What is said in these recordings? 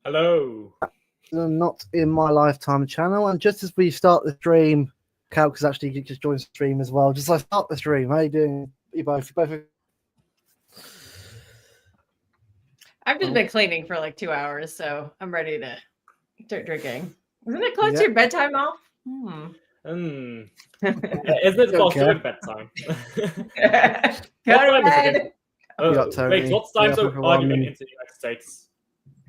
Hello. Not in my lifetime channel, and just as we start the stream, Calc has actually just joined the stream as well. Just like start the stream. How you doing? You both? I've just been cleaning for like 2 hours, so I'm ready to start drinking. Isn't it close to your bedtime, Al? Isn't it close to bedtime? Go to bed. Wait, what time are you in the United States?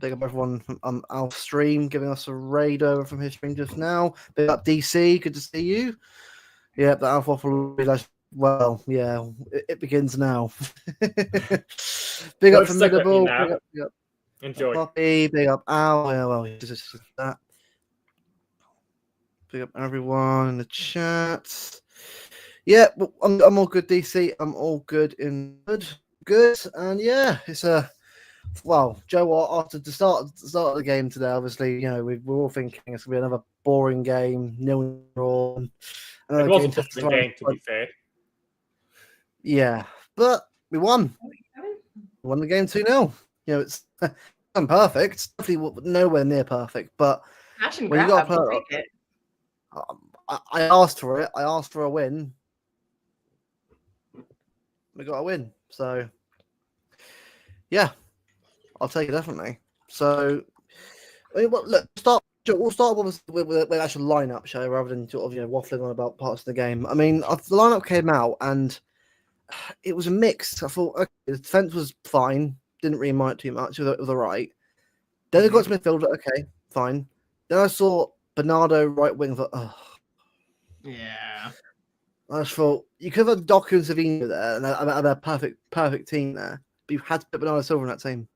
Big up everyone from our stream, giving us a raid over from his stream just now. Big up DC, good to see you. Yeah, the Alpha will be like, well, yeah, it begins now. Big up Formidable. Big up Enjoy. Poppy, big up Al. Yeah, well, just that. Big up everyone in the chat. Yeah, I'm all good, DC. I'm all good in good. And yeah, it's a Joe, after the start of the game today, obviously, you know, we're all thinking it's gonna be another boring game, nil draw. It was a tough game, to be fair. Yeah, but we won. We won the game 2-0. You know, it's perfect. It's definitely nowhere near perfect, but when you got it. I asked for it. I asked for a win. We got a win. So, yeah, I'll take it definitely. So, I mean, look, we'll start with the actual lineup show rather than sort of waffling on about parts of the game. I mean, the lineup came out and it was a mix. I thought, okay, the defense was fine. Didn't really mind too much. It was all right. Then I got to midfield. Okay, fine. Then I saw Bernardo right wing. Thought, oh. Yeah. I just thought you could have had Doku and Silva there and have a perfect team there. But you had to put Bernardo Silva in that team.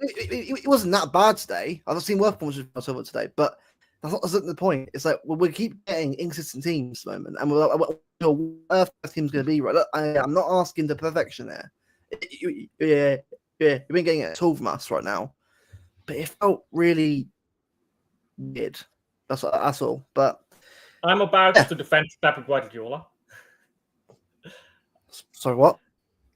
It wasn't that bad today. I've seen worse performances from Silva today, but that's not the point. It's like we keep getting inconsistent teams at the moment, and we're team's going to be right. Look, I'm not asking the perfection there. You've been getting it at all from us right now, but it felt really weird. That's all. But I'm about to defend Pep Guardiola. Sorry, what?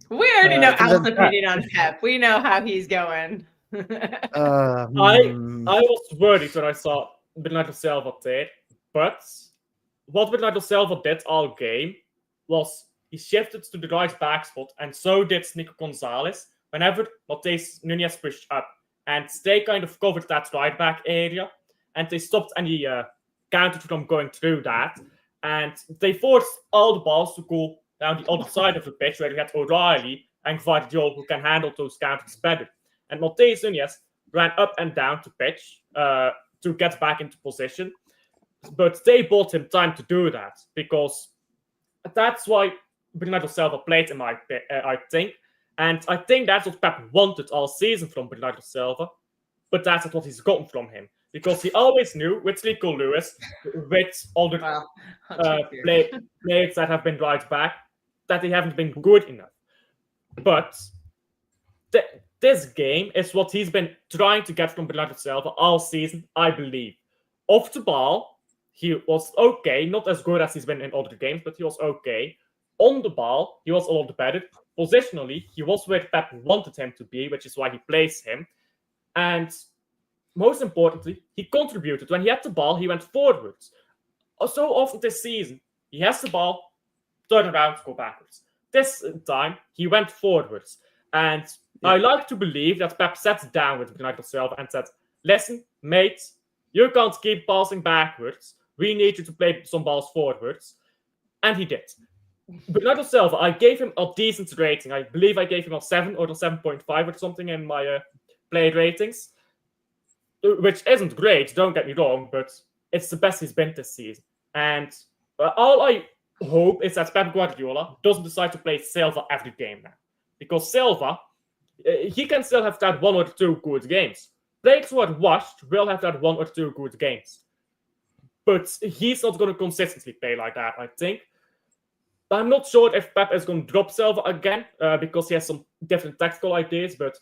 We already know Al's opinion on Pep. We know how he's going. I was worried when I saw Bernardo Silva did, but what Bernardo Silva did all game was he shifted to the right back spot, and so did Nico Gonzalez whenever Matheus Nunes pushed up. And they kind of covered that right back area, and they stopped any counter from going through that. And they forced all the balls to go down the other side of the pitch, where you had O'Reilly and Guardiola who can handle those counters better. And Matheus Nunes ran up and down the pitch to get back into position. But they bought him time to do that, because that's why Bernardo Silva played him, I think. And I think that's what Pep wanted all season from Bernardo Silva. But that's not what he's gotten from him. Because he always knew with Nico Lewis, with all the players that have been right back, that they haven't been good enough. But this game is what he's been trying to get from Bernardo Silva all season, I believe. Off the ball, he was okay, not as good as he's been in other games, but he was okay. On the ball, he was a lot better. Positionally, he was where Pep wanted him to be, which is why he plays him. And most importantly, he contributed. When he had the ball, he went forwards. So often this season, he has the ball, turn around, go backwards. This time, he went forwards. And I like to believe that Pep sat down with Bernardo Silva and said, listen, mate, you can't keep passing backwards. We need you to play some balls forwards. And he did. Bernardo Silva, I gave him a decent rating. I believe I gave him a 7 or a 7.5 or something in my played ratings, which isn't great, don't get me wrong, but it's the best he's been this season. And all I hope is that Pep Guardiola doesn't decide to play Silva every game now. Because Silva, he can still have that 1 or 2 good games. Players who are washed will have that 1 or 2 good games. But he's not going to consistently play like that, I think. I'm not sure if Pep is going to drop Silva again because he has some different tactical ideas, but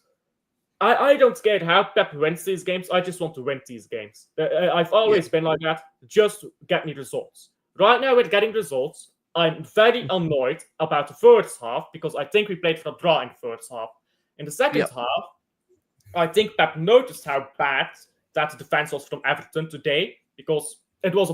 I don't care how Pep wins these games. I just want to win these games. I've always been like that. Just get me results. Right now, with getting results, I'm very annoyed about the first half because I think we played for a draw in the first half. In the second half, I think Pep noticed how bad that defense was from Everton today because it was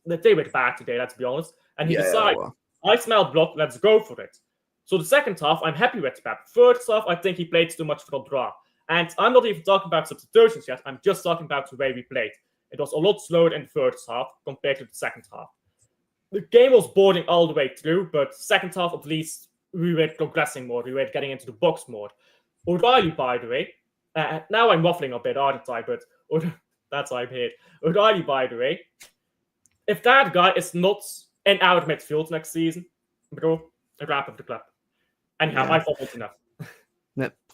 they were bad today, let's be honest. And he decided, I smell blood, let's go for it. So the second half, I'm happy with Pep. First half, I think he played too much for a draw. And I'm not even talking about substitutions yet. I'm just talking about the way we played. It was a lot slower in the first half compared to the second half. The game was boring all the way through, but second half, at least, we were progressing more. We were getting into the box more. O'Reilly, by the way, now I'm waffling a bit, aren't I? But that's why I'm here. O'Reilly, by the way, if that guy is not in our midfield next season, bro, a wrap up the club. Anyhow, I thought that's enough.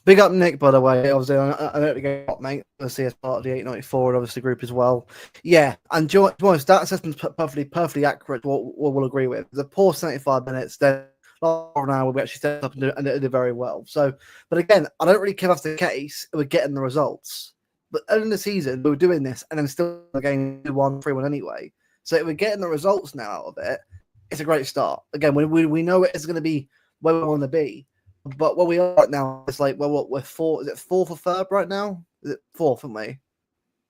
Big up Nick, by the way. Obviously, I know to up, mate. I see as part of the 894 and obviously group as well. Yeah, and to be honest, that assessment's perfectly accurate. What we'll agree with. The poor 75 minutes, then an hour we actually stepped up and did very well. So, but again, I don't really care if that's the case. We're getting the results, but early in the season we were doing this and then still getting 2-1, 3-1 anyway. So if we're getting the results now out of it, it's a great start. Again, we know it's going to be where we want to be. But where we are right now, it's like, well, we're four. Is it fourth or third right now? Is it fourth, aren't we?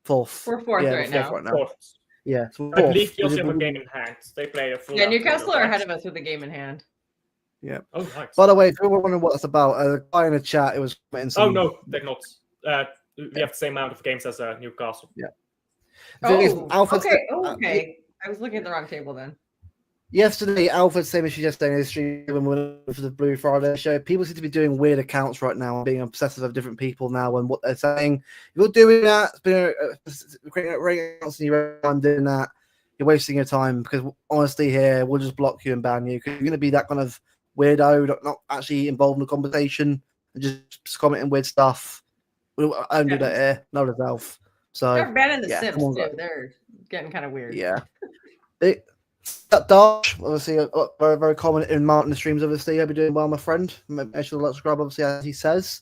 Fourth. We're fourth right now. Fourth. Yeah. So I believe you also have a game in hand. They play a full. Yeah, Newcastle are ahead of us with a game in hand. Yeah. Oh, nice. By the way, if you were wondering what it's about, a guy in the chat, it was. Oh no, they're not. We have the same amount of games as Newcastle. Yeah. Okay. I was looking at the wrong table then. Yesterday, Alfred, same issue yesterday in his stream when we were for the Blue Friday show. People seem to be doing weird accounts right now and being obsessive of different people now and what they're saying. If you're doing that, creating accounts and you're doing that, you're wasting your time because honestly, here we'll just block you and ban you because you're going to be that kind of weirdo, not actually involved in the conversation and just commenting weird stuff. I don't do that here, not as Alf. So they're banning the Sims too. They're getting kind of weird. Yeah. That Dash, obviously, very, very common in Martin streams. Obviously, I'll be doing well, my friend. Make sure to subscribe, obviously, as he says.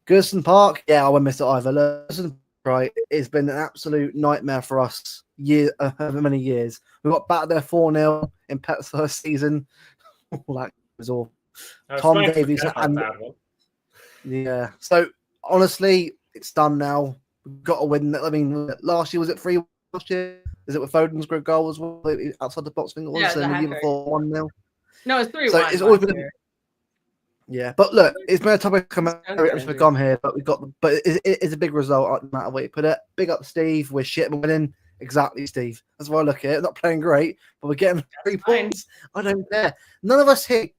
Gerson Park, I won't miss it either. Gerson, right, it's been an absolute nightmare for us many years. We got back there 4-0 in Pet's first season. That was all. Tom Davies and yeah. So honestly, it's done now. We've got to win. I mean, last year was it 3 last year? Is it with Foden's great goal as well outside the box? I think it was. Yeah, the year before 1-0. No, it's 3-1. So it's always been. Yeah, but look, it's been a topic come here, but it's a big result no matter where you put it. Big up Steve, we're shit and winning. Exactly, Steve. That's why I look at it. Not playing great, but we're getting 3 points. I don't care. None of us here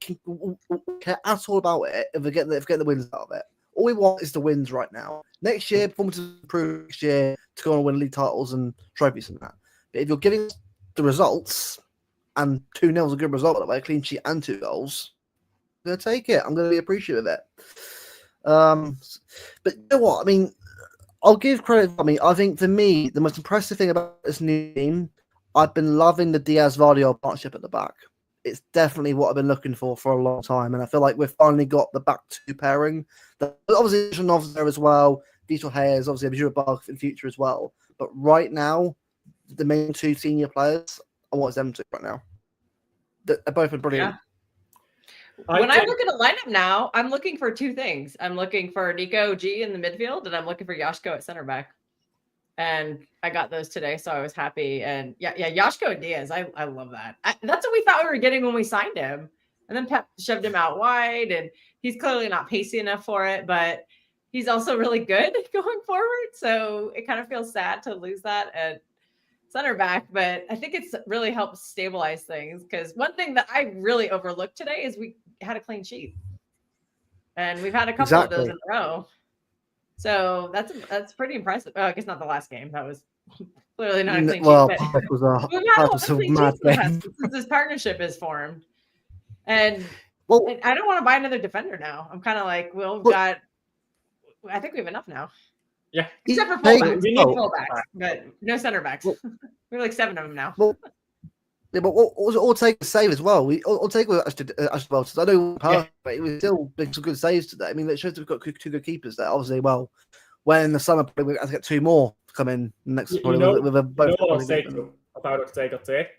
care at all about it if we're getting the wins out of it. All we want is the wins right now. Next year, performances improve next year to go on and win league titles and trophies and that. But if you're giving the results, and 2-0 is a good result, by the way, a clean sheet and 2 goals, I'm going to take it. I'm going to be appreciative of it. But you know what? I mean, I'll give credit. I think for me, the most impressive thing about this new team, I've been loving the Diaz-Vardio partnership at the back. it's definitely what I've been looking for a long time, and I feel like we've finally got the back two pairing. Obviously, Nov's there as well. Diesel Hayes, obviously, Abjure Bug in future as well. But right now, the main two senior players, I want them to right now. They're both been brilliant. Yeah. When I look at a lineup now, I'm looking for two things. I'm looking for Nico G in the midfield, and I'm looking for Yashko at center back. And I got those today, so I was happy. And yeah, Yashko and Diaz, I love that. That's what we thought we were getting when we signed him. And then Pep shoved him out wide, and he's clearly not pacey enough for it, but he's also really good going forward. So it kind of feels sad to lose that at center back, but I think it's really helped stabilize things, because one thing that I really overlooked today is we had a clean sheet, and we've had a couple of those in a row. So that's pretty impressive. Oh, I guess not the last game. That was clearly not a clean sheet. But it was a mad game since this partnership is formed. And I don't want to buy another defender now. I'm kind of like, I think we have enough now. Yeah. Except for fullbacks. We need fullbacks, but no center backs. We have like 7 of them now. Yeah, but Ortega save as well. Ortega was well. I know perfect, but he was still making some good saves today. I mean, it shows we've got 2 good keepers there. Obviously, in the summer we're going to get 2 more to come in next. You know what I'll say about Ortega today?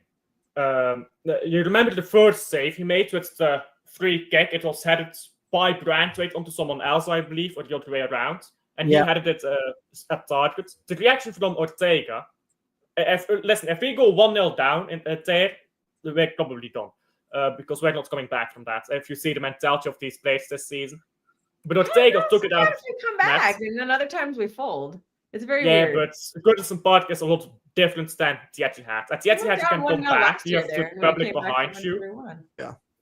You remember the first save he made with the free kick? It was headed by Brandwaite onto someone else, I believe, or the other way around. And he headed it at target. The reaction from Ortega, if we go 1-0 down there, we're probably done. Because we're not coming back from that. If you see the mentality of these players this season. But Ortega took it out. We come back, and then other times we fold. It's very weird. Yeah, but Goodison Park is a lot different than the Etihad. At the Etihad, you can come back. You have the public behind you.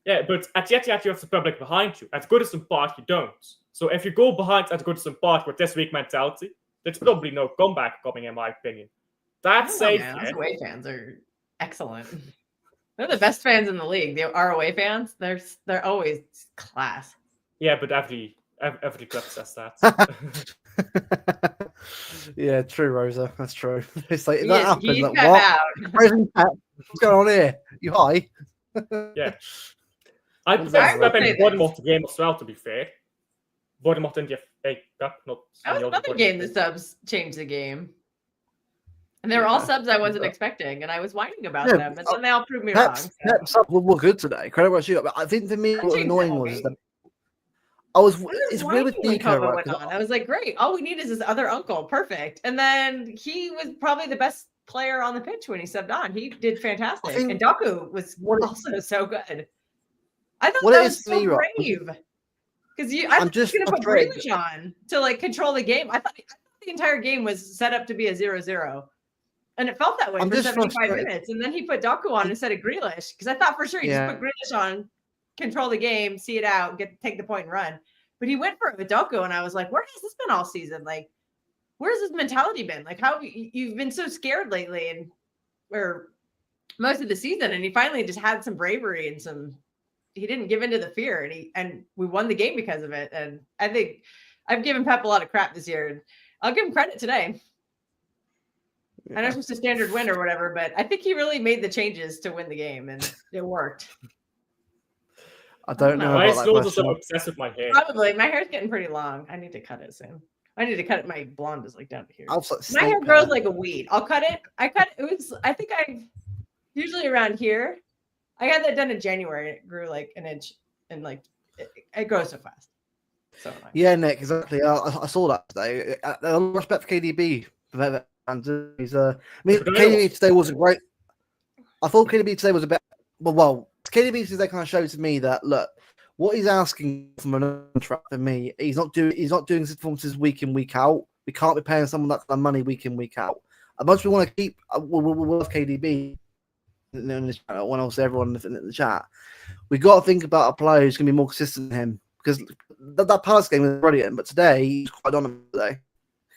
Yeah, but at the Etihad, you have the public behind you. At Goodison Park, you don't. So if you go behind at Goodison Park with this weak mentality, there's probably no comeback coming, in my opinion. That's safe. Those away fans are excellent. They're the best fans in the league. The ROA fans, they're always class. Yeah, but every club says that. Yeah, true, Rosa. That's true. It's like that happens. Like, what's going on here? You high? Yeah. I prefer stepping Bournemouth game as well, to be fair. Bournemouth in the FA Cup, not. That was another game the subs changed the game. And they were all subs I wasn't expecting, and I was whining about them, and then they all proved me wrong. Subs were good today. Credit where you. But I think for me, what was annoying was that it's weird with Nico. Right? I was like, great. All we need is this other uncle. Perfect. And then he was probably the best player on the pitch when he subbed on. He did fantastic. And Doku was also so good. I thought that was so brave. Because I'm just going to put Grealish on to like control the game. I thought the entire game was set up to be a 0-0. And it felt that way for 75 minutes. And then he put Doku on instead of Grealish. Because I thought for sure he just put Grealish on, control the game, see it out, take the point and run. But he went for it with Doku. And I was like, where has this been all season? Like, where's this mentality been? Like, how you've been so scared lately or most of the season. And he finally just had some bravery and he didn't give into the fear, and we won the game because of it. And I think I've given Pep a lot of crap this year, and I'll give him credit today. I know it's just a standard win or whatever, but I think he really made the changes to win the game, and it worked. I don't know. My skills are so obsessed with my hair. Probably. My hair's getting pretty long. I need to cut it soon. I need to cut it. My blonde is like down here. My hair grows like a weed. I'll cut it. I think usually around here. I got that done in January. It grew like an inch, and like it grows so fast. So yeah, Nick, exactly. I saw that today. A lot of respect for KDB. KDB today wasn't great. I thought KDB today was a bit. Well, KDB today kind of shows to me that look, what he's asking from an contract for me, he's not doing his performances week in, week out. We can't be paying someone that kind of money week in, week out. As much as we want to keep, we love KDB. In this channel, when I was everyone in the chat, we got to think about a player who's going to be more consistent than him, because that Palace game was brilliant, but today he's quite dominant today.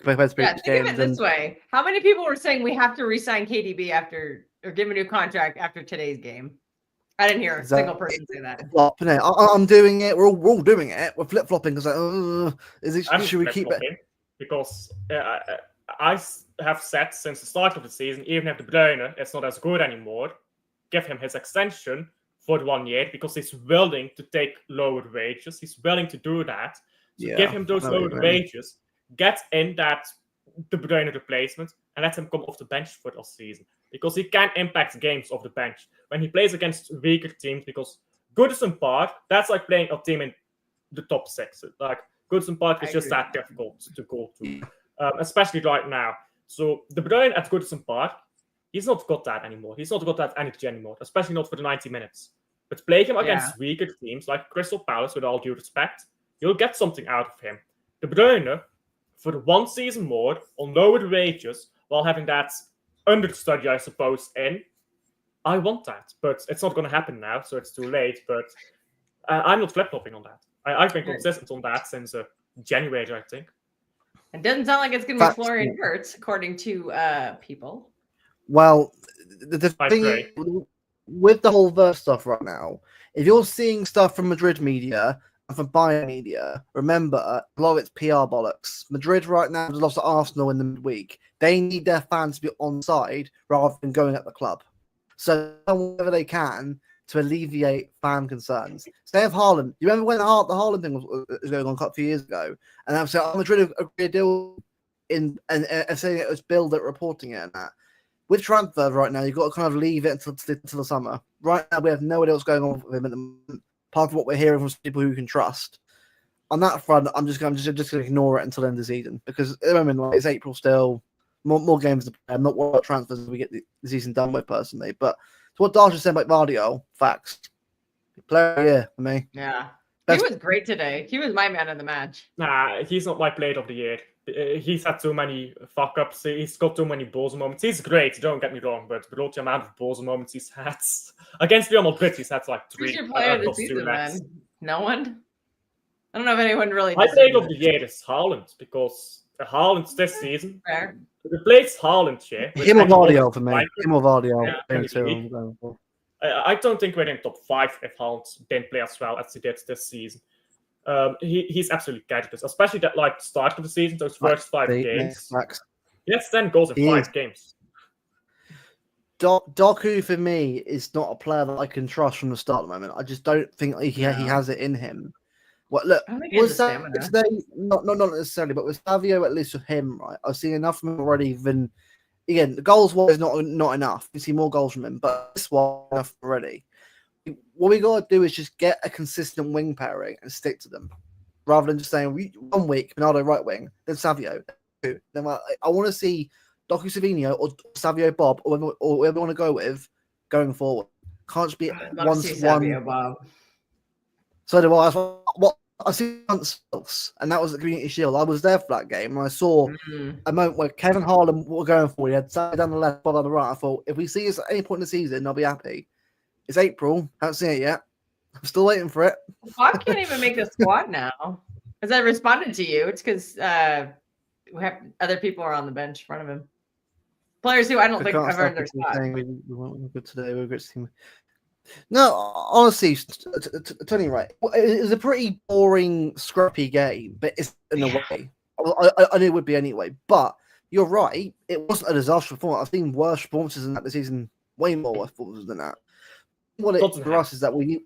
Think of it this way: how many people were saying we have to re-sign KDB or give him a new contract after today's game? I didn't hear a single person say that. I'm doing it. We're all doing it. We're flip flopping because should we keep it? Because I have said since the start of the season, even if De Bruyne is not as good anymore, give him his extension, for 1 year because he's willing to take lower wages. He's willing to do that. So give him those lower wages, get in that De Bruyne replacement, and let him come off the bench for the season. Because he can impact games off the bench when he plays against weaker teams. Because Goodison Park, that's like playing a team in the top 6. Like Goodison Park is just that difficult to go to, especially right now. So De Bruyne at Goodison Park, he's not got that anymore. He's not got that energy anymore, especially not for the 90 minutes. But play him against weaker teams like Crystal Palace, with all due respect, you'll get something out of him. De Bruyne, for 1 season more, on lower wages, while having that understudy, I suppose, in, I want that. But it's not going to happen now, so it's too late. But I'm not flip-flopping on that. I've been consistent on that since January, I think. It doesn't sound like it's going to be Florian Wirtz, according to people. Well, the thing is, with the whole Verse stuff right now, if you're seeing stuff from Madrid media and from Bayern media, remember, a lot of it's PR bollocks. Madrid right now has lost to Arsenal in the midweek. They need their fans to be on side rather than going at the club. So whatever they can to alleviate fan concerns. Say of Haaland. You remember when the Haaland thing was going on a few years ago? And I was saying, Madrid agreed a deal and saying it was Bill that reporting it and that. With transfers right now, you've got to kind of leave it until the summer. Right now, we have no idea what's going on with him at the moment, apart from what we're hearing from people who can trust. On that front, I'm just going to ignore it until the end of the season because at the moment, like, it's April still. More games to play. I'm not worried about transfers as we get the season done with, personally. But to what Darsh said about Vardio, facts. Player of the year for me. Yeah. He was great today. He was my man of the match. Nah, he's not my player of the year. He's had too many fuck-ups. He's got too many balls moments. He's great, don't get me wrong, but below the amount of balls moments he's had. Against Real Madrid, he's had like 3. Who's your player of the season, man? No one? I don't know if anyone really... My player of the year is Haaland, because Haaland this season... Fair. Replace Haaland here. Him or Vardio for me. Him or Vardio. I don't think we're in top 5 if Haaland didn't play as well as he did this season. He's absolutely gadgeted, especially that like start of the season, those first 5 games. Yes, 10 goals in 5 games. Doku for me is not a player that I can trust from the start at the moment. I just don't think he has it in him. What look was today? Not necessarily, but with Savio, at least with him, right? I've seen enough from him already. Even again, the goals was not enough. We see more goals from him, but this was enough already. What we got to do is just get a consistent wing pairing and stick to them, rather than just saying 1 week Bernardo right wing, then Savio. Then I want to see Doku Savino or Savio Bob or whoever I want to go with going forward. Can't just be one. Bob. So do I. What I see once else, and that was the Community Shield. I was there for that game, and I saw a moment where Kevin Haaland were going for. He had Savio down the left, Bob on the right. I thought, if we see this at any point in the season, I'll be happy. It's April. Haven't seen it yet. I'm still waiting for it. Bob can't even make the squad now. As I responded to you, it's because we have other people are on the bench in front of him. Players who I don't think have earned their spot. We weren't good today. We were a good team. No, honestly, Tony, right. It was a pretty boring, scrappy game, but it's in a way. I knew it would be anyway. But you're right. It wasn't a disastrous performance. I've seen worse performances in that this season. Way more worse performances than that. What it for us is that we knew.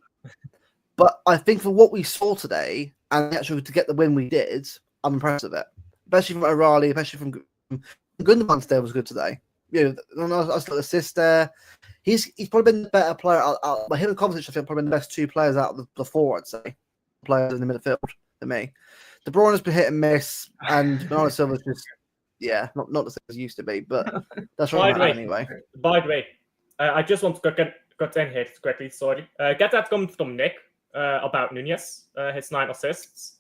But I think for what we saw today, and actually to get the win we did, I'm impressed with it. Especially from O'Reilly, especially from Gundogan's day was good today. You know, I still assist there. He's probably been the better player. Him and Kovacic, I think, probably been the best 2 players out of the 4, I'd say. Players in the midfield to me. De Bruyne has been hit and miss, and Bernardo Silva's just, not the same as it used to be, but that's right anyway. By the way, I just want to got in here quickly, sorry. Get that comment from Nick about Nunez, his 9 assists.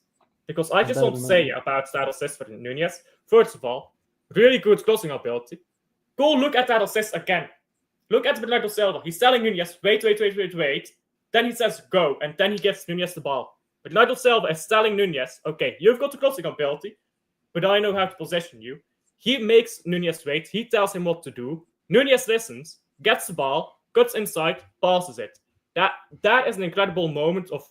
Because I just want to say about that assist for Nunez. First of all, really good crossing ability. Go look at that assist again. Look at Bernardo Silva. He's telling Nunez, wait. Then he says go, and then he gives Nunez the ball. Bernardo Silva is telling Nunez, okay, you've got the crossing ability, but I know how to position you. He makes Nunez wait. He tells him what to do. Nunez listens, gets the ball, cuts inside, passes it. That is an incredible moment of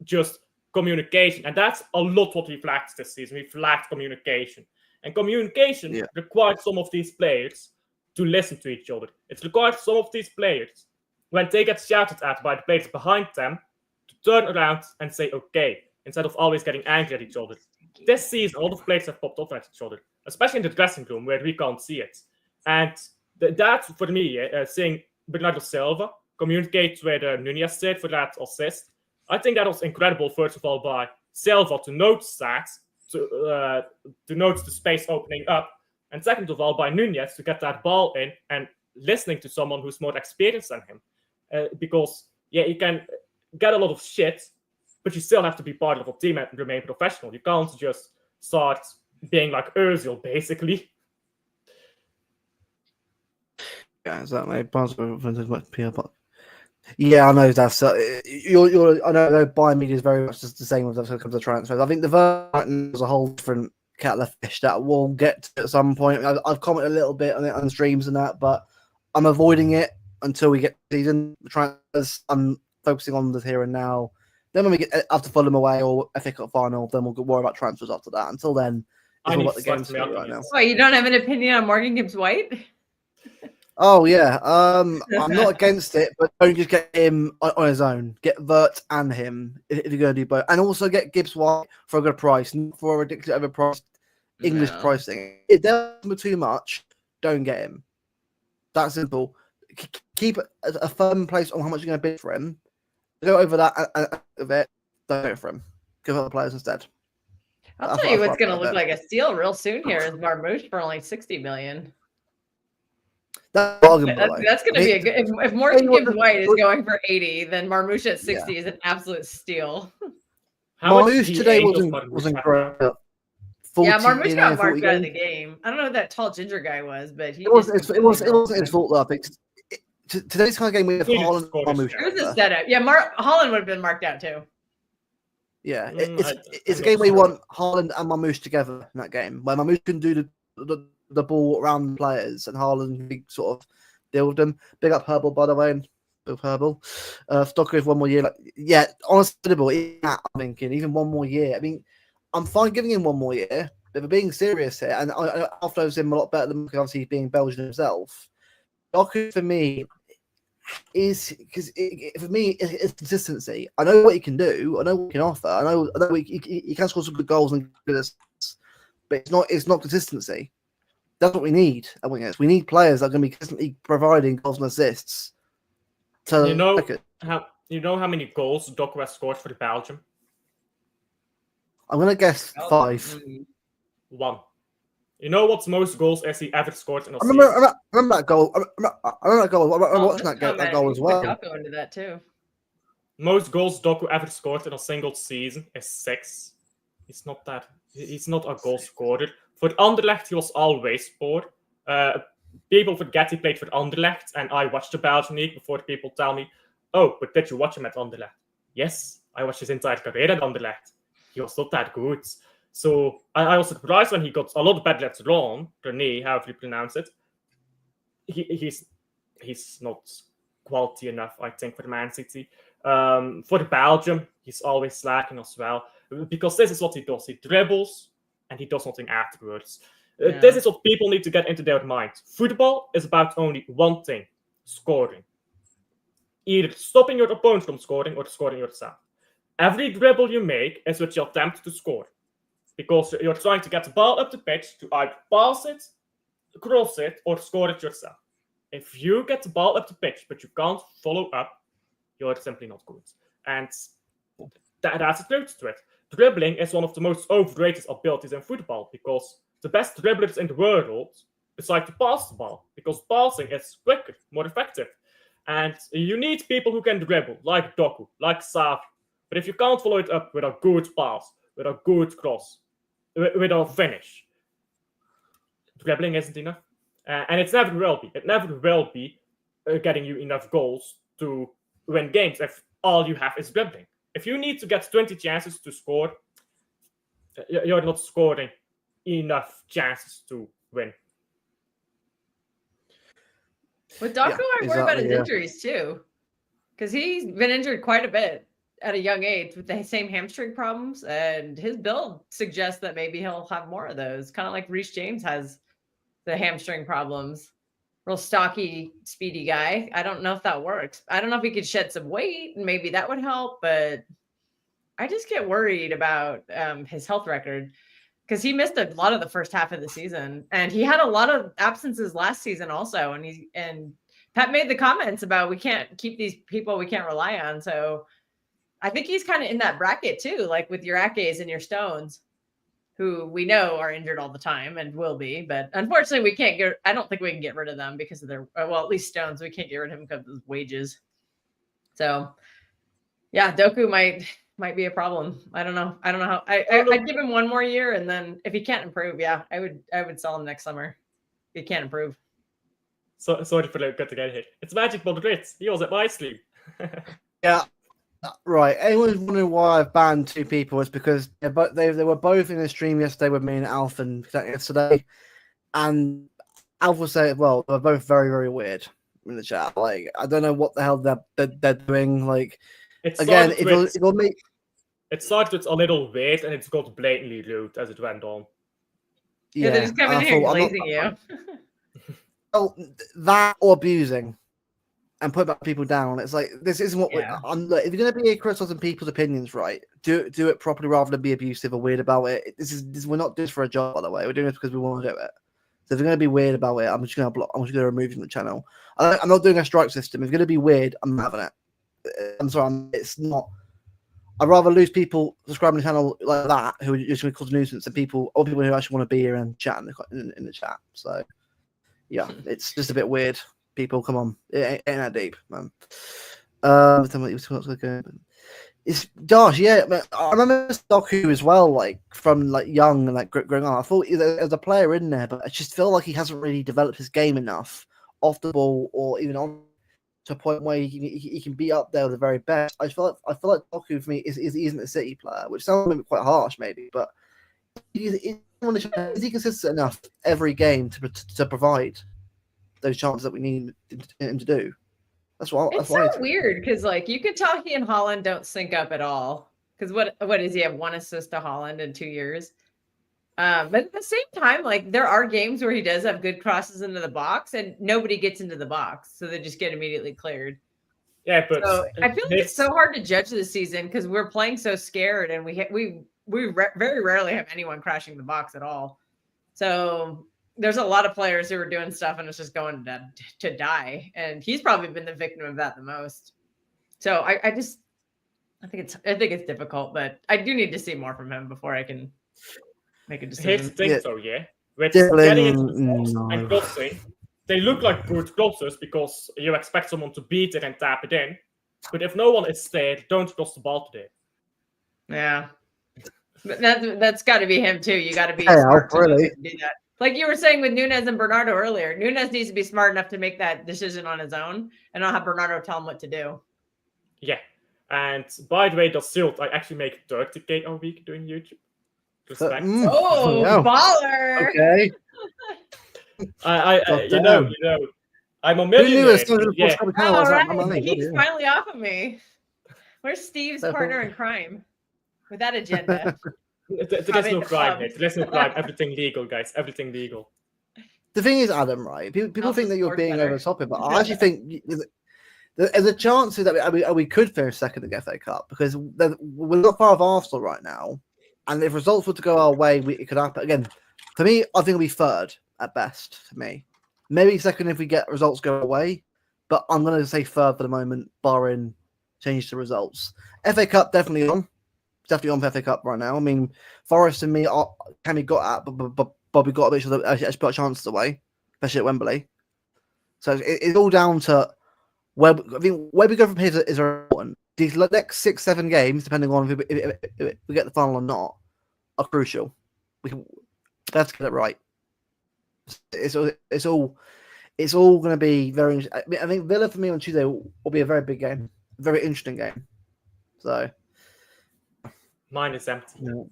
just communication, and that's a lot what we've lacked this season. We've lacked communication, and communication requires some of these players to listen to each other. It's required some of these players when they get shouted at by the players behind them, to turn around and say okay, instead of always getting angry at each other. This season, a lot of players have popped off at each other, especially in the dressing room where we can't see it. And that, for me, seeing Bernardo Silva communicate with Nunez did for that assist, I think that was incredible, first of all, by Silva to notice that, to notice the space opening up, and second of all, by Nunez to get that ball in and listening to someone who's more experienced than him. Because, yeah, you can get a lot of shit, but you still have to be part of a team and remain professional. You can't just start being like Ozil, basically. Yeah, exactly. Yeah, I know that's you're. I know Bayern media is very much just the same when it comes to transfers. I think the Vertonghen is a whole different kettle of fish that we'll get to at some point. I've commented a little bit on it on streams and that, but I'm avoiding it until we get season transfers. I'm focusing on the here and now. Then when we get after Fulham away or FA Cup final, then we'll worry about transfers after that. Until then, it's all about the games right now. Wait, you don't have an opinion on Morgan Gibbs-White? Oh yeah, I'm not against it, but don't just get him on his own. Get Vert and him if you're going to do both, and also get Gibbs-White for a good price, not for a ridiculous overpriced English pricing. If they're too much, don't get him. That's simple. Keep a firm place on how much you're going to bid for him. Go over that of it. Don't go for him. Give other players instead. I'll tell you what's going to look like a steal real soon here is Marmoush for only 60 million. That's going to be a good. If Morgan Gibbs-White is going for 80, then Marmoush at 60 is an absolute steal. Marmoush today wasn't great. Yeah, Marmoush got marked out of the game. I don't know who that tall ginger guy was, but it wasn't his fault though. I think today's kind of game we have Haaland and Marmoush. It was a setup. Yeah, Haaland would have been marked out too. Yeah, it's a game where you want Haaland and Marmoush together in that game, where Marmoush can do the ball around the players and Haaland can sort of deal with them. Big up Herbal, by the way, and Bill Herbal. Doku with one more year. Honestly, I'm thinking even one more year. I mean, I'm fine giving him one more year, but for being serious here, and I offloads him a lot better than obviously being Belgian himself. Doku for me is because for me it's consistency. I know what he can do. I know what he can offer. I know he can score some good goals and good assists, but it's not consistency. That's what we need. We need players that are going to be consistently providing goals and assists. You know how many goals Doku has scored for Belgium? I'm going to guess 5. 1. You know what's most goals has he ever scored in a season? I remember that goal. I remember that goal. I remember watching that goal as well. Doku into that too. Most goals Doku ever scored in a single season is 6. He's not a goal scorer. For Anderlecht, he was always poor. People forget he played for Anderlecht, and I watched the Belgian league before people tell me, "Oh, but did you watch him at Anderlecht?" Yes, I watched his entire career at Anderlecht. He was not that good. So I was surprised when he got a lot better later on. René, however you pronounce it. He's not quality enough, I think, for Man City. For Belgium, he's always slacking as well. Because this is what he does. He dribbles and he does nothing afterwards. This is what people need to get into their mind. Football is about only one thing: scoring. Either stopping your opponent from scoring or scoring yourself. Every dribble you make is with your attempt to score. Because you're trying to get the ball up the pitch to either pass it, cross it, or score it yourself. If you get the ball up the pitch, but you can't follow up, you're simply not good. And that's the truth to it. Dribbling is one of the most overrated abilities in football because the best dribblers in the world decide to pass the ball because passing is quicker, more effective. And you need people who can dribble, like Doku, like Savi. But if you can't follow it up with a good pass, with a good cross, with a finish, dribbling isn't enough. And it never will be. It never will be getting you enough goals to win games if all you have is dribbling. If you need to get 20 chances to score, you're not scoring enough chances to win. With Doku, I worry about his injuries too. Because he's been injured quite a bit at a young age with the same hamstring problems. And his build suggests that maybe he'll have more of those. Kind of like Reece James has the hamstring problems. real stocky, speedy guy. I don't know if that works. I don't know if he could shed some weight, and maybe that would help. But I just get worried about his health record because he missed a lot of the first half of the season, and he had a lot of absences last season also. And Pep made the comments about we can't keep these people we can't rely on. So I think he's kind of in that bracket too, like with your Akes and your Stones, who we know are injured all the time and will be. But unfortunately, I don't think we can get rid of them because of their, well, at least Stones, we can't get rid of him because of his wages. So yeah, Doku might be a problem. I don't know how. I'd give him one more year, and then if he can't improve, yeah, I would sell him next summer. If he can't improve. So sorry for getting out here. It's Magic Madrid. He was at my stream. Yeah. Right. Anyone's wondering why I've banned two people? It's because they were both in a stream yesterday with me and Alf and yesterday, and Alf was saying, well, they're both very, very weird in the chat. Like, I don't know what the hell they're doing. Like, it started with a little weird, and it's got blatantly rude as it went on. Yeah, they're just coming here glazing you. Well, that or abusing. And put back people down. It's like this isn't what look, if you're going to be criticizing people's opinions, right? Do it properly rather than be abusive or weird about it. We're not doing this for a job, by the way. We're doing this because we want to do it. So if you're going to be weird about it, I'm just going to block. I'm just going to remove you from the channel. I'm not doing a strike system. If you're going to be weird, I'm not having it. I'm sorry. It's not. I'd rather lose people subscribing to the channel like that who are just going to cause a nuisance than people who actually want to be here and chat in the chat. So yeah, it's just a bit weird. People, come on, it ain't that deep, man. It's gosh, yeah. I remember Doku as well, like from like young and like growing up. I thought there's a player in there, but I just feel like he hasn't really developed his game enough off the ball or even on to a point where he can be up there with the very best. I feel like Doku for me isn't a City player, which sounds maybe quite harsh, maybe, but is he consistent enough every game to provide those chances that we need him to do? That's so weird because like you could tell he and Haaland don't sync up at all. Because what does he have? 1 assist to Haaland in 2 years? But at the same time, like there are games where he does have good crosses into the box and nobody gets into the box, so they just get immediately cleared. Yeah, but so I feel like it's so hard to judge this season because we're playing so scared and we very rarely have anyone crashing the box at all. So there's a lot of players who are doing stuff and it's just going to die. And he's probably been the victim of that the most. So I think it's difficult, but I do need to see more from him before I can make a decision. Here's the thing though, with getting into the and crossing, they look like good crosses because you expect someone to beat it and tap it in. But if no one is there, don't cross the ball to it. Yeah. But that's got to be him too. You got to be smart to do that. Like you were saying with Nunes and Bernardo earlier, Nunes needs to be smart enough to make that decision on his own and not have Bernardo tell him what to do. Yeah. And by the way, the Silt, I actually make 30K a week doing YouTube. Respect. Baller! Okay. You know, I'm a millionaire. Yeah. All right. He's finally off of me. Where's Steve's partner in crime with that agenda? There's no crime, Nick. There's no crime. Everything legal, guys. Everything legal. The thing is, Adam, right? People think that you're being over the top, but I actually think there's a chance that we could finish second in the FA Cup because we're not far of Arsenal right now, and if results were to go our way, it could happen again. For me, I think it'll be third at best. For me, maybe second if we get results go away, but I'm going to say third for the moment, barring change to results. FA Cup definitely on for FA Cup right now. I mean, Forest and me can be got at, but we got to make sure that actually put our chances away, especially at Wembley. So it's all down to where we go from here is important. These next 6-7 games, depending on if we get the final or not, are crucial. We have to get it right. It's all going to be very. I think Villa for me on Tuesday will be a very big game, very interesting game. So. Mine is empty. Yeah.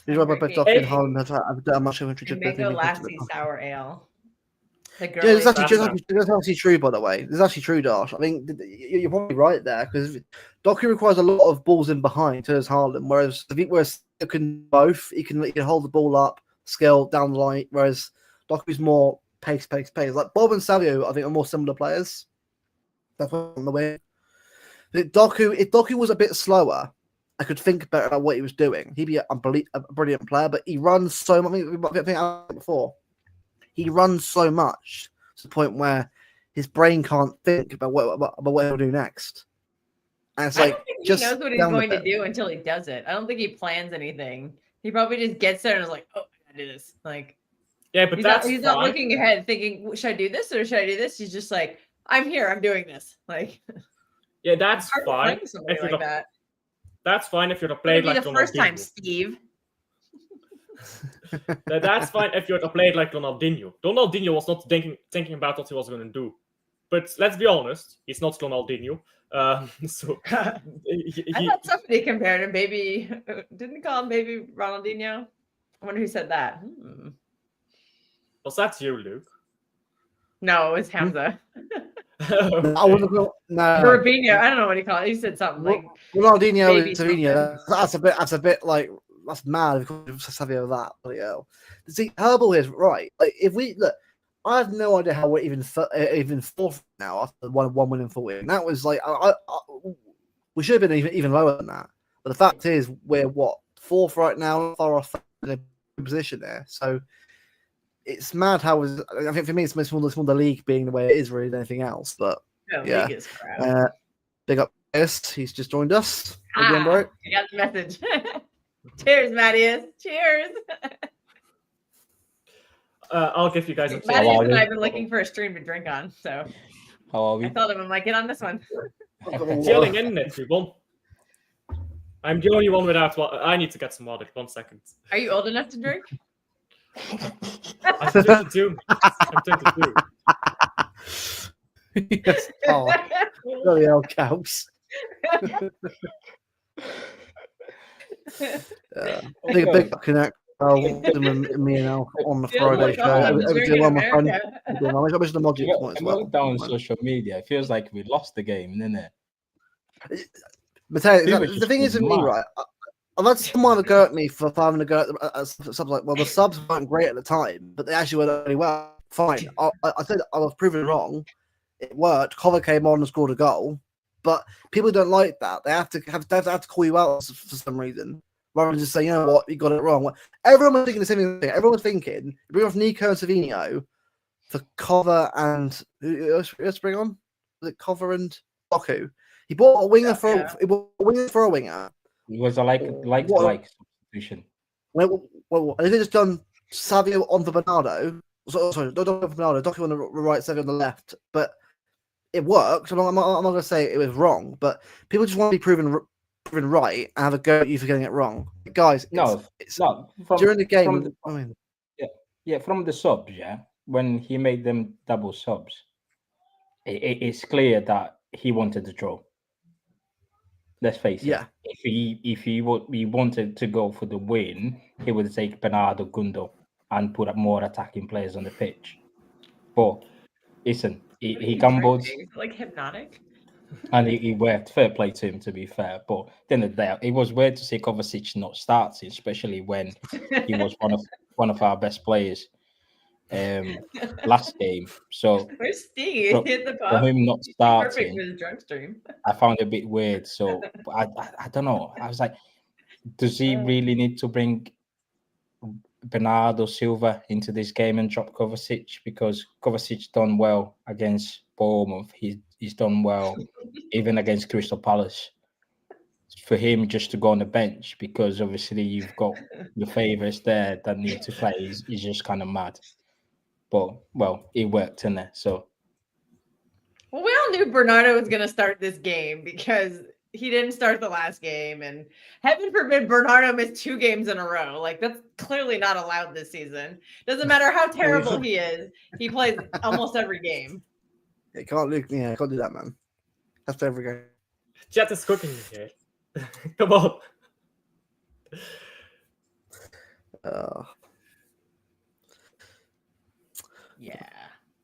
Mango Lassie Sour Ale. That's actually true, by the way. It's actually true, Dash. I think you're probably right there because Doku requires a lot of balls in behind, so does Haaland. Whereas he can both. He can hold the ball up, scale down the line. Whereas Doku's more pace. Like Bob and Savio, I think, are more similar players. That's on the way. If Doku was a bit slower, I could think better about what he was doing. He'd be a brilliant player, but he runs so much. I think I said before. He runs so much to the point where his brain can't think about what he'll do next. And it's I like, don't think he just knows what he's going to do until he does it. I don't think he plans anything. He probably just gets there and is like, "Oh, I gotta do this." Like, yeah, but he's not looking ahead, thinking, "Should I do this or should I do this?" He's just like, "I'm here. I'm doing this." Like, yeah, that's fine. If like that. That's fine if you're played like the first time, Steve. That's fine if you're played like Ronaldinho. Ronaldinho was not thinking about what he was going to do. But let's be honest, he's not Ronaldinho. So I thought somebody compared him. Didn't call him Baby Ronaldinho. I wonder who said that. Was that you, Luke? No, it was Hamza. I wouldn't go. No, Rubinho. I don't know what he called it. He said something like Ronaldinho and Savino. That's a bit like that's mad. If Savio that, but yeah. See, Herbal is right. Like if we look, I have no idea how we're even fourth now after one win in 14. That was like we should have been even lower than that. But the fact is, we're what fourth right now, far off the position there. So it's mad how I think for me it's much more the league being the way it is really than anything else. But yeah, league is crap. Big up, he's just joined us. Again, bro. You got the message. Cheers, Mattias. Cheers. I'll give you guys a Mattias and I have been looking for a stream to drink on, so how are we? I told him I might get on this one. Chilling in it, everyone. I'm the only one without water. I need to get some water. 1 second. Are you old enough to drink? I'm 22. I'm 22. Yes. Oh, bloody hell counts. Big connect. Me and Al on the Friday show. I'm down on social media. It feels like we lost the game, doesn't it? Mateo, the thing is with me, right? I've had someone go at me for having a go at subs like, well, the subs weren't great at the time, but they actually went really well. Fine. I said I was proven wrong. It worked. Cover came on and scored a goal, but people don't like that. They have to call you out for some reason, rather than just say, you know what, you got it wrong. Everyone was thinking the same thing. Everyone was thinking, bring off Nico and Savinho for Cover and let's bring on. Was it Cover and Doku? He bought a winger for a winger. It was a like substitution. Well, and if they just done Savio on for Bernardo, sorry, not for Bernardo, Doku on the right, Savio on the left, but it worked. I'm not going to say it was wrong, but people just want to be proven right and have a go at you for getting it wrong. Guys, it's during the game. From the subs, when he made them double subs, it's clear that he wanted to draw. Let's face it. Yeah. If he wanted to go for the win, he would take Bernardo Gundo and put up more attacking players on the pitch. But listen, he gambled like hypnotic, and he worked. Fair play to him, to be fair. But then it was weird to see Kovacic not starting, especially when he was one of our best players last game. So where's Steve? Hit the pub. For him not starting, perfect for the drunk stream. I found it a bit weird. So I don't know. I was like, does he really need to bring Bernardo Silva into this game and drop Kovacic? Because Kovacic done well against Bournemouth. He's done well even against Crystal Palace. For him just to go on the bench because obviously you've got the favourites there that need to play is just kind of mad. But well, it worked in there. So we all knew Bernardo was going to start this game because he didn't start the last game, and heaven forbid Bernardo missed 2 games in a row. Like that's clearly not allowed this season. Doesn't matter how terrible he is, he plays almost every game. It can't do that, man. That's every game. Chat is cooking here. Come on. Yeah.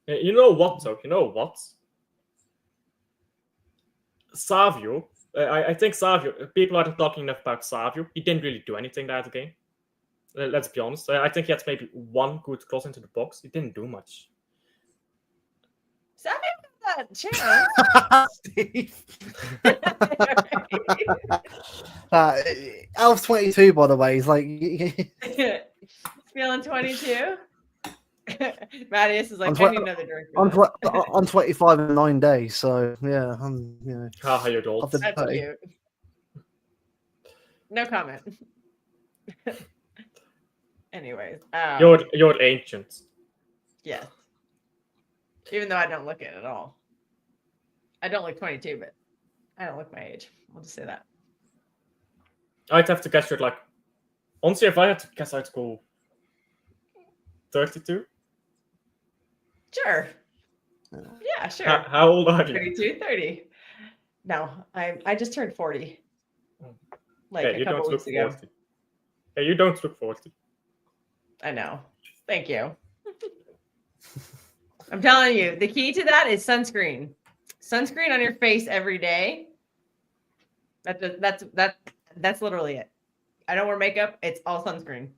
You know what, though? You know what? Savio. I think Savio. People are talking enough about Savio. He didn't really do anything that game. Let's be honest. I think he had maybe one good cross into the box. He didn't do much. Stop him that chance. Steve. Alf's 22, by the way. He's like feeling 22. Mattias is like, I need another drink. I'm 25 in 9 days, so yeah, I'm How you're old. That's cute. No comment. Anyways, you're ancient. Yes. Even though I don't look it at all. I don't look 22, but I don't look my age. We'll just say that. I'd have to guess you're like, honestly, if I had to guess, I'd go 32. Sure. Yeah, sure. How old are you? 32, 30. No, I just turned 40. Like a couple weeks ago. 40. Yeah, you don't look 40. I know. Thank you. I'm telling you, the key to that is sunscreen. Sunscreen on your face every day. That's literally it. I don't wear makeup. It's all sunscreen.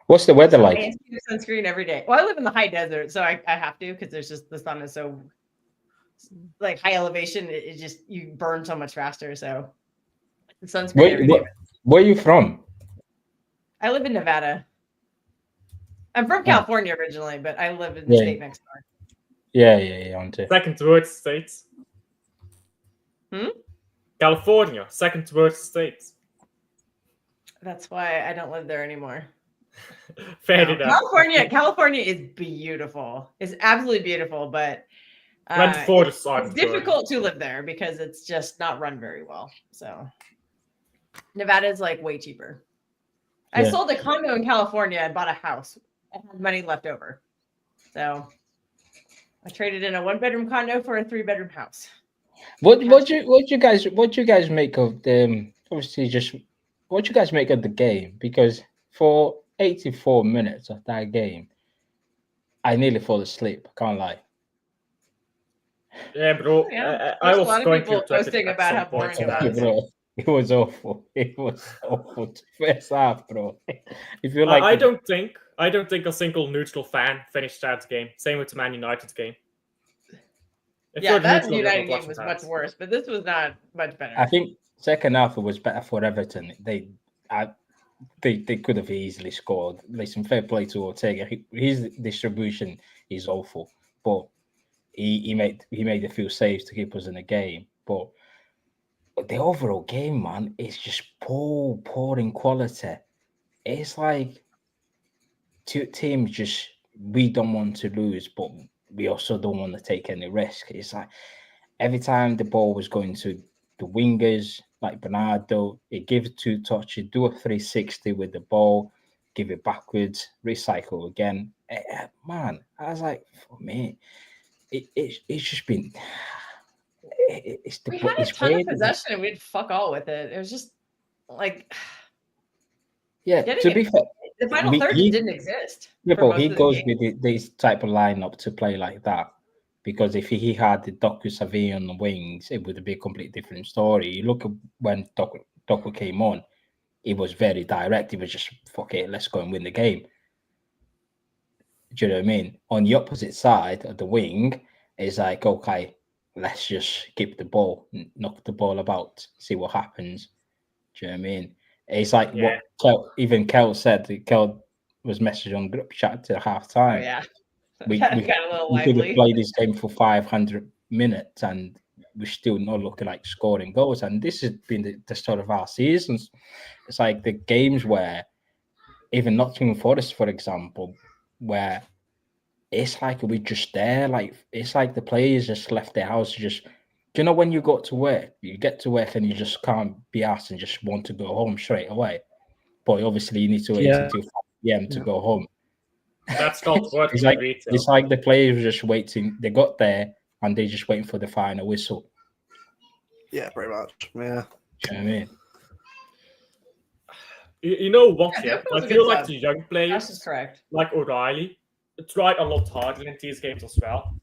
What's the weather like? I use sunscreen every day. Well, I live in the high desert, so I have to because there's just the sun is so like high elevation. It just you burn so much faster. So sunscreen every day. Where are you from? I live in Nevada. I'm from California originally, but I live in the state next door. Yeah. Second worst states. California, second worst states. That's why I don't live there anymore. Fair enough. California is beautiful. It's absolutely beautiful, but it's difficult to live there because it's just not run very well. So Nevada is like way cheaper. I sold a condo in California and bought a house. I had money left over. So I traded in a 1-bedroom condo for a 3-bedroom house. What you guys make of the obviously what you guys make of the game? Because for 84 minutes of that game, I nearly fall asleep. I can't lie. Yeah, bro. Yeah. I was a lot of going people to posting about how boring it was. Bro, it was awful. It was awful. First half, bro. If you like, I don't think a single neutral fan finished that game. Same with the Man United game. That United game was much worse, but this was not much better. I think second half it was better for Everton. They could have easily scored. Listen, fair play to Ortega. His distribution is awful, but he made a few saves to keep us in the game. But the overall game, man, is just poor in quality. It's like two teams just we don't want to lose, but we also don't want to take any risk. It's like every time the ball was going to the wingers, like Bernardo, it gives 2 touches, do a 360 with the ball, give it backwards, recycle again. Man, I was like, for me, it's just been. We had a ton of possession and we had fuck all with it. It was just like, to be fair, the final third didn't exist. Yeah, but he goes with this type of lineup to play like that. Because if he had the Doku Savi on the wings, it would be a completely different story. You look at when Doku came on, he was very direct. He was just, fuck it, let's go and win the game. Do you know what I mean? On the opposite side of the wing, it's like, okay, let's just keep the ball, knock the ball about, see what happens. Do you know what I mean? It's like what even Kel said. Kel was messaged on group chat to half time. Oh, yeah. We got a little lively. We could have played this game for 500 minutes and we're still not looking like scoring goals. And this has been the start of our seasons. It's like the games where even Nottingham Forest, for example, where it's like we're just there. Like it's like the players just left their house. Just, do you know when you go to work, you get to work and you just can't be asked and just want to go home straight away. But obviously you need to wait until 5 p.m. to go home. That's not what it's like the players were just waiting. They got there and they're just waiting for the final whistle. Yeah, pretty much. Yeah. You know what I mean? You know what? I feel like the young That's players, just correct. like O'Reilly, tried a lot harder in these games as well.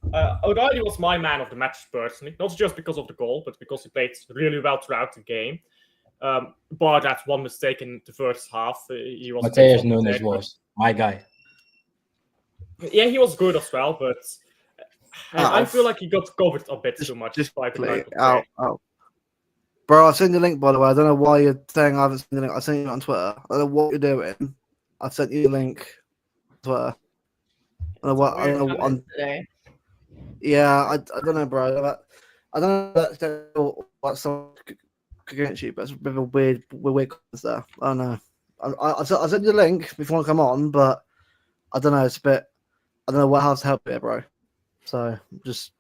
O'Reilly was my man of the match personally, not just because of the goal, but because he played really well throughout the game. Bar that one mistake in the first half. He was Mateus Nunes was my guy. Yeah, he was good as well, but I feel like he got covered a bit too much. Just by out. Bro, I sent you a link, by the way. I don't know why you're saying I haven't seen the link. I sent you on Twitter. I don't know what you're doing. I sent you a link on Twitter. I don't know what today. Yeah, I don't know, bro. I don't know what someone against you, but it's a bit of a weird comments there. I don't know. I sent you the link if you want to come on, but I don't know. It's a bit. I don't know how to help you, bro. So just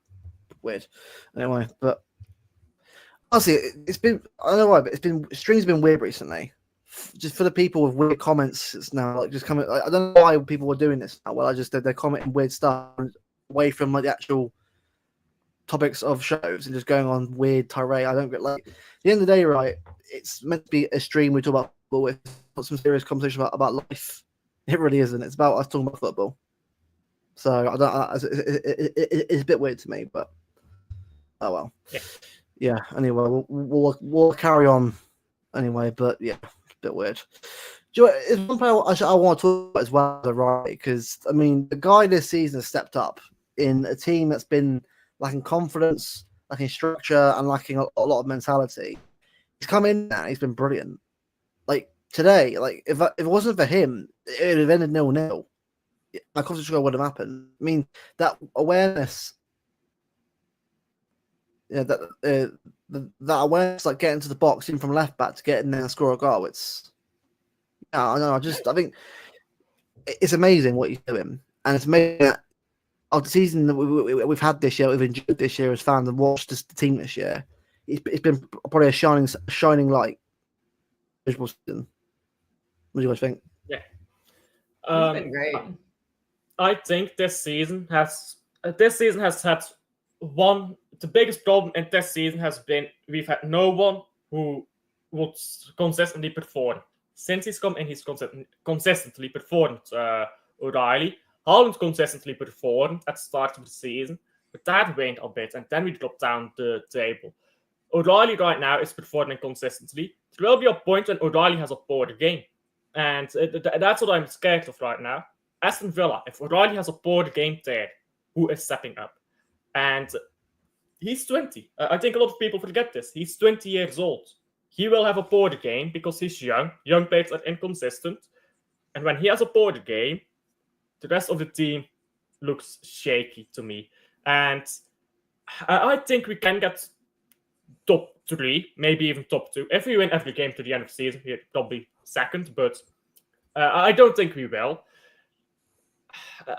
weird. Anyway, but honestly, it's been. I don't know why, but stream's been weird recently. Just for the people with weird comments, it's now like just coming. I don't know why people were doing this now. Well, they're commenting weird stuff away from like the actual topics of shows and just going on weird tirade. I don't get like. At the end of the day, right? It's meant to be a stream we talk about football with some serious conversation about life. It really isn't. It's about us talking about football. So I don't. It's a bit weird to me, but oh well. Yeah. Anyway, we'll carry on. Anyway, but yeah, it's a bit weird. Do you know, it's one player I want to talk about as well, right? Because I mean, the guy this season has stepped up in a team that's been lacking confidence, lacking structure, and lacking a lot of mentality. He's come in now. He's been brilliant. Like today, like if it wasn't for him, it would have ended 0-0. My confidence goal would have happened. I mean, that awareness, that awareness, like getting to the box, even from left back to get in there and score a goal. It's, I know. I think it's amazing what he's doing, and it's amazing that of the season that we've had this year, we've enjoyed this year as fans and watched the team this year. It's been probably a shining light. What do you guys think? Yeah, it's been great. I think this season has had the biggest problem in this season has been we've had no one who would consistently perform. Since he's come in, he's consistently performed. O'Reilly, Haaland consistently performed at the start of the season, but that waned a bit, and then we dropped down the table. O'Reilly right now is performing consistently. There will be a point when O'Reilly has a poor game, and that's what I'm scared of right now. Aston Villa, if O'Reilly has a poor game there, who is stepping up? And he's 20. I think a lot of people forget this. He's 20 years old. He will have a poor game because he's young. Young players are inconsistent. And when he has a poor game, the rest of the team looks shaky to me. And I think we can get top 3, maybe even top 2. If we win every game to the end of the season, we're probably second. But I don't think we will.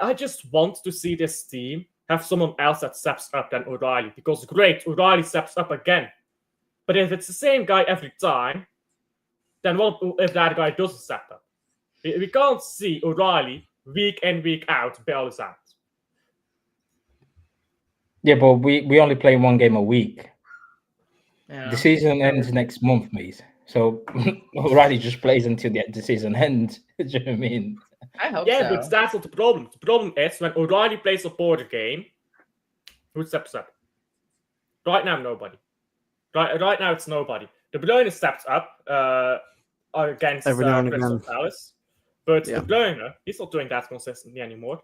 I just want to see this team have someone else that steps up than O'Reilly. Because great, O'Reilly steps up again. But if it's the same guy every time, then what if that guy doesn't step up? We can't see O'Reilly week in, week out bail us out. Yeah, but we only play one game a week. Yeah. The season ends next month, mate. So O'Reilly just plays until the season ends. Do you know what I mean? I hope yeah, so. But that's not the problem. The problem is when O'Reilly plays a poor game, who steps up? Right now, nobody. Right now, it's nobody. De Bruyne steps up against Crystal Palace, but De Bruyne, he's not doing that consistently anymore.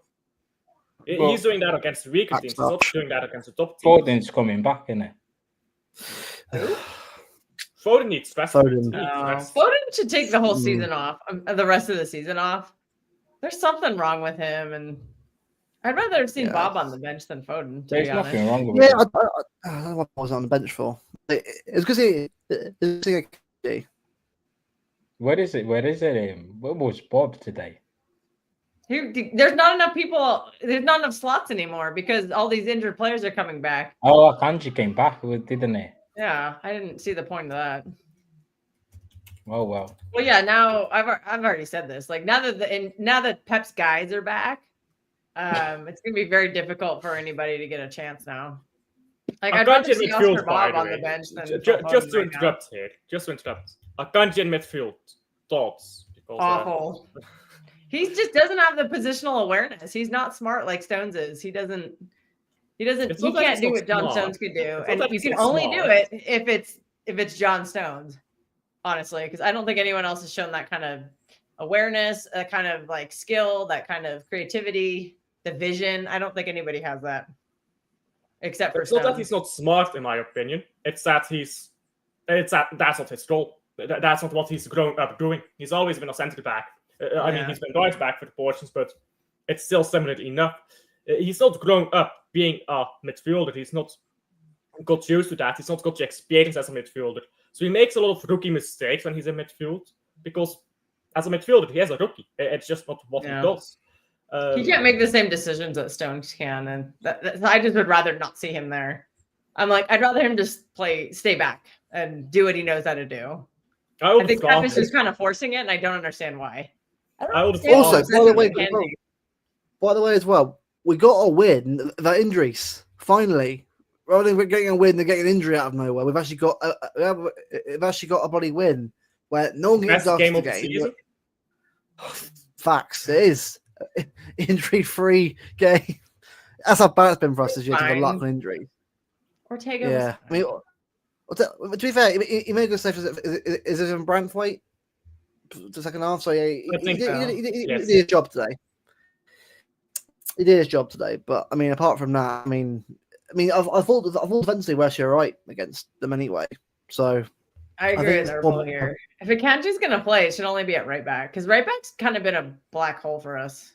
Well, he's doing that against the weaker teams. He's not doing that against the top teams. Foden's coming back, isn't it? Foden needs rest. Foden should take the whole season off, the rest of the season off. There's something wrong with him, and I'd rather have seen Bob on the bench than Foden. There's nothing wrong with him. I don't know what I was on the bench for. It's because he. Where is it? Where was Bob today? There's not enough people. There's not enough slots anymore because all these injured players are coming back. Oh, Akanji came back, didn't he? Yeah, I didn't see the point of that. Oh well. Well, yeah. Now I've already said this. Like now that Pep's guys are back, it's gonna be very difficult for anybody to get a chance now. Like I'd rather see Oscar Bob on the bench than just to interrupt here. Just to interrupt. Akanji in midfield. Thoughts? Awful. He just doesn't have the positional awareness. He's not smart like Stones is. He can't do what John Stones could do. And you can only do it if it's John Stones. honestly, because I don't think anyone else has shown that kind of awareness, that kind of like skill, that kind of creativity, the vision. I don't think anybody has that, except for It's not Stone. that he's not smart, in my opinion. It's that that's not his role. That's not what he's grown up doing. He's always been a centre back. I mean, he's been right back for the portions, but it's still similar enough. He's not grown up being a midfielder. He's not got used to that. He's not got the experience as a midfielder. So he makes a lot of rookie mistakes when he's in midfield, because as a midfielder, he is a rookie. It's just not what he does. He can't make the same decisions that Stones can, and I just would rather not see him there. I'm like, I'd rather him just stay back and do what he knows how to do. I think Pep is just kind of forcing it, and I don't understand why. Also, by the way, as well, we got a win. The injuries finally, rather than getting a win and getting an injury out of nowhere, we've actually got a bloody win where no one gets off the game. Facts, it is injury-free game. That's how bad it's been for us this year. To the luck of injuries. Ortega. Yeah, I mean, to be fair, he made a good save. Is it in Branthwaite? The second half, so yeah, he did his job today. He did his job today, but I mean, apart from that, I mean, I thought defensively we're actually right against them anyway. So I agree with Erbil here. If Akanji's going to play, it should only be at right back, because right back's kind of been a black hole for us.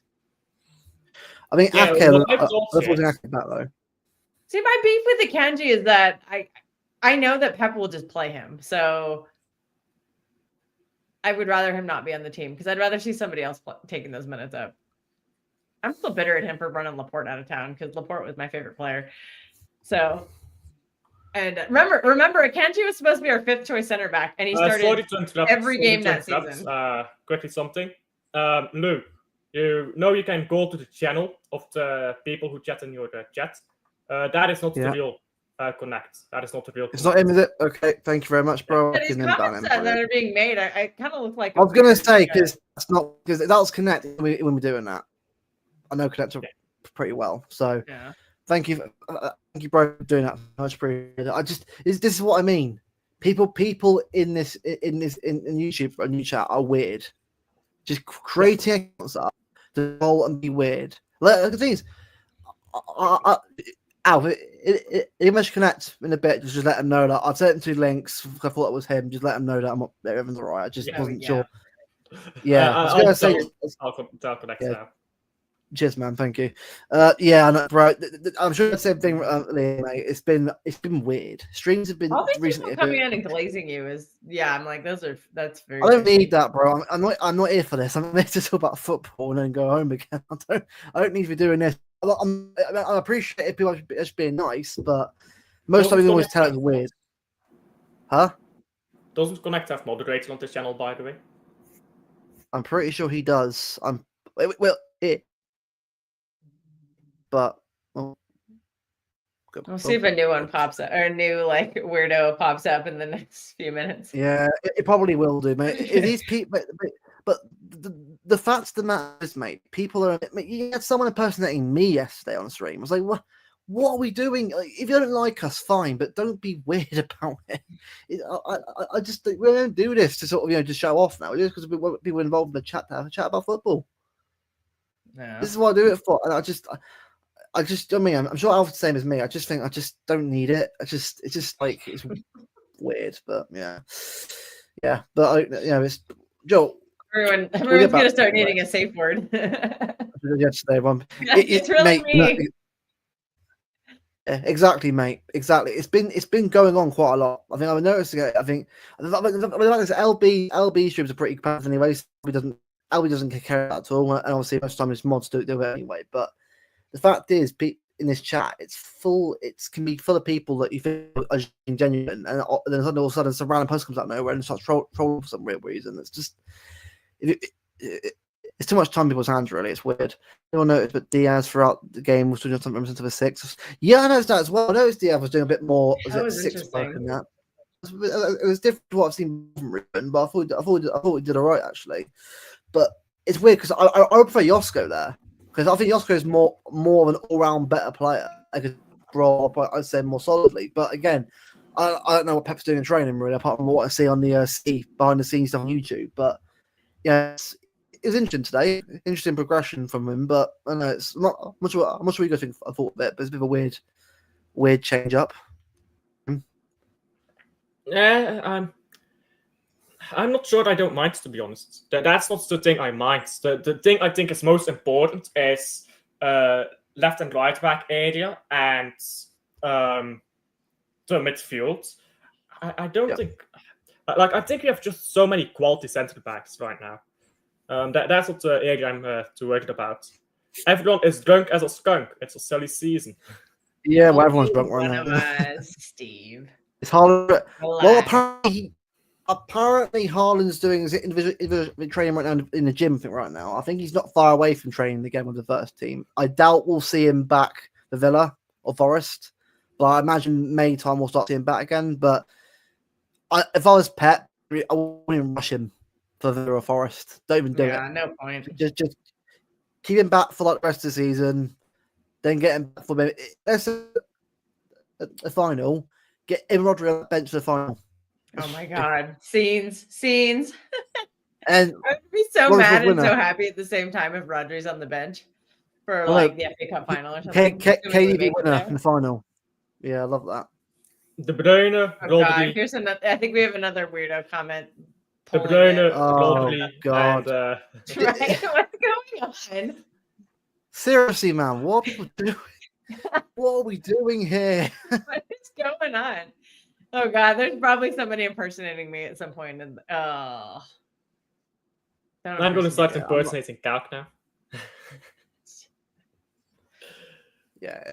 I mean, Ake back though. See, my beef with Akanji is that I know that Pep will just play him, so I would rather him not be on the team, because I'd rather see somebody else taking those minutes up. I'm still bitter at him for running Laporte out of town, because Laporte was my favorite player. So, and remember, Akanji was supposed to be our 5th choice center back, and he started every game that season. Quickly something. Lou, you can go to the channel of the people who chat in your chat. That is not the real Connect. That is not the real Connect. It's not him, is it? Okay, thank you very much, bro. These comments that are being made, I kind of look like... I was going to say, because that was Connect when we're doing that. I know Connect pretty well, so thank you, bro, for doing that. Much appreciated. This is what I mean. People in YouTube and new chat are weird. Just creating accounts up to roll and be weird. The thing is, Al, you must connect in a bit. Just let him know that I've sent him 2 links. I thought it was him. Just let him know that everything's all right. I just wasn't sure. Yeah, I was going to say. I'll connect now. Cheers, man. Thank you. Yeah, bro. I'm sure the same thing, Liam, mate. It's been weird. Streams have been recently coming in and glazing you I'm like, that's very. I don't need that, bro. I'm not here for this. I'm here to talk about football and then go home again. I don't need to be doing this. I appreciate it, people just being nice, but most of you always tell it's weird. Huh? Doesn't Connect have moderators on this channel, by the way? I'm pretty sure he does. But we'll see if a new one pops up, or a new like weirdo pops up in the next few minutes. Yeah, it probably will do, mate. These people, but the facts of the matter is, mate, people are. You had someone impersonating me yesterday on stream. I was like, what are we doing? Like, if you don't like us, fine, but don't be weird about it. I just think we don't do this to sort of to show off now. Just because we want people involved in the chat to have a chat about football. Yeah. This is what I do it for, and I mean, I'm sure Alfred's the same as me. I just don't need it. It's just like it's weird, but yeah. But it's Joe. Everyone's gonna start needing a safe word. Yesterday, it's really me. Exactly, mate. Exactly. It's been going on quite a lot. I think I've noticed it. I think LB streams are pretty bad anyway. LB doesn't care about that at all, and obviously most of the time it's mods do it anyway. But the fact is, in this chat, it's full. It can be full of people that you think are genuine, and then all of a sudden, some random post comes out of nowhere and starts trolling for some weird reason. It's just, it's too much time in people's hands. Really, it's weird. Anyone noticed that Diaz throughout the game was doing something into the 6? Yeah, I noticed that as well. I noticed Diaz was doing a bit more. That was 6 work in that. It was different to what I've seen written, but I thought he did all right actually. But it's weird because I prefer Josko there. Because I think Josko is more of an all-round better player. I could roll up, I'd say, more solidly. But again, I don't know what Pep's doing in training really, apart from what I see on the behind the scenes stuff on YouTube. But yeah, it was interesting today. Interesting progression from him, but I know it's not. I'm not sure what you guys think. I thought of it, but it's a bit of a weird change up. Yeah, I'm not sure I don't mind, to be honest. That's not the thing I mind. The thing I think is most important is left and right back area and the midfield. I don't think... I think we have just so many quality centre backs right now. That's not the area I'm too worried about. Everyone is drunk as a skunk. It's a silly season. Yeah, well, everyone's drunk right now. Steve. It's Haaland. Well, apparently Haaland's doing his individual training right now in the gym. I think right now. I think he's not far away from training again with the first team. I doubt we'll see him back for Villa or Forest, but I imagine May time we'll start seeing him back again. But if I was Pep, I wouldn't even rush him for Villa or Forest. Don't even do it. Yeah, no point. Just keep him back for like the rest of the season, then get him back for maybe the final. Get him Rodri on the bench for the final. Oh my God! Scenes. And I would be so mad and so happy at the same time if Rodri's on the bench for like the FA Cup final or something. KDB winner in the final. Yeah, I love that. De Bruyne, God, here's another. I think we have another weirdo comment. De Bruyne, oh God! And, right? What's going on? Seriously, man, what are we doing? What are we doing here? What is going on? Oh God, there's probably somebody impersonating me at some point. And I'm going to start impersonating Kalk now. Yeah,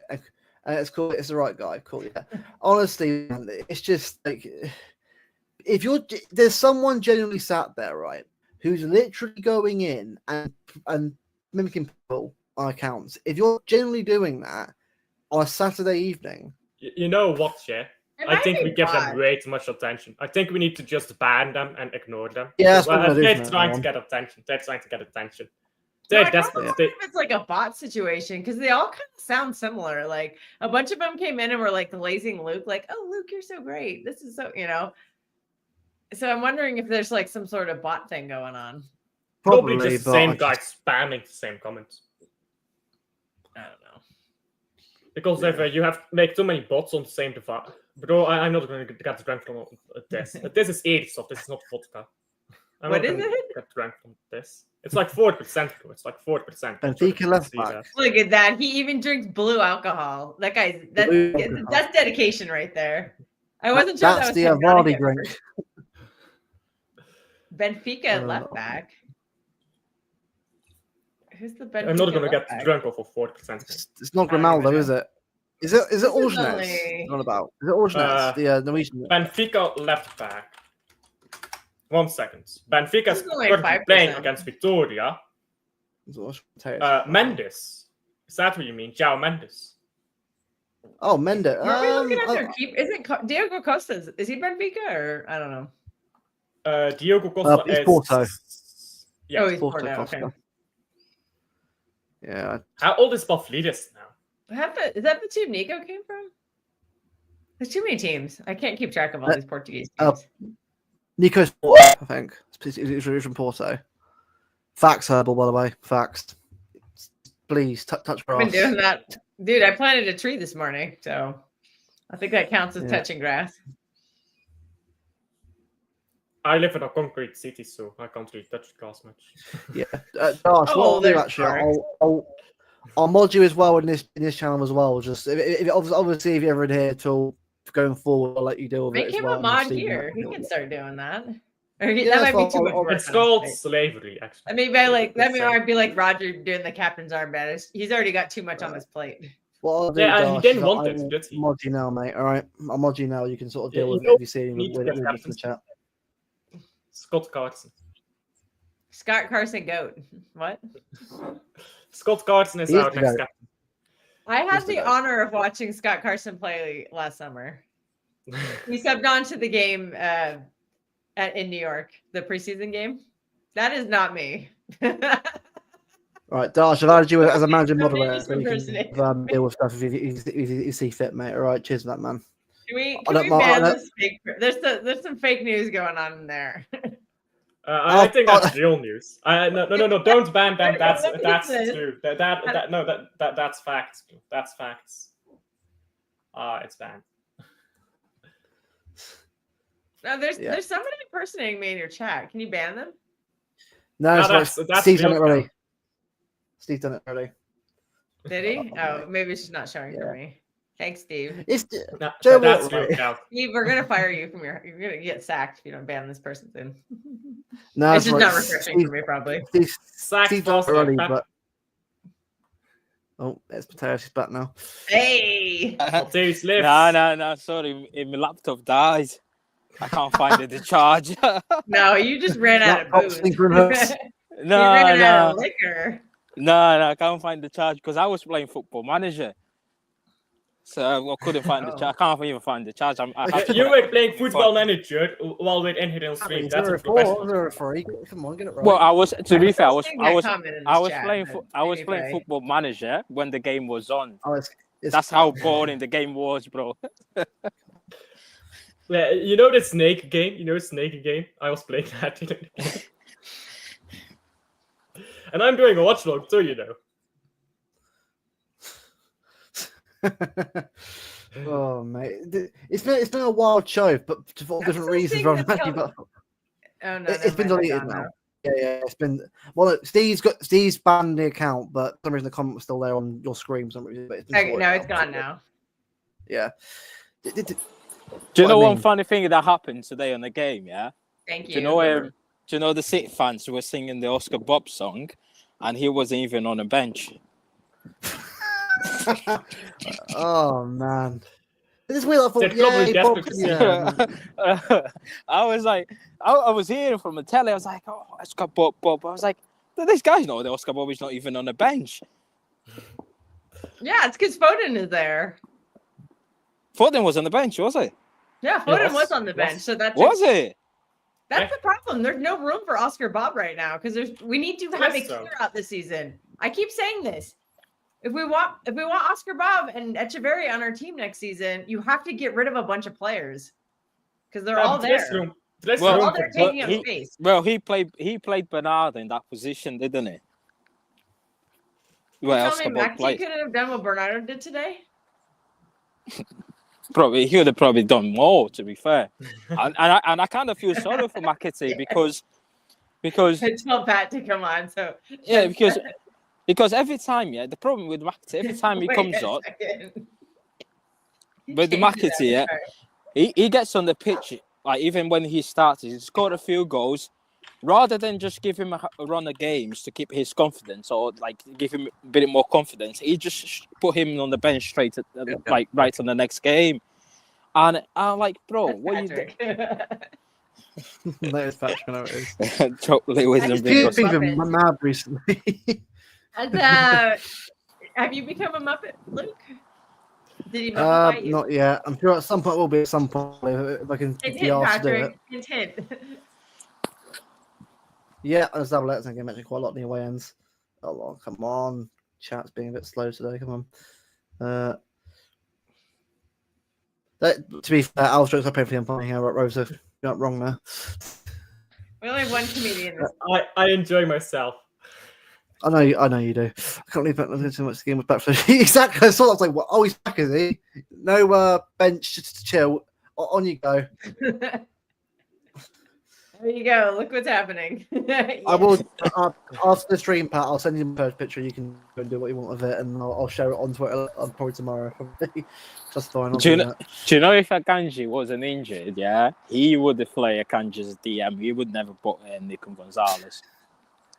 it's cool. It's the right guy. Cool. Yeah. Honestly, man, it's just like if there's someone genuinely sat there, right, who's literally going in and mimicking people on accounts. If you're genuinely doing that on a Saturday evening, you know what, yeah? I think we give them way too much attention. I think we need to just ban them and ignore them. Yeah, they're trying to get attention. They're trying to get attention. They're desperate. If it's like a bot situation because they all kind of sound similar. Like a bunch of them came in and were like glazing Luke, like, "Oh, Luke, you're so great. This is so," So I'm wondering if there's like some sort of bot thing going on. Probably just the same guy spamming the same comments. I don't know. Because if you have make too many bots on the same device, bro, I'm not going to get drunk from this. This is 80 stuff. This is not vodka. What is it? Get drunk from this. It's like 4%. It's like 4%. Benfica left back. Look at that. He even drinks blue alcohol. That guy's that's dedication right there. I wasn't sure that's the Vardy drink. Benfica left back. Who's the Benfica? I'm not going to get drunk off of 4%. It's not Grimaldo, is it? Is it Orgenes? Not about. Is it Orgenes? The Norwegian. Benfica left back. 1 second. Benfica's currently playing against Victoria. Mendes. Is that what you mean? João Mendes. Oh, Mendes. Are we looking at their keep? Is it Diego Costa? Is he Benfica or I don't know? Diego Costa is Porto. Yeah, he's Porto. Okay. Yeah. How old is Pavlidis now? Is that the team Nico came from? There's too many teams. I can't keep track of all these Portuguese teams. Nico's Porto, I think. He's from Porto. Facts, Herbal, by the way. Facts. Please, touch grass. I've been doing that. Dude, I planted a tree this morning, so I think that counts as touching grass. I live in a concrete city, so I can't really touch grass much. Yeah. Gosh, what I'll do, actually, I'll mod you as well in this channel as well. Just if obviously if you're ever in here till going forward, I'll let you deal with it. Make him a mod here. He can start doing that. Or Yeah, that might be too much work. It's called slavery, actually. I mean, I'd be like Roger doing the captain's armband. He's already got too much on his plate. Well, he didn't want it. I'll mod you now, mate. All right, I'll mod you now. You can sort of deal with it if you see him in the chat. Scott Carson. Scott Carson goat. What? Scott Carson is our next captain. I had the honor of watching Scott Carson play last summer. He subbed on to the game in New York, the preseason game. That is not me. Right, Dash, I've added you as a manager moderator so you can deal with stuff if you see fit, mate. All right, cheers for that, man. Can we ban this fake? There's some fake news going on in there. I think that's real news. No, don't ban them. That's true. That's facts. That's facts. It's banned. No, there's somebody impersonating me in your chat. Can you ban them? No, that's Steve's done it already. Steve done it already. Did he? Oh, maybe it's just not showing for me. Thanks, Steve. That's real. Steve, we're gonna fire you from your. You're gonna get sacked if you don't ban this person soon. No, it's just not refreshing for me, probably. Steve done it already, but there's Potato. She's back now. Hey. No. Sorry, my laptop died. I can't find the charge. No, you just ran out of booze. No, out of liquor. No, I can't find the charge because I was playing Football Manager. So I couldn't find the charge. I can't even find the charge. You were playing Football Manager while we're in here on stream. That's a professional. Come on, get it right. Well, I was playing Football Manager when the game was on. That's how boring the game was, bro. Yeah, you know the snake game? I was playing that. And I'm doing a watchlog too, you know. Oh mate, it's been a wild show, but for different reasons. It's been deleted now. Yeah, it's been. Well, look, Steve's banned the account, but for some reason the comment was still there on your screen. It's gone now. Yeah. Do you know one funny thing that happened today on the game? Yeah. Thank you. Do you know the City fans were singing the Oscar Bob song, and he wasn't even on a bench. Oh man, this is weird. I was like, I was hearing from the telly. I was like, oh, Oscar Bob. I was like, this guy's not the Oscar Bob. He's not even on a bench. Yeah, it's because Foden is there. Foden was on the bench, was he? Yeah, Foden was on the bench. So that's it. That's the problem. There's no room for Oscar Bob right now because we need to have a clear out this season. I keep saying this. If we want Oscar Bob and Echeverri on our team next season, you have to get rid of a bunch of players because they're all there. They're taking up space. Well, he played Bernard in that position, didn't he? Well, Oscar Bob played. Could have done what Bernardo did today. Probably he would have probably done more, to be fair. and I kind of feel sorry for McAtee because it's not bad to come on. So yeah, because every time, the problem with McAtee, every time he comes on, with the McAtee, he gets on the pitch, like even when he starts, he's scored a few goals. Rather than just give him a run of games to keep his confidence or like give him a bit more confidence, he just put him on the bench straight right on the next game. And I'm like, bro, what are you doing? That is Patrick, I know it is. Totally wasn't been mad recently. Have you become a Muppet, Luke? Did he Muppet you? Not yet. I'm sure at some point will be at some point if I can be asked to do it. Hint. Yeah, let's double it. I think I mentioned quite a lot in the away ends. Oh, come on. Chat's being a bit slow today. Come on. To be fair, I'll strokes I played for the umpire here, Rosa. You're not wrong there. We only have one comedian. I enjoy myself. I know you do. I can't believe that so much the game was back. Exactly. I saw that. I was like, well, oh, he's back, is he? No bench, just chill. On you go. There you go. Look what's happening. I will after the stream, Pat. I'll send you the first picture. You can go and do what you want with it, and I'll share it on Twitter. Probably tomorrow. Just fine. Do you know if Akanji wasn't injured? Yeah, he would have played Akanji's DM. He would never put in Nico Gonzalez.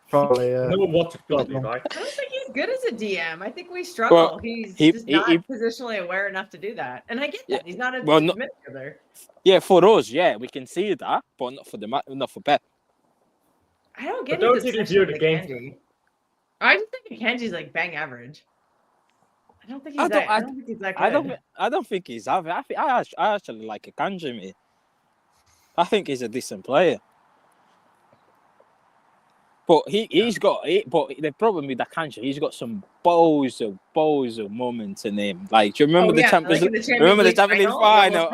Probably. No one watched right? I don't think he's good as a DM. I think we struggle. Well, he's just not positionally aware enough to do that, and I get that. He's not a midfielder. Yeah, for us, we can see that, but not for Pep. I don't get it. Don't you review the game? I just think Akanji's like bang average. I don't think he's that good. I don't think he's average. I actually like Akanji, mate. I think he's a decent player. But but the problem with Akanji, he's got some bozo moments in him. Like, do you remember the Champions League? Remember the Champions League final?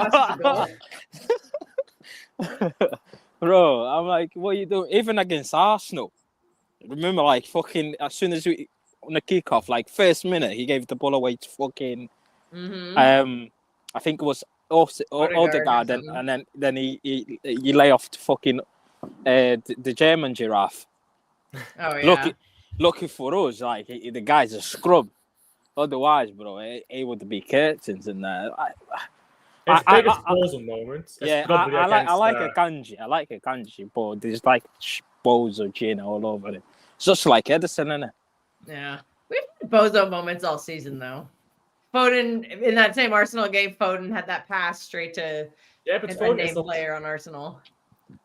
Bro, I'm like, what are you doing? Even against Arsenal, remember, like, fucking as soon as we on the kickoff, like first minute, he gave the ball away to fucking I think it was Odegaard, and then he lay off to fucking the German giraffe. Oh yeah. Lucky for us, like the guy's a scrub. Otherwise, bro, it would be curtains in there. His biggest balls and moments. Yeah, I like a kanji. I like a kanji, but there's like bozo gin all over it. It's just like Edison, isn't it? Yeah, we've had bozo moments all season though. Foden in that same Arsenal game, Foden had that pass straight to but a Foden named player on Arsenal.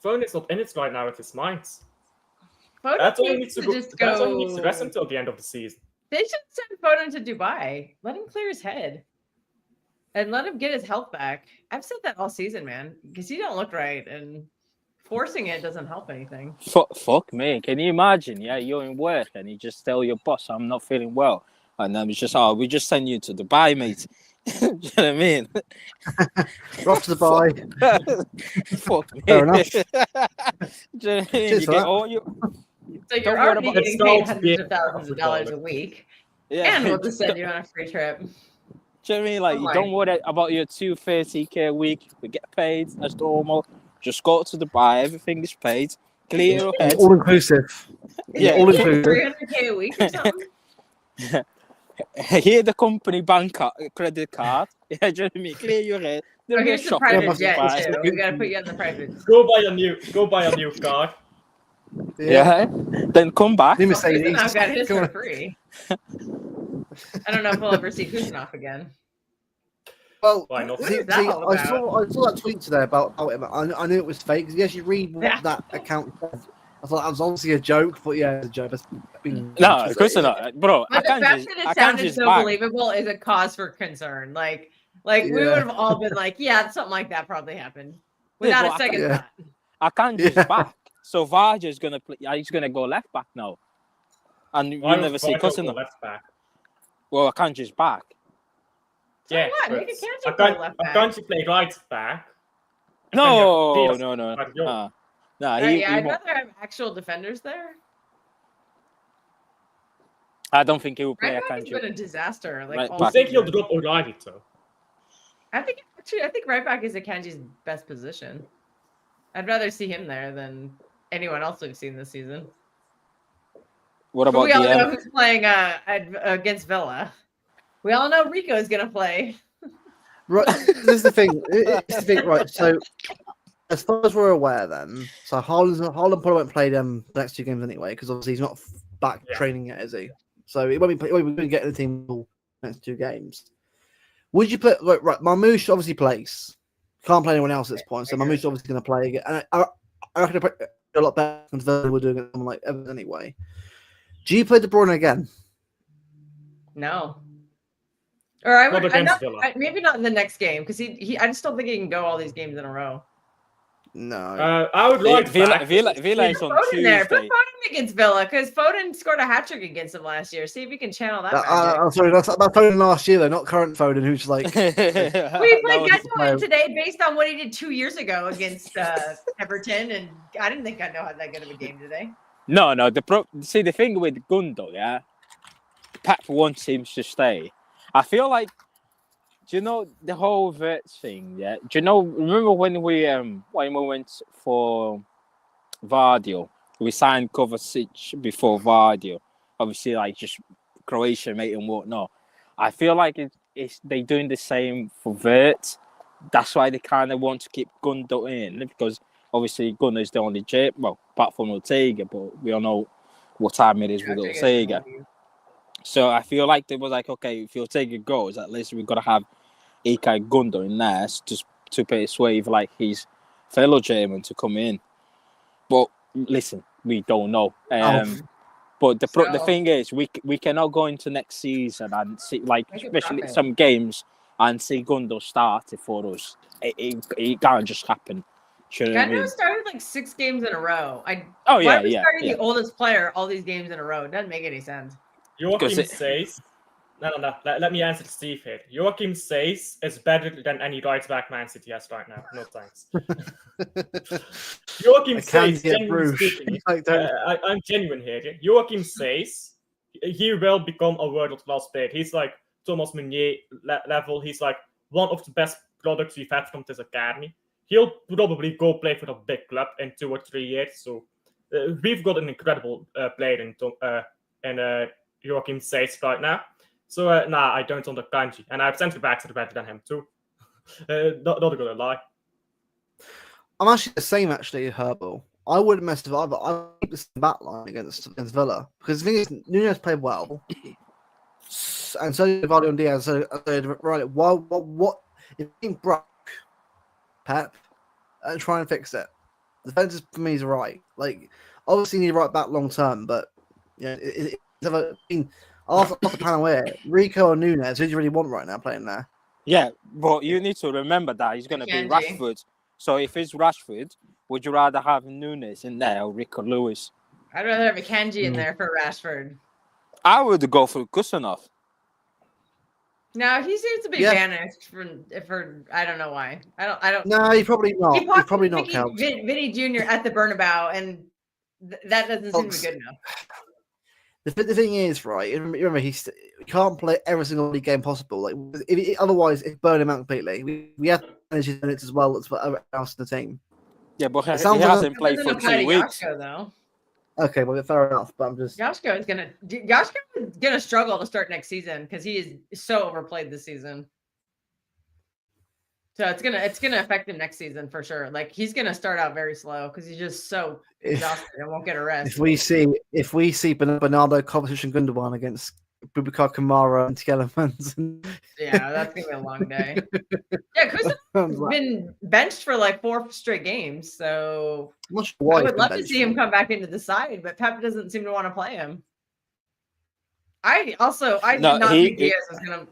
Foden is not in it right now with his minds. Foden That's only needs to go. just That's only needs to rest until the end of the season. They should send Foden to Dubai. Let him clear his head. And let him get his health back. I've said that all season, man. Because you don't look right. And forcing it doesn't help anything. Fuck me. Can you imagine? Yeah, you're in work and you just tell your boss, I'm not feeling well. And then it's just, we just send you to Dubai, mate. Do you know what I mean? Off to Dubai. Fuck me. Fair enough. Do you know what I mean? You get all you... So you're already getting paid hundreds of thousands of dollars a week. Yeah. And we'll just send you on a free trip. Do you know what I mean? Like, you don't worry about your $230K a week. We get paid as normal. Just go to Dubai. Everything is paid. Clear your head. All inclusive. Yeah, all inclusive. $300K a week or something. Here the company bank credit card. Yeah, do you know what I mean? Clear your head. Oh, here's the private jet too. We gotta put you on the private. Go buy a new card. Yeah. Then come back. I've got his for free. I don't know if we'll ever see Kuznov again. Well, Why not? I saw that tweet today about him. I knew it was fake. Because yes, you read what that account said. I thought that was obviously a joke, but yeah, it's a joke. No, of course not, bro. But the fact that it sounded so believable is a cause for concern. Like we would have all been like, yeah, something like that probably happened without a second thought. Akanji's back, so Varga's gonna play. He's gonna go left back now, and you never see Kuznov left back. Well, Akanji's back. So yeah, what? Akanji play right back. No. I'd rather have actual defenders there. I don't think he will play Akanji. It's been a disaster. I think he'll drop O'Reilly too. I think right back is Akanji's best position. I'd rather see him there than anyone else we've seen this season. What about we all know who's playing against Villa. We all know Rico is going to play. Right, this is the thing. Right? So, as far as we're aware, then, so Haaland probably won't play the next two games anyway, because obviously he's not back training yet, is he? So he won't be getting the team for the next two games. Would you put right? Marmoush obviously plays. Can't play anyone else at this point, so Marmoush obviously going to play again. And I reckon they're a lot better than we're doing it like Evans anyway. Do you play De Bruyne again? No. Or I would maybe not in the next game because I just don't think he can go all these games in a row. No. I would like Villa is on Tuesday. There. Put Foden against Villa because Foden scored a hat-trick against him last year. See if you can channel that. I'm sorry, that's Foden last year though, not current Foden, who's like. We played Foden today based on what he did 2 years ago against Everton, and I didn't think I'd know how that good of a game today. No. See, the thing with Gundo, yeah, Pep wants him to stay. I feel like, do you know the whole Wirtz thing? Yeah. Do you know? Remember when we went for Vardio? We signed Kovacic before Vardio. Obviously, like just Croatia mate and whatnot. I feel like they're doing the same for Wirtz. That's why they kind of want to keep Gundo in because obviously Gundo is the only apart from Ortega, but we all know what time it is with Ortega. So I feel like they was like, okay, if Ortega goes, at least we've got to have Ilkay Gundo in there just to persuade like his fellow German to come in. But listen, we don't know. But the thing is, we cannot go into next season and see especially some games and see Gundo started for us. It can't just happen. Gendo started like 6 games in a row. Why are we starting the oldest player all these games in a row? It doesn't make any sense. Joachim says, no. Let me answer Steve here. Joachim says is better than any right back Man City has right now. No thanks. Joachim says, I'm genuine here. Joachim says he will become a world-class player. He's like Thomas Meunier level. He's like one of the best products we've had from this academy. He'll probably go play for a big club in 2 or 3 years. So we've got an incredible player in Joachim says right now. So I don't on the Kanji, and I've centre backs that are better than him too. Not gonna lie. I'm actually the same, Herbal. I wouldn't mess with either. I keep this back line against Villa because the thing is, Nunes played well, and so did Vardy and Diaz. So right, what if he broke Pep and try and fix it? The defense for me is right. Like, obviously, you need right back long term, but it's never been after Panaway, Rico or Nunes. Who do you really want right now playing there? Yeah, but you need to remember that he's going to be Rashford. So if it's Rashford, would you rather have Nunes in there or Rico Lewis? I'd rather have a Kanji in there for Rashford. I would go for Kusanov. No, he seems to be banished for I don't know why. I don't. No, he's probably not. He's probably not. Vinny Jr. at the Bernabeu, and that doesn't seem to be good enough. The thing is, right? Remember, he can't play every single game possible. Like, otherwise, it burn him out completely. We have to manage his minutes as well as for everyone else in the team. Yeah, but he hasn't played for 2 weeks. Yashko, though. Okay, well, fair enough. But I'm just Yashko is gonna struggle to start next season because he is so overplayed this season. So it's gonna affect him next season for sure. Like, he's gonna start out very slow because he's just so exhausted and won't get a rest. If we see Bernardo competition Gundogan against Boubacar Kamara and Tielemans, yeah, that's gonna be a long day. Yeah, Kusanov's been benched for like 4 straight games, so I would love to see him come back into the side, but Pep doesn't seem to want to play him. I did not think Diaz was gonna.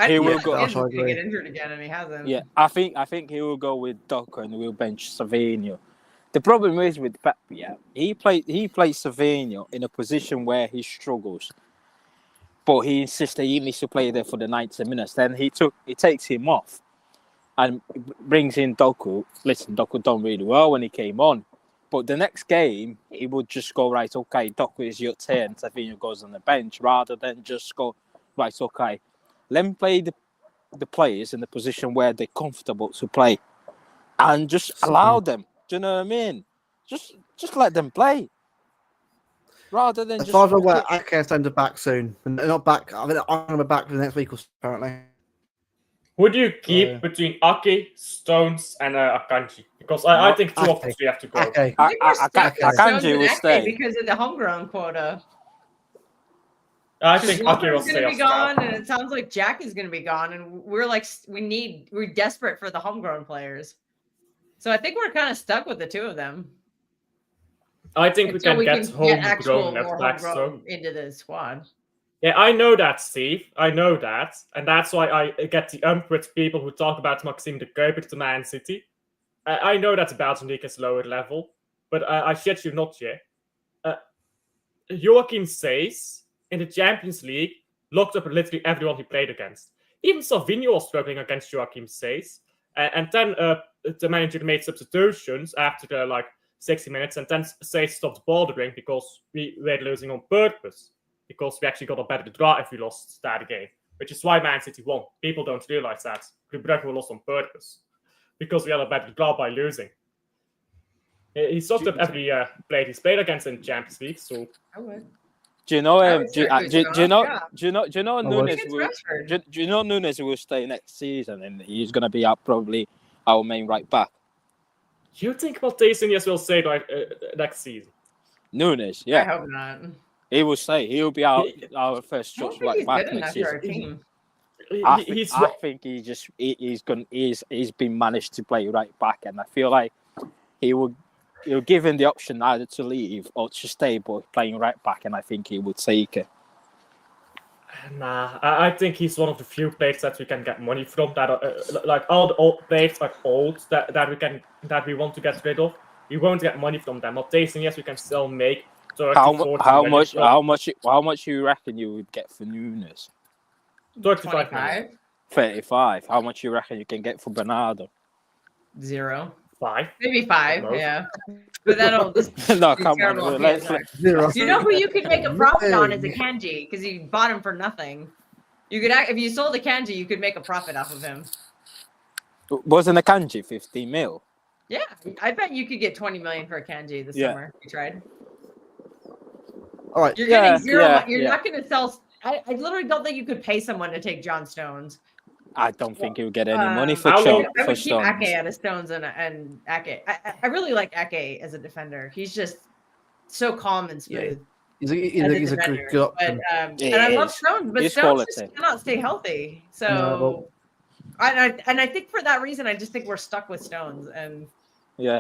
He will go. Get injured again, and he hasn't. Yeah, I think he will go with Doku and we'll bench Savinho. The problem is with Pep, he plays Savinho in a position where he struggles, but he insists that he needs to play there for the 90 minutes. Then he takes him off and brings in Doku. Listen, Doku done really well when he came on, but the next game he would just go, right, okay, Doku is your turn. Savinho goes on the bench rather than just go, right, okay. Let me play the players in the position where they're comfortable to play, and just allow them. Do you know what I mean? Just let them play, rather than. As far as I'm aware, Ake's time to back soon. Not back. I mean, I'm going to be back for the next week, apparently. Would you keep between Ake, Stones, and Akanji? Because I think 2 of 3 have to go. Akanji will stay because of the homegrown quota. I think Ake will going to be gone, and it sounds like Jack is going to be gone, and we're desperate for the homegrown players. So I think we're kind of stuck with the 2 of them. I think we can get homegrown left backs into the squad. Yeah, I know that, Steve. I know that, and that's why I get the with people who talk about Maxime de Kuiper to Man City. I know that the Belgian league is lower level, but I shit you not, Joachim says in the Champions League, locked up literally everyone he played against. Even Savinho was struggling against Joachim says. And then the manager made substitutions after the 60 minutes, and then Says stopped bordering because we were losing on purpose. Because we actually got a better draw if we lost that game. Which is why Man City won. People don't realize that. Club Brugge lost on purpose. Because we had a better draw by losing. He stopped up every player he's played against in the Champions League, so... Do you know Nunes will stay next season, and he's going to be probably our main right back. You think Matheus will stay next season? Nunes, yeah. I hope not. He will stay. He will be our first choice right back next season. I think he's been managed to play right back, and I feel like he'll give him the option either to leave or to stay, but playing right back, and I think he would take it. Nah, I think he's one of the few players that we can get money from. That like all the old players are old that we want to get rid of. We won't get money from them. Matthijs, yes, we can still make 30, 40 million. How much you reckon you would get for Nunes? 35 million. 35. How much you reckon you can get for Bernardo? 0. 5. Maybe 5. Yeah. But that'll just No, be come terrible on. if he is. Zero. You know who you could make a profit on is a Kanji because you bought him for nothing. You could if you sold a Kanji, you could make a profit off of him. Wasn't a Kanji 15 mil? Yeah, I bet you could get 20 million for a Kanji this summer. You tried. All right. You're getting 0. You're not going to sell. I literally don't think you could pay someone to take John Stones. I don't think he would get any money for I would Stones. keep Ake out of Stones and Ake. I really like Ake as a defender. He's just so calm and smooth. Yeah. He's a good option. And I love Stones, but Stones just cannot stay healthy. So, I think for that reason, I just think we're stuck with Stones. And yeah.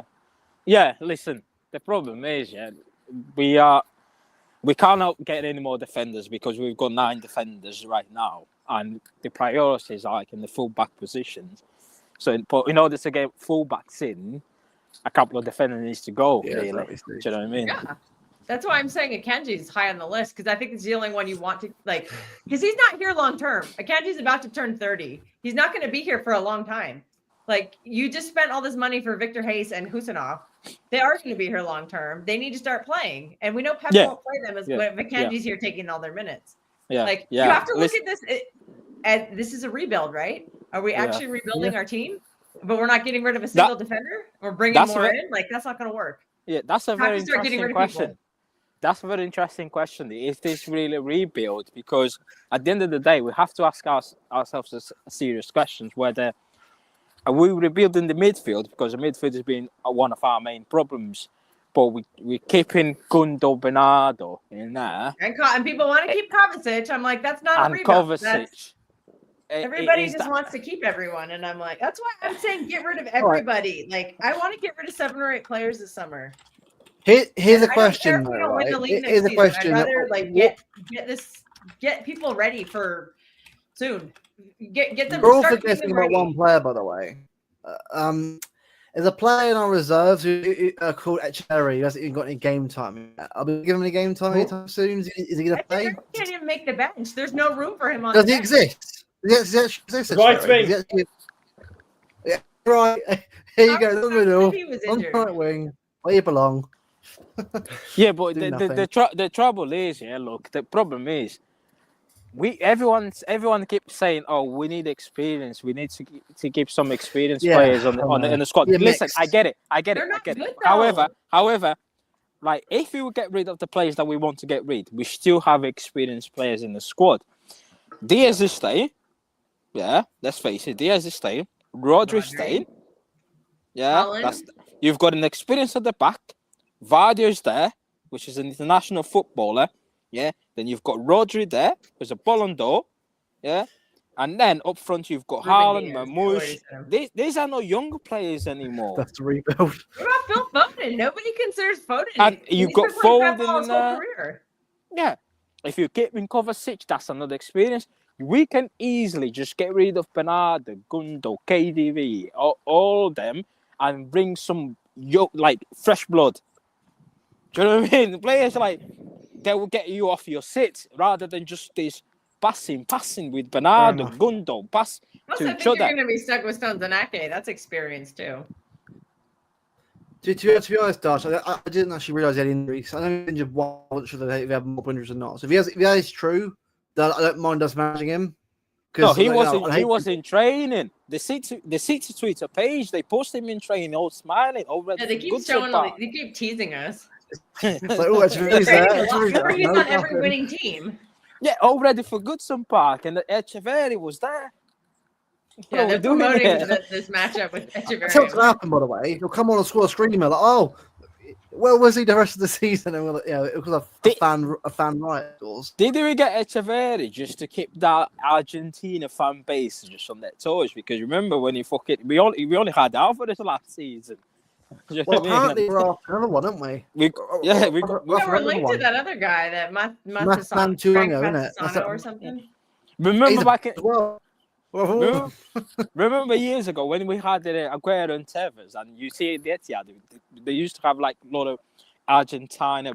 Listen, the problem is, we cannot get any more defenders because we've got 9 defenders right now. And the priorities are like in the full-back positions. So in order to get full-backs in, a couple of defenders needs to go, really. Do you know what I mean? Yeah. That's why I'm saying Akanji is high on the list, because I think it's the only one you want to, like, because he's not here long-term. Akanji's about to turn 30. He's not going to be here for a long time. Like, you just spent all this money for Victor Hayes and Husanov. They are going to be here long-term. They need to start playing. And we know Pep won't play them if Akanji's here taking all their minutes. You have to look at this. And this is a rebuild, right? Are we actually rebuilding our team? But we're not getting rid of a single defender? We're bringing more in? Like, that's not going to work. Yeah, that's a very interesting question. That's a very interesting question. Is this really a rebuild? Because at the end of the day, we have to ask ourselves a serious questions. Whether are we rebuilding the midfield? Because the midfield has been one of our main problems. But we're keeping Gundo Bernardo in there. And people want to keep Kovacic. I'm like, that's not a rebuild. Kovacic. Everybody just wants to keep everyone. And I'm like, that's why I'm saying get rid of everybody. Like, I want to get rid of 7 or 8 players this summer. Here's a question. Here's a question. I'd rather get people ready for soon. Get them. We're all forgetting about one player, by the way. There's a player in our reserves who called Echeverry. Who hasn't even got any game time. I'll be giving him any game time anytime soon. Is he going to play? He can't even make the bench. There's no room for him on. Does he exist? Does he exist? Right wing. Yeah, right. Here you go. In the middle. He was on the right wing. Where you belong. Yeah, but the trouble is, look, the problem is, everyone keeps saying, "Oh, we need experience. We need to keep some experienced players in the squad." Listen, I get it. However, like if we get rid of the players that we want to get rid, we still have experienced players in the squad. Diaz is staying. Yeah, let's face it. Diaz is staying. Rodri staying. Yeah, you've got an experience at the back. Vardio's there, which is an international footballer. Yeah. Then you've got Rodri there, who's a Ballon d'Or. Yeah. And then up front you've got Haaland, Mamouche. These are not younger players anymore. That's a rebuild. What about Phil Foden? Nobody considers Foden. And you've got Foden in there. Yeah. If you keep in Kovacic, that's another experience. We can easily just get rid of Bernardo, Gundo, KDV, all of them, and bring some fresh blood. Do you know what I mean? The players they will get you off your seat rather than just this passing with Bernardo, Gundo, pass to each other. You're going to be stuck with Stones and Ake. That's experience too. To be honest, Dash, I didn't actually realise he had injuries. I know he injured one. I wasn't sure if he had more injuries or not. So if that is true, then I don't mind us managing him. No, he was in training. The City Twitter page, they post him in training, all smiling. They keep showing them. They keep teasing us. It's like, oh, he's there. He's on every winning team. Yeah, already for Goodson Park, and Echeverry was there. Yeah, they're promoting this matchup with Echeverry. That's what's going to happen, by the way. He'll come on and score a screamer like, "Oh, where was he the rest of the season?" And it was a fan riot. Did we get Echeverry just to keep that Argentina fan base just on their toes? Because remember when we only had Alvarez last season. Well, apparently we're after another one, aren't we? We're linked to that other guy, that Frank Massano or something. Remember back in, well. remember years ago when we had Aguero and Tevez, and you see the Etihad, they used to have like a lot of Argentina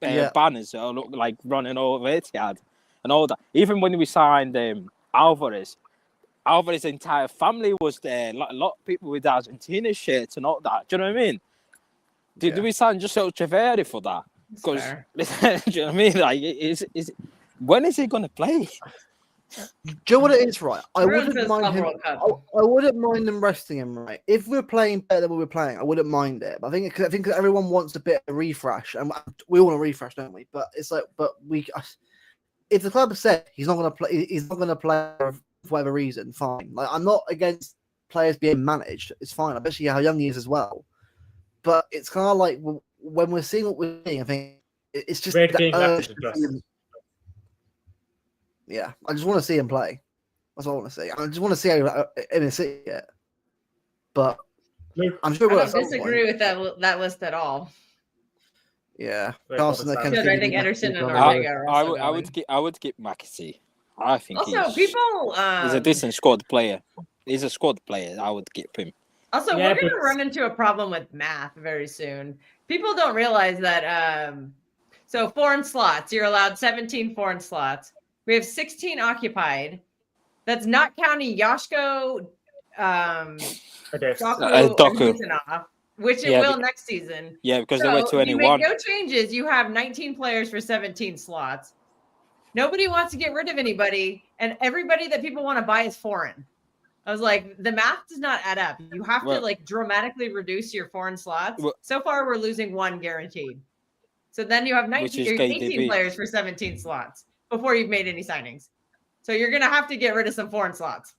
banners that look like running over Etihad and all that. Even when we signed Alvarez's entire family was there. Like, a lot of people with Argentina shirts and all that. Do you know what I mean? Did we sign just Treveri for that? Because do you know what I mean? Like, when is he going to play? Do you know what it is, right? I wouldn't mind him. I wouldn't mind them resting him, right? If we're playing better than we were playing, I wouldn't mind it. But I think everyone wants a bit of a refresh, and we all want a refresh, don't we? But it's like, if the club said he's not going to play for whatever reason, fine. Like, I'm not against players being managed. It's fine, especially how young he is as well. But it's kind of like when we're seeing what we're seeing, I think it's just yeah, I just want to see him play. That's all I want to see. I just want to see him in the city yet. But I'm sure I don't disagree with that list at all. Yeah, I think Ederson and Ortega I would keep McAtee. I think also people. He's a decent squad player. He's a squad player. I would keep him. Also, we're going to run into a problem with math very soon. People don't realize that. So foreign slots, you're allowed 17 foreign slots. We have 16 occupied. That's not counting Yoshko, Doku, which it will next season. Yeah, because there were 21. You make no changes. You have 19 players for 17 slots. Nobody wants to get rid of anybody, and everybody that people want to buy is foreign. I was like, the math does not add up. You have to dramatically reduce your foreign slots. So far, we're losing one guaranteed. So then you have 18 players for 17 slots before you've made any signings. So you're going to have to get rid of some foreign slots.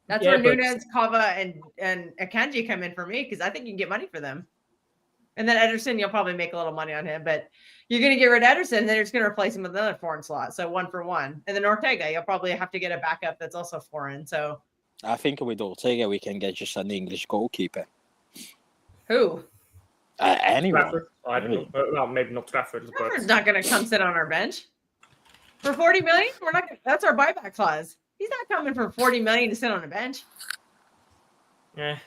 That's where Nunes, Kava, and Akanji come in for me, because I think you can get money for them. And then Ederson, you'll probably make a little money on him, but you're going to get rid of Ederson, and then you're just going to replace him with another foreign slot. So 1 for 1. And then Ortega, you'll probably have to get a backup that's also foreign. So I think with Ortega, we can get just an English goalkeeper. Who? Anyone. Trafford. I don't know. Well, maybe not Trafford. Trafford's not going to come sit on our bench. For 40 million? We're not. That's our buyback clause. He's not coming for 40 million to sit on a bench. Yeah.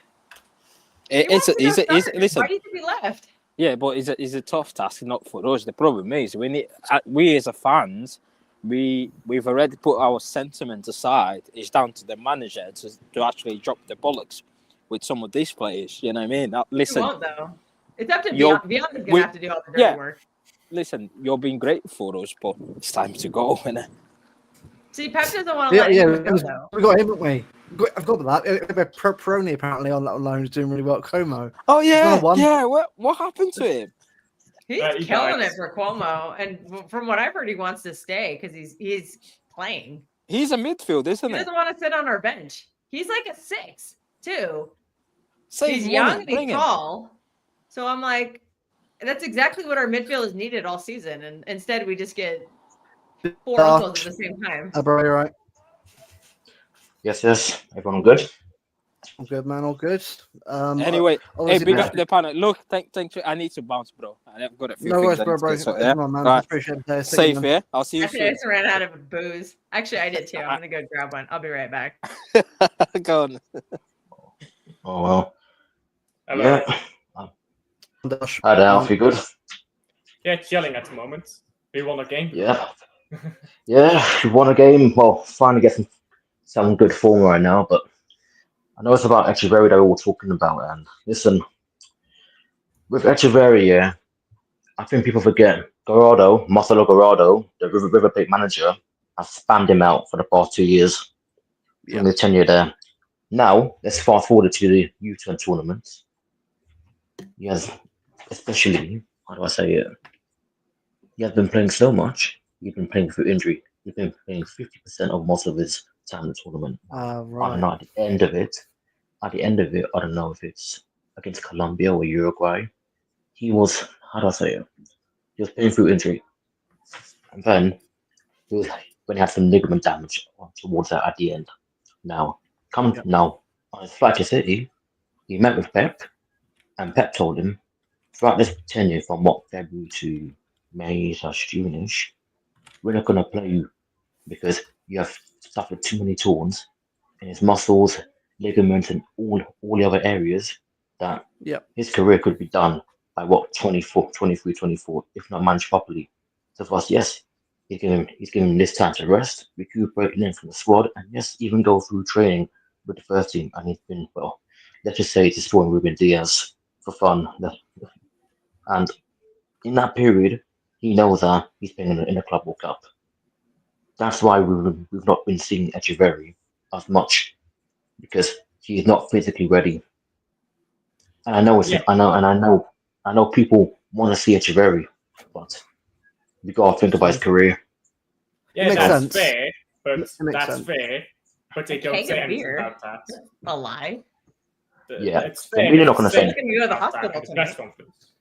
Listen. Why do you think he left? Yeah, but it's a tough task, not for us. The problem is we as a fans, we've already put our sentiment aside. It's down to the manager to actually drop the bollocks with some of these players. You know what I mean? Listen, he won't, though. It's up to Beyond. Beyond is gonna have to do all the dirty work. Listen, you're being great for us, but it's time to go, innit? See, Pep doesn't want to let him go, though. We got him, haven't we? I've got that. Peroni apparently on that loan is doing really well at Como. Oh yeah, yeah. What happened to him? He's killing it for Cuomo, and from what I've heard, he wants to stay because he's playing. He's a midfield, isn't he? He doesn't want to sit on our bench. He's like a 6 too. He's young and he's tall. So I'm like, that's exactly what our midfield has needed all season, and instead we just get 4 uncles at the same time. Bro, you right? Yes. Everyone good? All good, man. All good. Anyway, hey, big up the panel. Look, thank you. I need to bounce, bro. I've got a few things. No worries, bro. Yeah? Come on, man. Right. Appreciate it. Safe, yeah? I'll see you soon. I just ran out of booze. Actually, I did too. I'm going to go grab one. I'll be right back. Go on. Oh, well. Hello. Yeah. Hi there, Alfie, good? Yeah, chilling at the moment. We won a game. Yeah. Yeah, we won a game. Well, finally getting some good form right now, but I know it's about Echeverri that we're all talking about. And listen, with Echeverri, yeah, I think people forget Marcelo Gallardo, the River Plate manager, has spammed him out for the past 2 years in the tenure there. Now, let's fast forward to the U-turn tournament. Yes, especially, how do I say it? He has been playing so much. He's been playing through injury. He's been playing 50% of most of his time in the tournament. Right. And at the end of it, I don't know if it's against Colombia or Uruguay. He was, how do I say it? He was playing through injury. And then, when he had some ligament damage towards that at the end. Now, on his flight to City, he met with Pep, and Pep told him, throughout this tenure from February to May/June-ish, we're not going to play you because you have suffered too many torns in his muscles, ligaments, and all the other areas that his career could be done by 24, 23, 24, if not managed properly. So for us, yes, he's given him this time to rest, recuperate, learn from the squad, and yes, even go through training with the first team. And he's been, well, let's just say he's destroying Ruben Diaz for fun. And in that period, he knows that he's playing in the Club World Cup. That's why we've not been seeing Echeverri as much, because he's not physically ready. And I know people want to see Echeverri, but you gotta think about his career. Yeah, that's fair, but that's fair. But they don't say anything about that. A lie. Yeah, it's fair. They're really not going to say. He's going to go to the hospital press conference.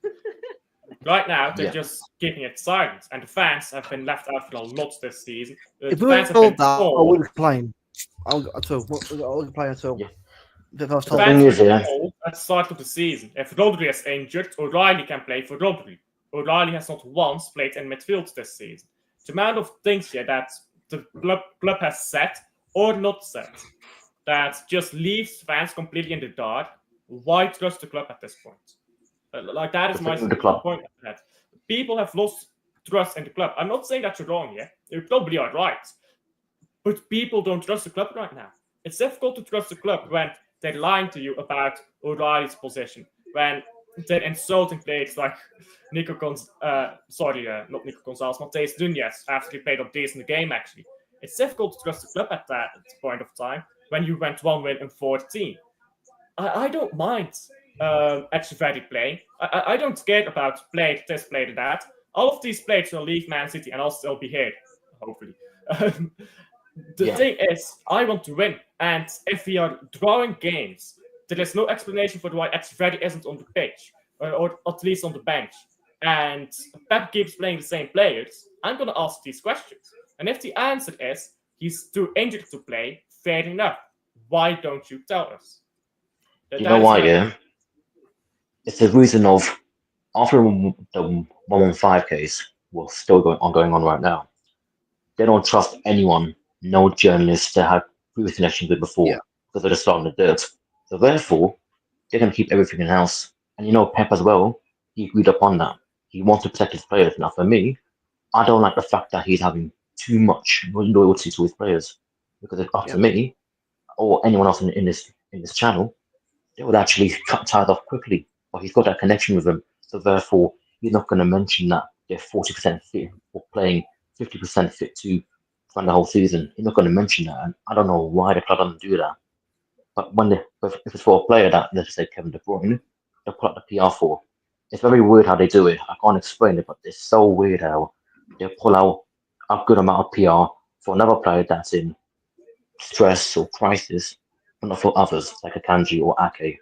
Right now, they're just keeping it silent, and the fans have been left out for a lot this season. If we were told that, I wouldn't complain. I wouldn't complain at all. Yeah. The fans were told at the start of the season, if Rodri is injured, O'Reilly can play for Rodri. O'Reilly has not once played in midfield this season. The amount of things here that the club has said or not said that just leaves fans completely in the dark. Why trust the club at this point? That is my point. That people have lost trust in the club. I'm not saying that you're wrong here. You probably are right. But people don't trust the club right now. It's difficult to trust the club when they're lying to you about O'Reilly's position, when they're insulting players like Nico not Nico Gonzalez, Mateus Nunez, after he played up decent in the game, actually. It's difficult to trust the club at that point of time when you went 1-win in 14. I don't mind Echeverri playing. I don't care about play this, play that. All of these players will leave Man City and I'll still be here, hopefully. The thing is, I want to win. And if we are drawing games, there is no explanation for why Echeverri isn't on the pitch, or at least on the bench. And Pep keeps playing the same players. I'm going to ask these questions. And if the answer is he's too injured to play, fair enough. Why don't you tell us? You know why, yeah? It's the reason of, after the 115 case was still going on right now, they don't trust anyone, no journalists that had previous connections with before, because they're just starting the dirt. So therefore, they're going to keep everything in-house. And you know, Pep as well, he agreed upon that. He wants to protect his players. Now for me, I don't like the fact that he's having too much loyalty to his players, because if up to me, or anyone else in this channel, they would actually cut ties off quickly. But he's got that connection with them, so therefore he's not going to mention that they're 40% fit or playing 50% fit to run the whole season. He's not going to mention that, and I don't know why the club doesn't do that. But if it's for a player that, let's say Kevin De Bruyne, they'll put up the PR for. It's very weird how they do it. I can't explain it, but it's so weird how they pull out a good amount of PR for another player that's in stress or crisis, but not for others like Akanji or Ake.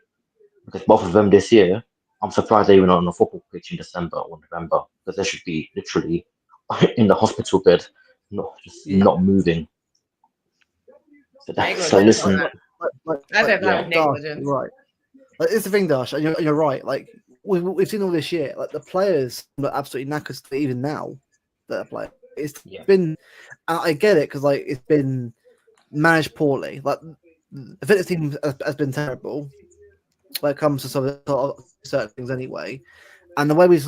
Because both of them this year, I'm surprised they're even on the football pitch in December or November, because they should be literally in the hospital bed, not moving. So listen. Negligence. Right. Like, it's the thing, Dash, and you're right. Like we've seen all this year. Like the players are absolutely knackered even now that are playing. It's been, I get it, because like it's been managed poorly. Like the fitness team has been terrible when it comes to certain things anyway. And the way we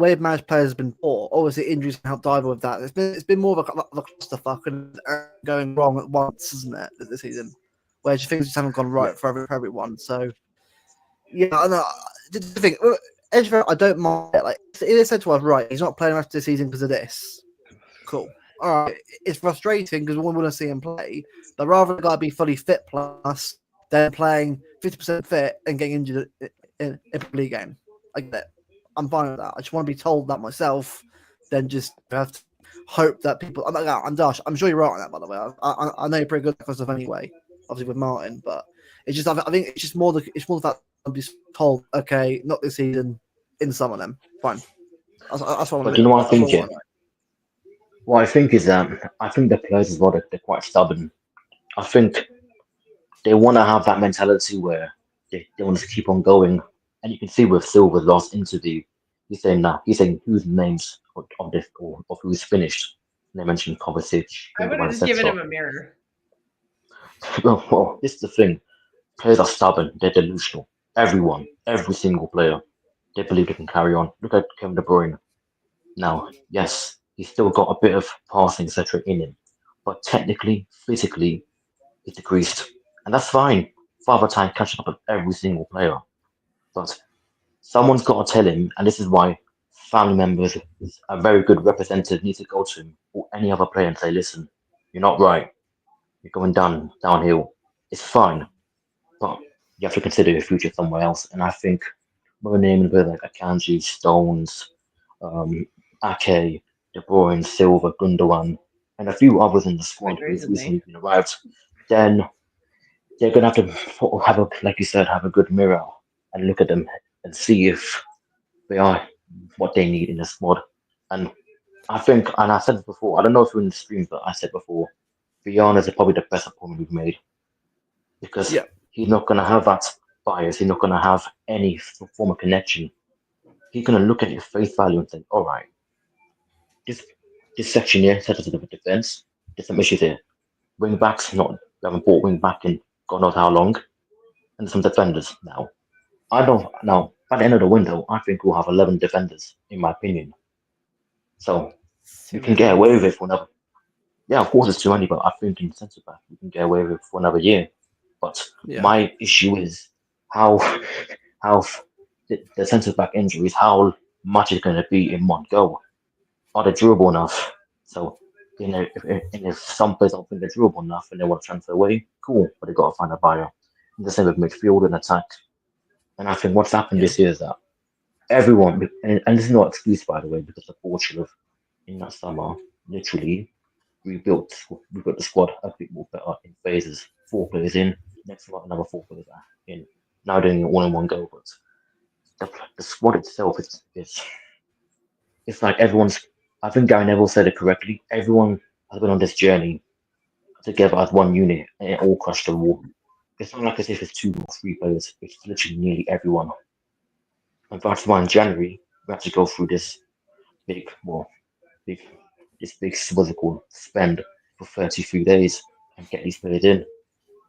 way managed players has been poor. Obviously, injuries can help dive with that. It's been more of a clusterfuck and going wrong at once, isn't it, this season? Whereas things just haven't gone right for everyone. So yeah, I know. The thing, Edgefield, I don't mind it. Like it said to us, right, he's not playing the rest of the season because of this. Cool. All right, it's frustrating because we want to see him play, but rather the guy be fully fit plus than playing 50% fit and getting injured in a league game. I get it. I'm fine with that. I just want to be told that myself, then just have to hope that people. I'm Dash. I'm sure you're right on that, by the way. I know you're pretty good at that stuff anyway, obviously with Martin, but it's just I think it's more the fact I'm just told, okay, not this season, in some of them, fine. That's what But you know what I think? Yeah. What I think is I think the players as well, they're quite stubborn. I think they want to have that mentality where they want to keep on going. And you can see with Silva's last interview, he's saying whose names of this or of who's finished. They mentioned Kovacic. I would have just given him a mirror. Well, this is the thing. Players are stubborn. They're delusional. Everyone, every single player, they believe they can carry on. Look at Kevin De Bruyne. Now, yes, he's still got a bit of passing, etc. in him, but technically, physically, he's decreased, and that's fine. Father Time catching up with every single player, but someone's got to tell him, and this is why family members, a very good representative, need to go to him or any other player and say, "Listen, you're not right. You're going downhill. It's fine, but you have to consider your future somewhere else." And I think we're naming players like Akanji, Stones, Ake, De Bruyne, Silva, Gundogan, and a few others in the squad who've recently been arrived. Then they're gonna have to like you said, have a good mirror and look at them and see if they are what they need in the squad. And I think, and I said it before, I don't know if we're in the stream, but I said before, Viana is probably the best appointment we've made because he's not gonna have that bias. He's not gonna have any form of connection. He's gonna look at your face value and think, all right, this section here sets us to the defense. There's some issues here. Wing backs, we haven't bought wing back in God knows how long, and some defenders now. Now, by the end of the window, I think we'll have 11 defenders, in my opinion. So we can get away with it for another. Yeah, of course it's too many, but I think in centre back we can get away with it for another year. But my issue is how the centre back injuries, how much is going to be in one go. Are they durable enough? So if some players don't think they're durable enough and they want to transfer away, cool, but they got to find a buyer. And the same with midfield and attack. And I think what's happened this year is that everyone, and this is not an excuse by the way, because the board should have in that summer literally rebuilt the squad a bit more better in phases. 4 players in, next month another 4 players in. Now doing it all in one go, but the squad itself it's like everyone's. I think Gary Neville said it correctly. Everyone has been on this journey together as one unit, and it all crushed the wall. It's not like as if it's 2 or 3 players. It's literally nearly everyone. And that's why in January we have to go through this big what's it called, spend for 33 days and get these players in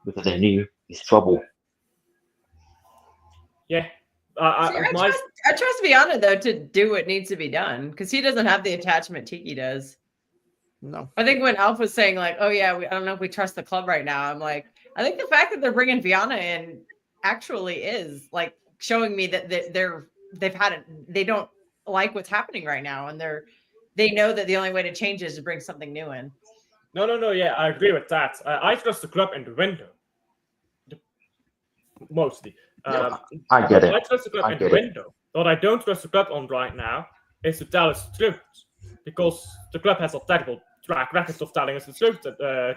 because they knew it's trouble. Yeah. I trust Viana though to do what needs to be done because he doesn't have the attachment Tiki does. No, I think when Alf was saying like, "Oh yeah, I don't know if we trust the club right now," I'm like, I think the fact that they're bringing Viana in actually is like showing me that they don't like what's happening right now, and they know that the only way to change is to bring something new in. No. Yeah, I agree with that. I trust the club in the window, mostly. I get it. I trust the club in the window. What I don't trust the club on right now is to tell us the truth, because the club has a terrible track record of telling us the truth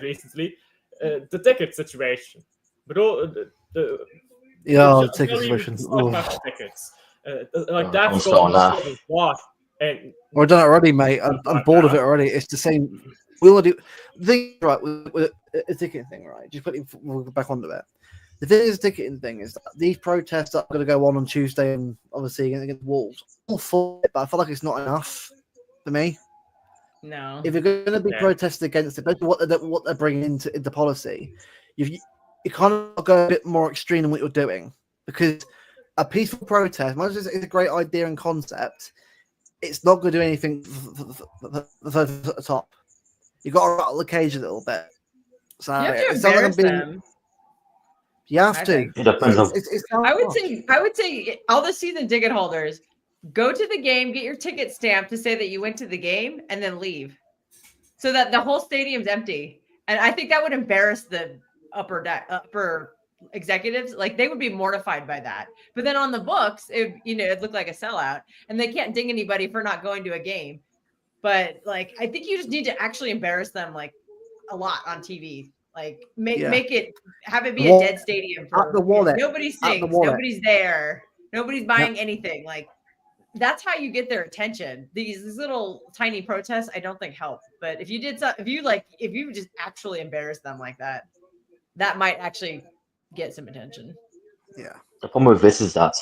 recently. The ticket situation, but all the ticket situation. Tickets, like that's going on what. And we're done it already, mate. I'm bored of it already. It's the same. We want to do the thing right with a ticketing thing, right? Just we'll go back onto it. The thing is, the ticketing thing is that these protests that are going to go on Tuesday and obviously against Wolves, all for it, but I feel like it's not enough for me. No. If you're going to be protesting against it, what they're bringing into policy, you kind of go a bit more extreme in what you're doing, because a peaceful protest, much as it's a great idea and concept, it's not going to do anything for the top. You've got to rattle the cage a little bit. So you have to embarrass them. You have to. It depends on. I would say all the season ticket holders, go to the game, get your ticket stamped to say that you went to the game, and then leave, so that the whole stadium's empty. And I think that would embarrass the upper executives. Like they would be mortified by that. But then on the books, it looked like a sellout, and they can't ding anybody for not going to a game. But like, I think you just need to actually embarrass them like a lot on TV. Like have it be a dead stadium for the wallet. Nobody sings, nobody's there, nobody's buying anything. Like that's how you get their attention. These little tiny protests, I don't think help. But if you just actually embarrass them like that, that might actually get some attention. Yeah. The problem with this is that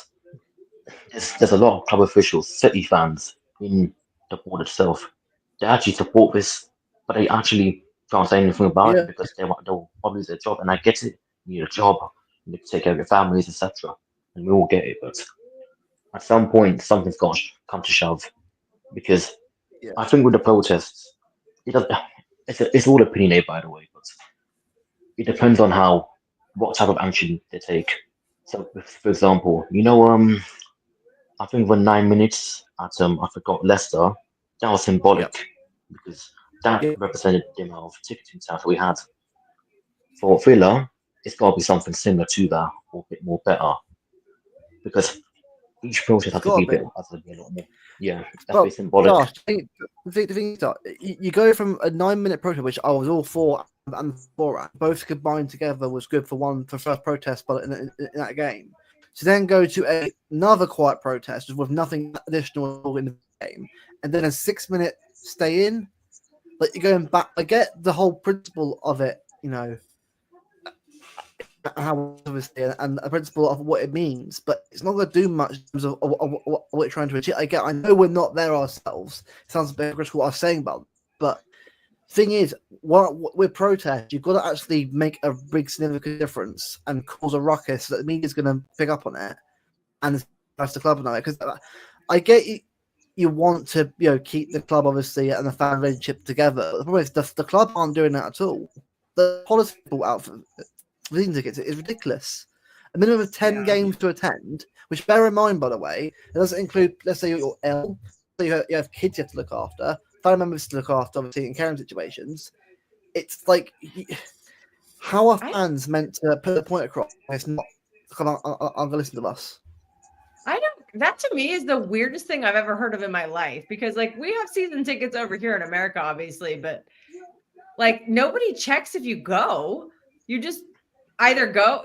there's a lot of club officials, City fans in the board itself. They actually support this. but they actually can't say anything about it because they'll lose their job. And I get it. You need a job, you need to take care of your families, etc. And we all get it, but at some point, something's got to come to shove because I think with the protests, it does, it's all opinionated, by the way, but it depends on what type of action they take. So, for example, I think for 9 minutes at I forgot Leicester, that was symbolic because that represented the amount of ticketing staff we had. For Villa, it's got to be something similar to that or a bit more better because each protest has to be a lot more. Yeah, that's very symbolic. Gosh, the thing is that you go from a 9-minute protest, which I was all for, and for both combined together was good for first protest, but in that game. To then go to another quiet protest with nothing additional in the game, and then a 6-minute stay in. Like you're going back. I get the whole principle of it, how obviously and a principle of what it means, but it's not going to do much in terms of what we're trying to achieve. I know we're not there ourselves. It sounds a bit critical what I was saying about, but thing is, with protest, you've got to actually make a big significant difference and cause a ruckus that the media's going to pick up on it, and that's the club on it. Because I get you want to keep the club obviously and the fan relationship together. But the problem is the club aren't doing that at all. The policy brought out for season tickets is ridiculous. A minimum of 10 games to attend, which bear in mind, by the way, it doesn't include, let's say you're ill, so you have kids you have to look after, family members to look after, obviously, in caring situations. It's like, how are fans meant to put a point across? It's not, I'm going to listen to us. That to me is the weirdest thing I've ever heard of in my life, because like we have season tickets over here in America, obviously, but like nobody checks if you go. You just either go,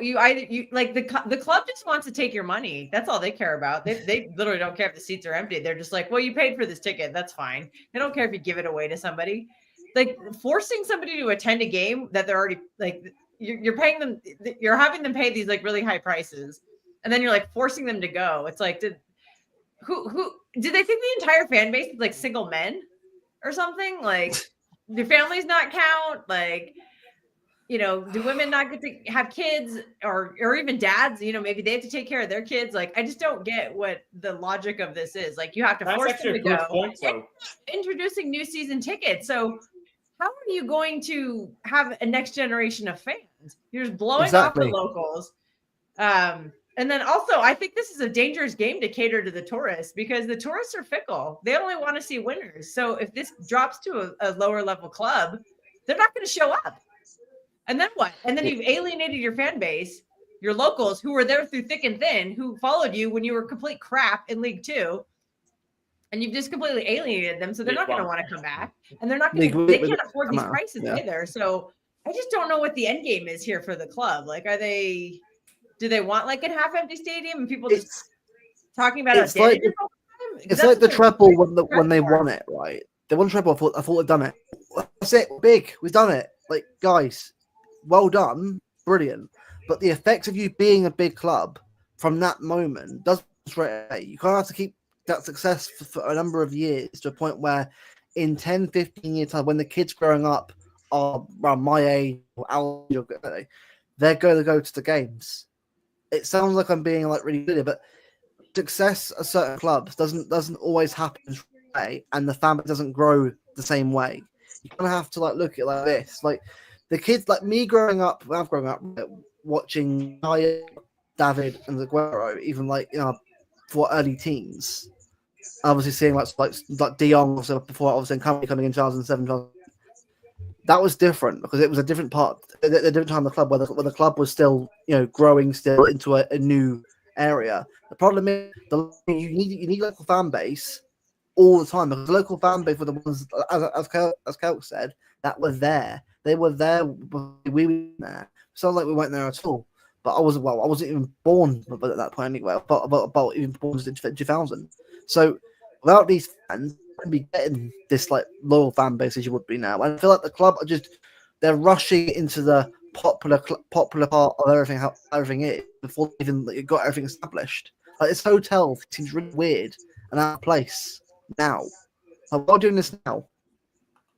like the club just wants to take your money. That's all they care about. They literally don't care if the seats are empty. They're just like, well, you paid for this ticket. That's fine. They don't care if you give it away to somebody. Like forcing somebody to attend a game that they're already like, you're paying them, you're having them pay these like really high prices. And then you're like forcing them to go. It's like, did they think the entire fan base is like single men or something? Like, do families not count? Like, do women not get to have kids or even dads? Maybe they have to take care of their kids. Like, I just don't get what the logic of this is. Like, you have to force them to go. Introducing new season tickets. So, how are you going to have a next generation of fans? You're just blowing off the locals. And then also, I think this is a dangerous game to cater to the tourists because the tourists are fickle. They only want to see winners. So if this drops to a lower level club, they're not going to show up. And then what? And then you've alienated your fan base, your locals who were there through thick and thin, who followed you when you were complete crap in League Two. And you've just completely alienated them. So they're not going to want to come back. And they're not going to, they can't afford these prices either. So I just don't know what the end game is here for the club. Like, do they want like a half empty stadium and people just talking about it? It's like the treble when they won it, right? They won treble. I thought they'd done it. That's it. Big. We've done it. Like, guys, well done, brilliant. But the effects of you being a big club from that moment doesn't straight away. You kind of have to keep that success for a number of years to a point where in 10, 15 years time, when the kids growing up are around my age or our age, they're going to go to the games. It sounds like I'm being like really good, but success at certain clubs doesn't always happen way, and the family doesn't grow the same way. You kind of have to like look at it like this. Like the kids, like me growing up, I've grown up watching David and Aguero, even like for early teens. Obviously seeing like De Jong also before obviously coming in 2007. That was different because it was a different part, a different time of the club where the club was still, growing still into a new area. The problem is you need local fan base all the time because the local fan base were the ones, as Kelk said, that were there. They were there. We were there. Sounds like we weren't there at all. But I wasn't even born at that point anyway. But even born in 2000. So without these fans, be getting this like loyal fan base as you would be now. And I feel like the club are they're rushing into the popular part of everything, how everything is before they even got everything established. Like this hotel seems really weird and out of place now. Like, we're doing this now.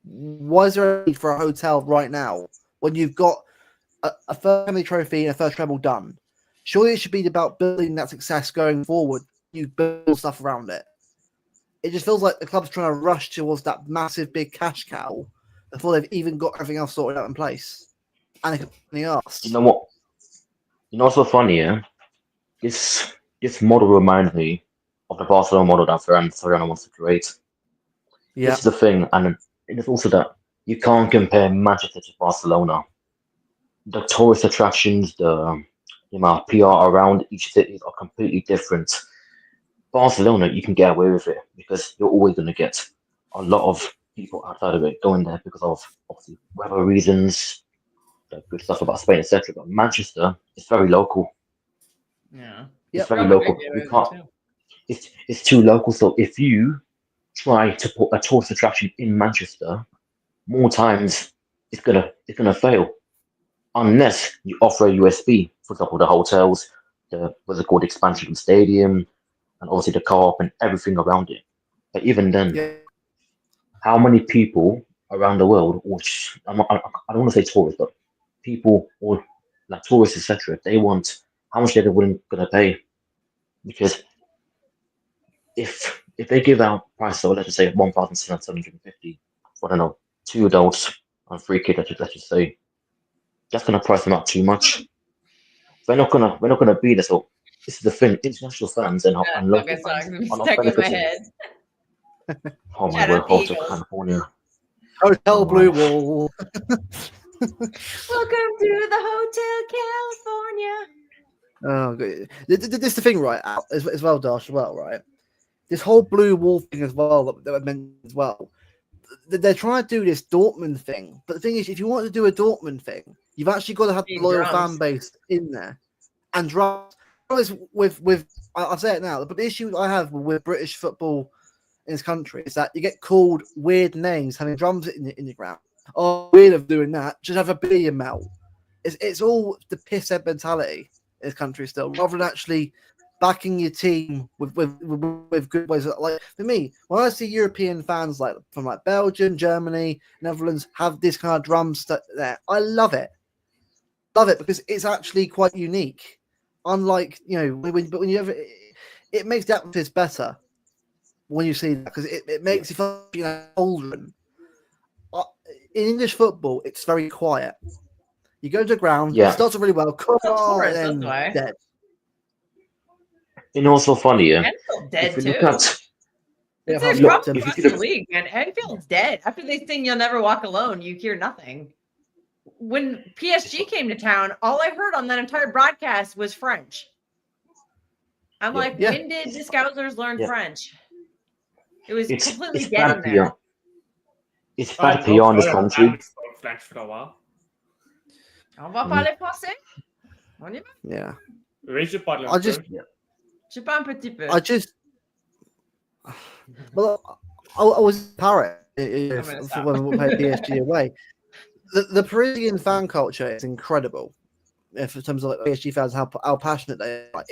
Why is there a need for a hotel right now when you've got a first family trophy and a first treble done? Surely it should be about building that success going forward. You build stuff around it. It just feels like the club's trying to rush towards that massive big cash cow before they've even got everything else sorted out in place. And it's the arse. You know what? You know what's so funny, yeah? This model reminds me of the Barcelona model that Ferran wants to create. Yeah. This is the thing, and it's also that you can't compare Manchester to Barcelona. The tourist attractions, the amount of PR around each city are completely different. Barcelona, you can get away with it because you're always going to get a lot of people outside of it going there because of obviously weather reasons, the good stuff about Spain, etc. But Manchester is very local. Yeah. It's very local. You can't. It's too local. So if you try to put a tourist attraction in Manchester, more times it's gonna fail unless you offer a USB. For example, the hotels, the what's it called, expansion of the stadium, and obviously the co-op and everything around it. But even then, how many people around the world, which I don't want to say tourists, but people or like tourists, etc., they want how much they're willing gonna pay, because if they give out prices, so let's just say 1,750 for, I don't know, 2 adults and 3 kids, let's just say, that's gonna price them out too much. We're not gonna be there. So this is the thing: international fans and local fans are not benefiting. Oh my word, Hotel California. Hotel Blue Wall. Welcome to the Hotel California. Oh, good. This is the thing, right? As well, Dash, as well, right? This whole blue wall thing as well that I mentioned as well. They're trying to do this Dortmund thing, but the thing is, if you want to do a Dortmund thing, you've actually got to have the loyal fan base in there. And drums with I'll say it now, but the issue I have with British football in this country is that you get called weird names having drums in the ground. Oh, weird of doing that. Just have a billion melt. It's all the piss head mentality in this country still, rather than actually backing your team with good ways. Like for me, when I see European fans like from like Belgium, Germany, Netherlands have this kind of drum stuff there, I love it. Love it because it's actually quite unique. Unlike when you have it makes the atmosphere better when you see that because it makes you feel older. In English football, it's very quiet. You go to the ground, it starts really well, come on, and then dead. You know what's so funny, yeah? Anfield's dead too. It's a drop across the league, man. Anfield's dead. After they sing "You'll Never Walk Alone," you hear nothing. When PSG came to town, all I heard on that entire broadcast was French. I'm like, when did the Scousers learn French? It was completely dead in there. It's bad PR in this country. French for a while. On va parler français? On y va? Yeah. Oui, je parle un peu. Je parle un petit peu. Well, I was Paris when we played PSG away. The Parisian fan culture is incredible. In terms of like PSG fans, how passionate they are.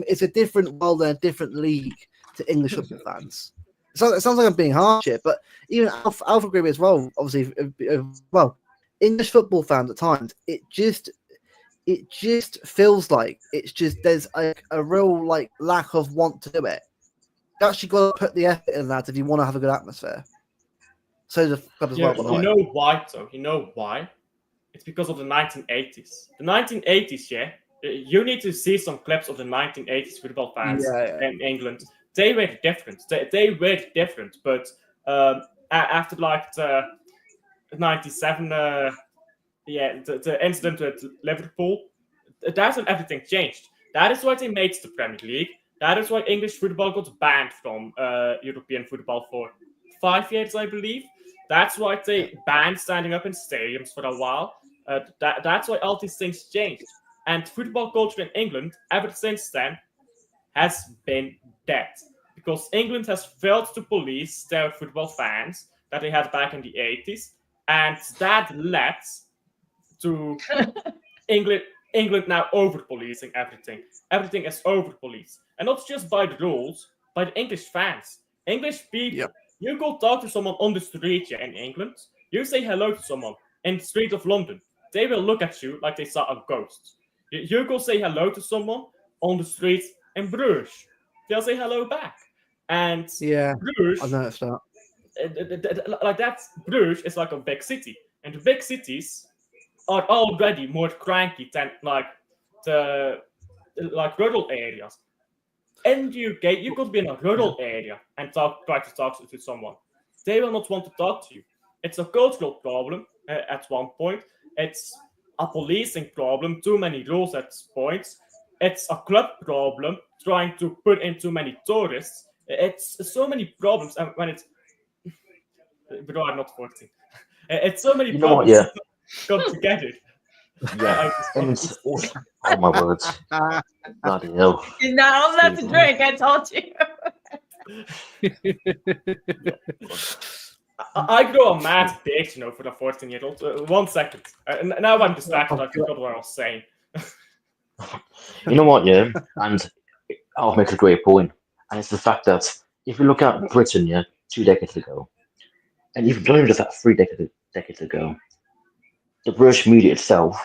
It's a different world and a different league to English football fans. It sounds like I'm being harsh here, but even Alpha agree as well. Obviously, English football fans at times, it just feels like there's a real like lack of want to do it. You actually got to put the effort in that if you want to have a good atmosphere. So the club as well. You know why, though? You know why? It's because of the 1980s. The 1980s, you need to see some clips of the 1980s football fans in England. They were different. They were different, but after like the 97, the incident with Liverpool, that's when everything changed. That is why they made the Premier League. That is why English football got banned from European football for 5 years, I believe. That's why they banned standing up in stadiums for a while. That's why all these things changed. And football culture in England, ever since then, has been dead. Because England has failed to police their football fans that they had back in the 80s. And that led to England now over-policing everything. Everything is over-policed. And not just by the rules, by the English fans. English people. Yep. You go talk to someone on the street in England, You say hello to someone in the street of London, they will look at you like they saw a ghost. You go say hello to someone on the street in Bruges, they'll say hello back. And Bruges, I noticed that. Bruges is like a big city, and the big cities are already more cranky than like the rural areas. In the UK, you could be in a rural area and try to talk to someone. They will not want to talk to you. It's a cultural problem at one point. It's a policing problem, too many rules at points. It's a club problem, trying to put in too many tourists. It's so many problems, and when it's bro, I'm not 14. It's so many problems come together. Yeah, and it's also, oh my words, bloody hell! He's not old enough to drink. I told you. I grow a mad bitch, for the 14-year-old. 1 second. Now I'm distracted. I forgot what I was saying. You know what? Yeah, and I'll make a great point, and it's the fact that if you look at Britain, 2 decades ago, and even just that 3 decades ago, the British media itself,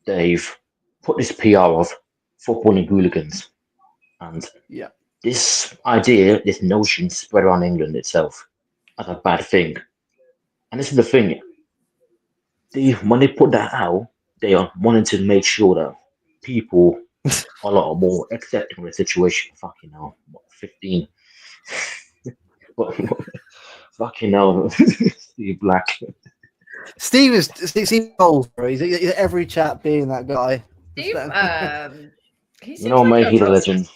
they've put this PR of footballing hooligans, and this idea, this notion spread around England itself as a bad thing. And this is the thing, when they put that out, they are wanting to make sure that people are a lot more accepting of the situation. Fucking hell, 15. Fucking hell, Steve Black. Steve old, bro. He's at every chat being that guy. Steve, you know, mate, he's a legend.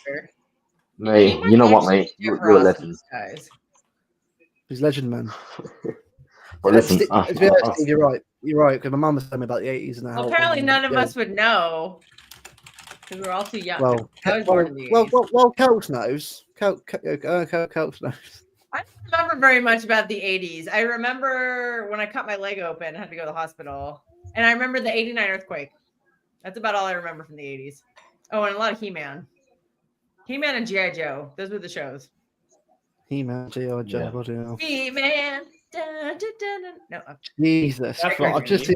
Mate, you know what, mate? You're a legend. He's legend, man. But listen, Steve, you're right. You're right, because my mum was telling me about the 80s and how. Apparently, none of us would know because we're all too young. Well, Kelch knows. Kelch knows. I don't remember very much about the 80s. I remember when I cut my leg open and had to go to the hospital. And I remember the 89 earthquake. That's about all I remember from the 80s. Oh, and a lot of He-Man. He-Man and G.I. Joe. Those were the shows. He-Man, G.I. Joe. What do you know? He-Man. Dun, dun, dun, dun. No. Jesus. I just...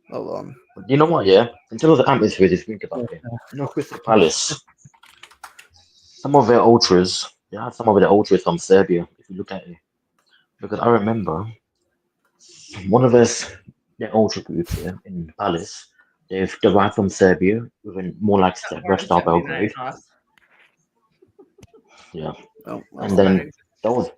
Hold on. You know what, in terms of the atmosphere, just think about it. Crystal Palace, some of their ultras, they had some of their ultras from Serbia, if you look at it. Because I remember one of their ultra groups in Palace, they've derived from Serbia, even more like Red Star Belgrade. Yeah. And then those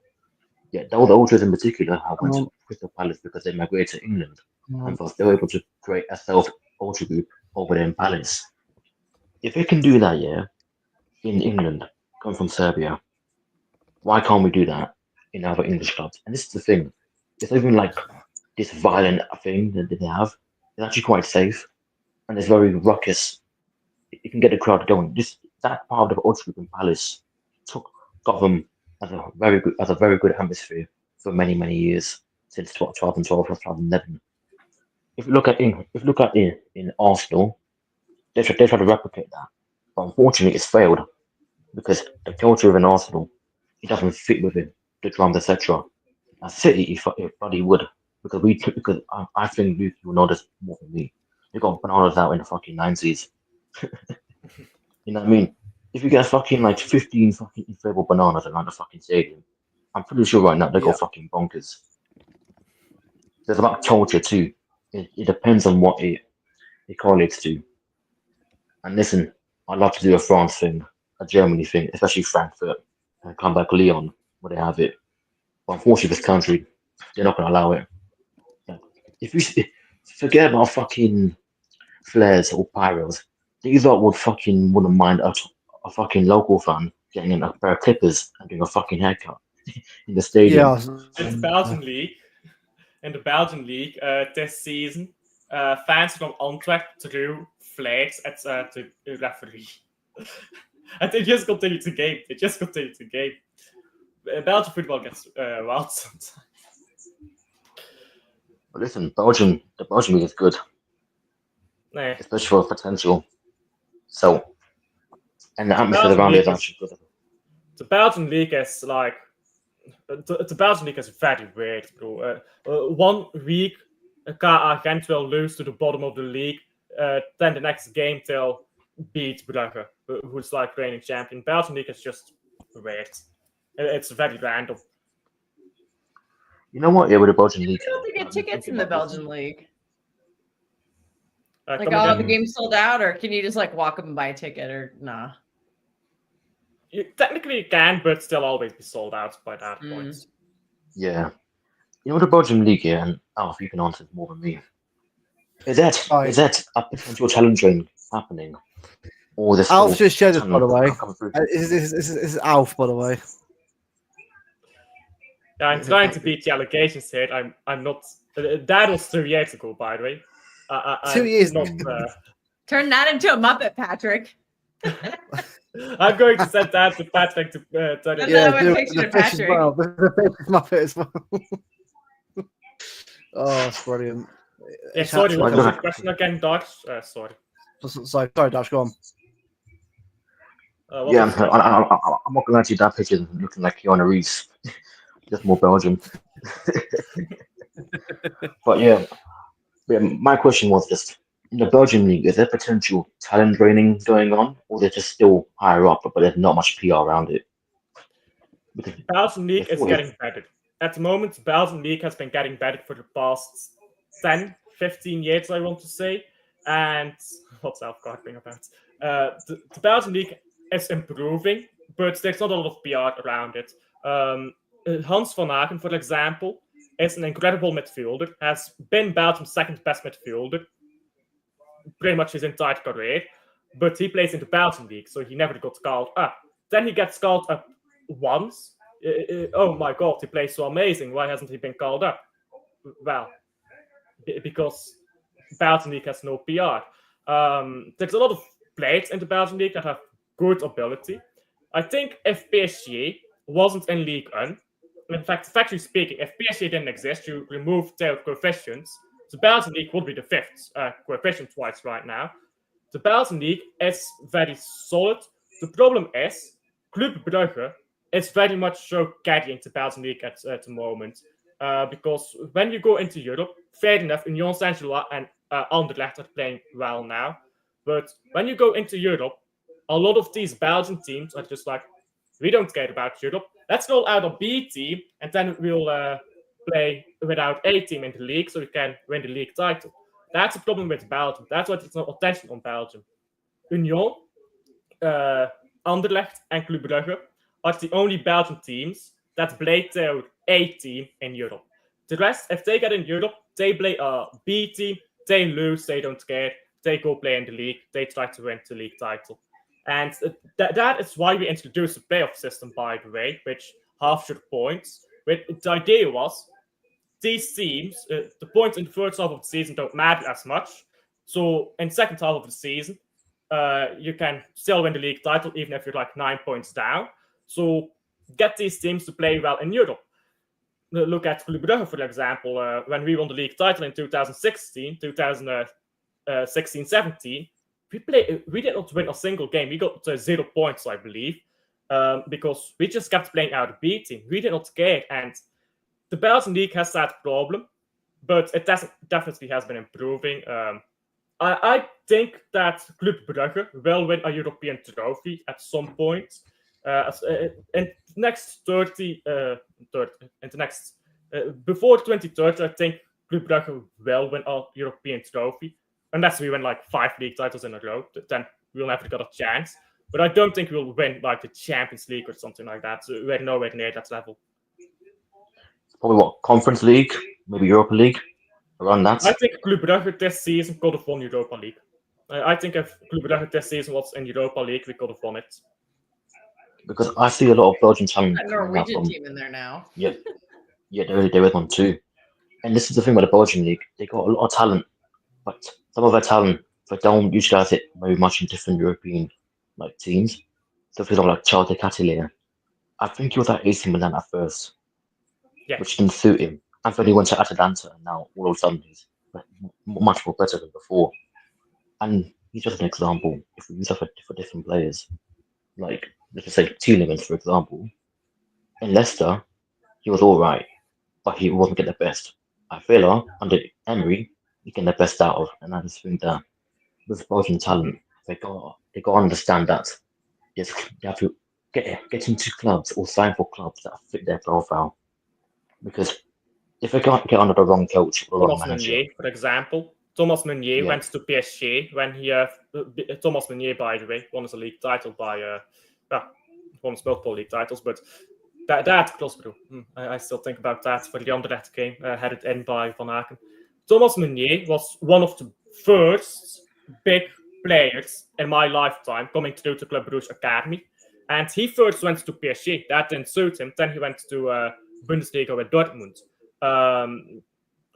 ultras in particular have went to Crystal Palace because they migrated to England. And thus they were able to create a self-ultra group over there in Palace. If they can do that, in England, coming from Serbia, why can't we do that in other English clubs? And this is the thing. It's not even like this violent thing that they have. It's actually quite safe. And it's very ruckus. It can get the crowd going. That part of the ultra group in Palace got them as a very good atmosphere for many, many years, since 2012 or 2011. If you look at in Arsenal, they try to replicate that, but unfortunately, it's failed because the culture of an Arsenal, it doesn't fit with it, the drums, etc. At City, if probably would, because I think you will know this more than me. They got bananas out in the fucking 90s. You know what I mean? If you get fucking 15 fucking inflatable bananas around the fucking stadium, I'm pretty sure right now they go fucking bonkers. There's about culture too. It depends on what it correlates to. And listen, I'd love to do a France thing, a Germany thing, especially Frankfurt, and come back Lyon, where they have it. But unfortunately, this country, they're not going to allow it. If you forget about fucking flares or pyros, these lot wouldn't mind a fucking local fan getting in a pair of clippers and doing a fucking haircut in the stadium. Yeah. It's Belgian League. In the Belgian League this season, fans from Antwerp threw flags at the referee. And they just continued the game. Belgian football gets wild sometimes. But listen, the Belgian League is good. Yeah. Especially for potential. So, and the atmosphere around it is actually good. The Belgian League is like the Belgian league is very weird, bro. 1 week, KA Gent will lose to the bottom of the league. Then the next game they'll beat Brugge, who's like reigning champion. Belgian league is just weird. It's very random. You know what? Yeah, with the Belgian league. I don't think get tickets in the Belgian league. Like Come all again? the games sold out, or can you just like walk up and buy a ticket, or nah? Technically you can, but still always be sold out by that point. Yeah. You know the Belgian league, yeah, and Alf, you can answer more than me. Is that a potential challenge ring happening? Or this Alf just shared this, by the way. This This is Alf, by the way. Yeah, I'm trying to beat the allegations here. I'm not. That was 2 years ago, by the way. 2 years. Not, Turn that into a Muppet, Patrick. I'm going to send that to Patrick to turn it. Yeah, the picture of fish as Patrick. well. The fish is Muppet as well. Oh, it's brilliant. Yeah, sorry, what was the question again, Dodge? Sorry. Sorry, Dodge, go on. Yeah, I'm not gonna let you that picture looking like Keanu Reeves. Just more Belgium. But yeah, my question was just in the Belgian league, is there potential talent draining going on, or they're just still higher up, but there's not much PR around it? Belgian league is getting better. At the moment, Belgian league has been getting better for the past 10, 15 years, I want to say. And what's Alf-Gardening about? The Belgian league is improving, but there's not a lot of PR around it. Hans van Aken, for example, is an incredible midfielder, has been Belgium's second best midfielder pretty much his entire career, but he plays in the Belgian league, so he never got called up. Then he gets called up once. Oh my god, he plays so amazing. Why hasn't he been called up? Well, because Belgian league has no PR. There's a lot of players in the Belgian league that have good ability. I think if PSG wasn't in League 1, in fact, factually speaking, if PSG didn't exist, you remove their coefficients, the Belgian league would be the 5th coefficient-wise right now. The Belgian league is very solid. The problem is, Club Brugge is very much so carrying the Belgian league at the moment. Because when you go into Europe, fair enough, Union Saint-Gilloise and Anderlecht are playing well now. But when you go into Europe, a lot of these Belgian teams are just like, we don't care about Europe. Let's roll out a B team, and then we'll play without A team in the league, so we can win the league title. That's a problem with Belgium. That's why there's no attention on Belgium. Union, Anderlecht, and Club Brugge are the only Belgian teams that play their A team in Europe. The rest, if they get in Europe, they play a B team, they lose, they don't care, they go play in the league, they try to win the league title. And that is why we introduced the playoff system, by the way, which halves your points. The idea was, these teams, the points in the first half of the season don't matter as much. So in the second half of the season, you can still win the league title, even if you're like 9 points down. So get these teams to play well in Europe. Look at Club Brugge, for example. When we won the league title in 2016, 17, we did not win a single game. We got 0 points, I believe, because we just kept playing out a B team. We did not care, and the Belgian league has that problem, but it definitely has been improving. I think that Club Brugge will win a European trophy at some point. In the next before 2030, I think Club Brugge will win a European trophy. Unless we win like 5 league titles in a row, then we'll never get a chance. But I don't think we'll win like the Champions League or something like that. So we're nowhere near that level. Probably what, Conference League, maybe Europa League, around that. I think Club Brugge this season could have won Europa League. I think if Club Brugge this season was in Europa League, we could have won it. Because I see a lot of Belgian talent. A Norwegian team in there now. Yeah, there is one too. And this is the thing with the Belgian league; they got a lot of talent, but some of their talent, they don't utilize it very much in different European like teams. So for example, like Charles de Catelier, I think he was at AC Milan at first, which didn't suit him. And then he went to Atalanta, and now all of a sudden he's much more better than before. And he's just an example. If we use that for different players, like let's just say Tielemans, for example, in Leicester, he was all right, but he wasn't getting the best. At Villa, under Emery, he getting the best out of, and I just think that with Belgian talent, they got to understand that you have to get into clubs or sign for clubs that fit their profile. Because if they can't get under the wrong coach or wrong manager, Meunier, for example. Thomas Meunier Yeah. went to PSG when he Thomas Meunier, by the way, won us a league title by won us multiple league titles, but that Klosbro, I still think about that for the Anderlecht game, headed in by Van Aken. Thomas Meunier was one of the first big players in my lifetime coming through to Club Brugge Academy, and he first went to PSG. That didn't suit him. Then he went to Bundesliga with Dortmund.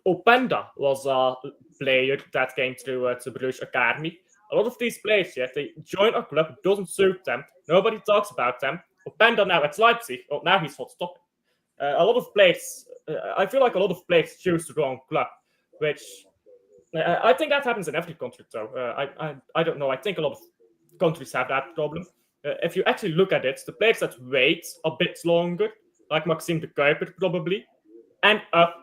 Openda was a player that came through to Brugge Academy. A lot of these players, they join a club, it doesn't suit them. Nobody talks about them. Openda now at Leipzig, now he's hot topic. A lot of players, I feel like a lot of players choose the wrong club, which I think that happens in every country, though. I don't know. I think a lot of countries have that problem. If you actually look at it, the players that wait a bit longer, like Maxime de Kuiper probably, end up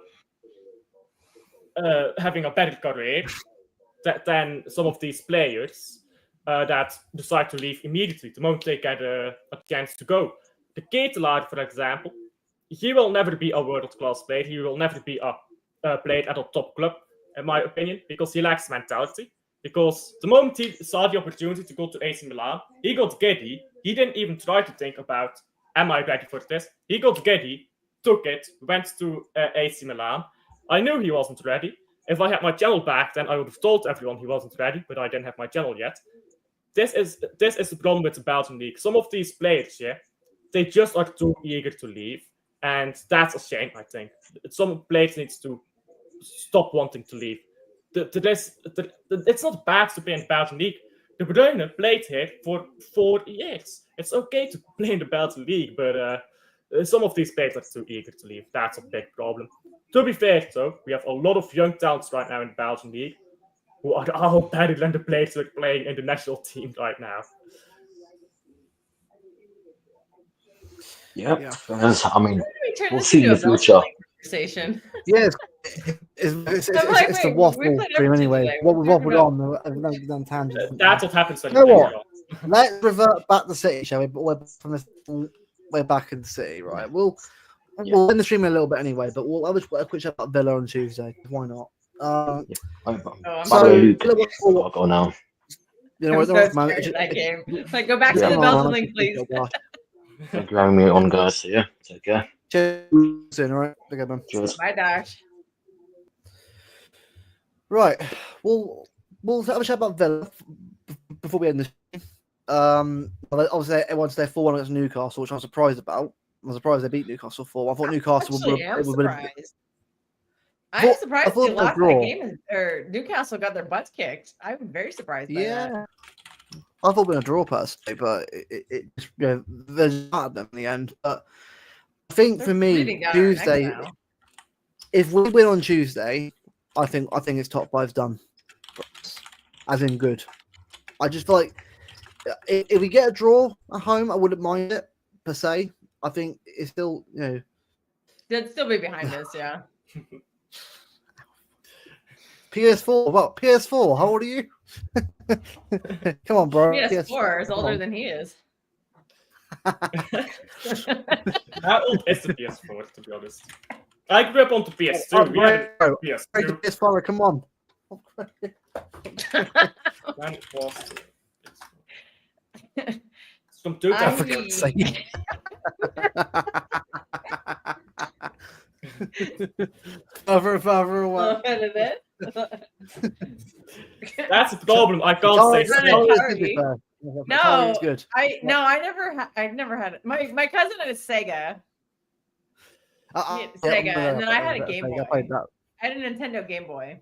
having a better career than some of these players that decide to leave immediately the moment they get a chance to go. The Ketelaar, for example, he will never be a world-class player. He will never be a player at a top club, in my opinion, because he lacks mentality. Because the moment he saw the opportunity to go to AC Milan, he got giddy. He didn't even try to think about, am I ready for this? He got giddy, took it, went to AC Milan. I knew he wasn't ready. If I had my channel back, then I would have told everyone he wasn't ready, but I didn't have my channel yet. This is the problem with the Belgian league. Some of these players, they just are too eager to leave, and that's a shame, I think. Some players need to stop wanting to leave. It's not bad to play in the Belgian league. De Bruyne played here for 4 years. It's okay to play in the Belgian league, but some of these players are too eager to leave. That's a big problem. To be fair, though, we have a lot of young talents right now in the Belgian league who are all better than the players who are playing in the national team right now. Yep. Yeah. I mean, Turn we'll this see in into the a future. conversation. Yeah, it's the waffle stream anyway. What we waffled on tangent. That's what happens when You know you what? play well. Let's revert back to City, shall we? But we're back in the City, right? We'll end the stream in a little bit anyway, but we'll have a quick chat about Villa on Tuesday. Why not? By So, the way, Luke, I'll go now. You know, I'm so scared of that game. Like, go back to the Belgian league, please. Thank you for having me on, guys. Yeah, take care. Cheers. Soon, all right? Okay, man. Cheers. Bye, Dash. Right. We'll have a chat about Villa before we end this. Obviously, everyone's there 4-1 against Newcastle, which I'm surprised about. I'm surprised they beat Newcastle 4. I thought Newcastle Actually, I'm would. surprised. I'm surprised they lost draw. that game, or Newcastle got their butts kicked. I'm very surprised by that. I thought we were going to draw personally, but there's not them in the end. But I think for me, Tuesday, if we win on Tuesday, I think it's top 5's done, as in good. I just feel like if we get a draw at home, I wouldn't mind it per se. I think it's still, they'd still be behind us, yeah. PS4. What? PS4? How old are you? Come on, bro. PS4 is older than he is. How old is the PS4, to be honest? I grew up on the PS2. We had a PS2. PS4, come on. When it was from 2000. For God's sake. Further away. That's a problem. I can't say so. No, I never had it. My cousin had a Sega. And then I had a Game Boy. I had a Nintendo Game Boy.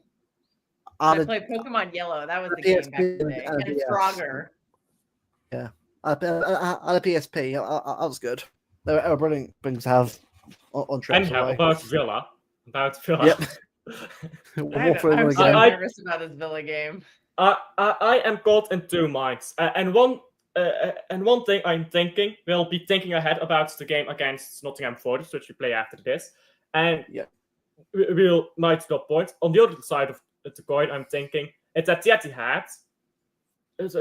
I played Pokemon Yellow. That was the game back in the day. And Frogger. Yeah. I had a PSP. That was good. They were brilliant things to have on trips. Anyhow, about Villa. Yep. I'm nervous about this Villa game. I am caught in two minds. And one and one thing I'm thinking, we'll be thinking ahead about the game against Nottingham Forest, which we play after this, and we'll might drop points. On the other side of the coin, I'm thinking it's at the Etihad.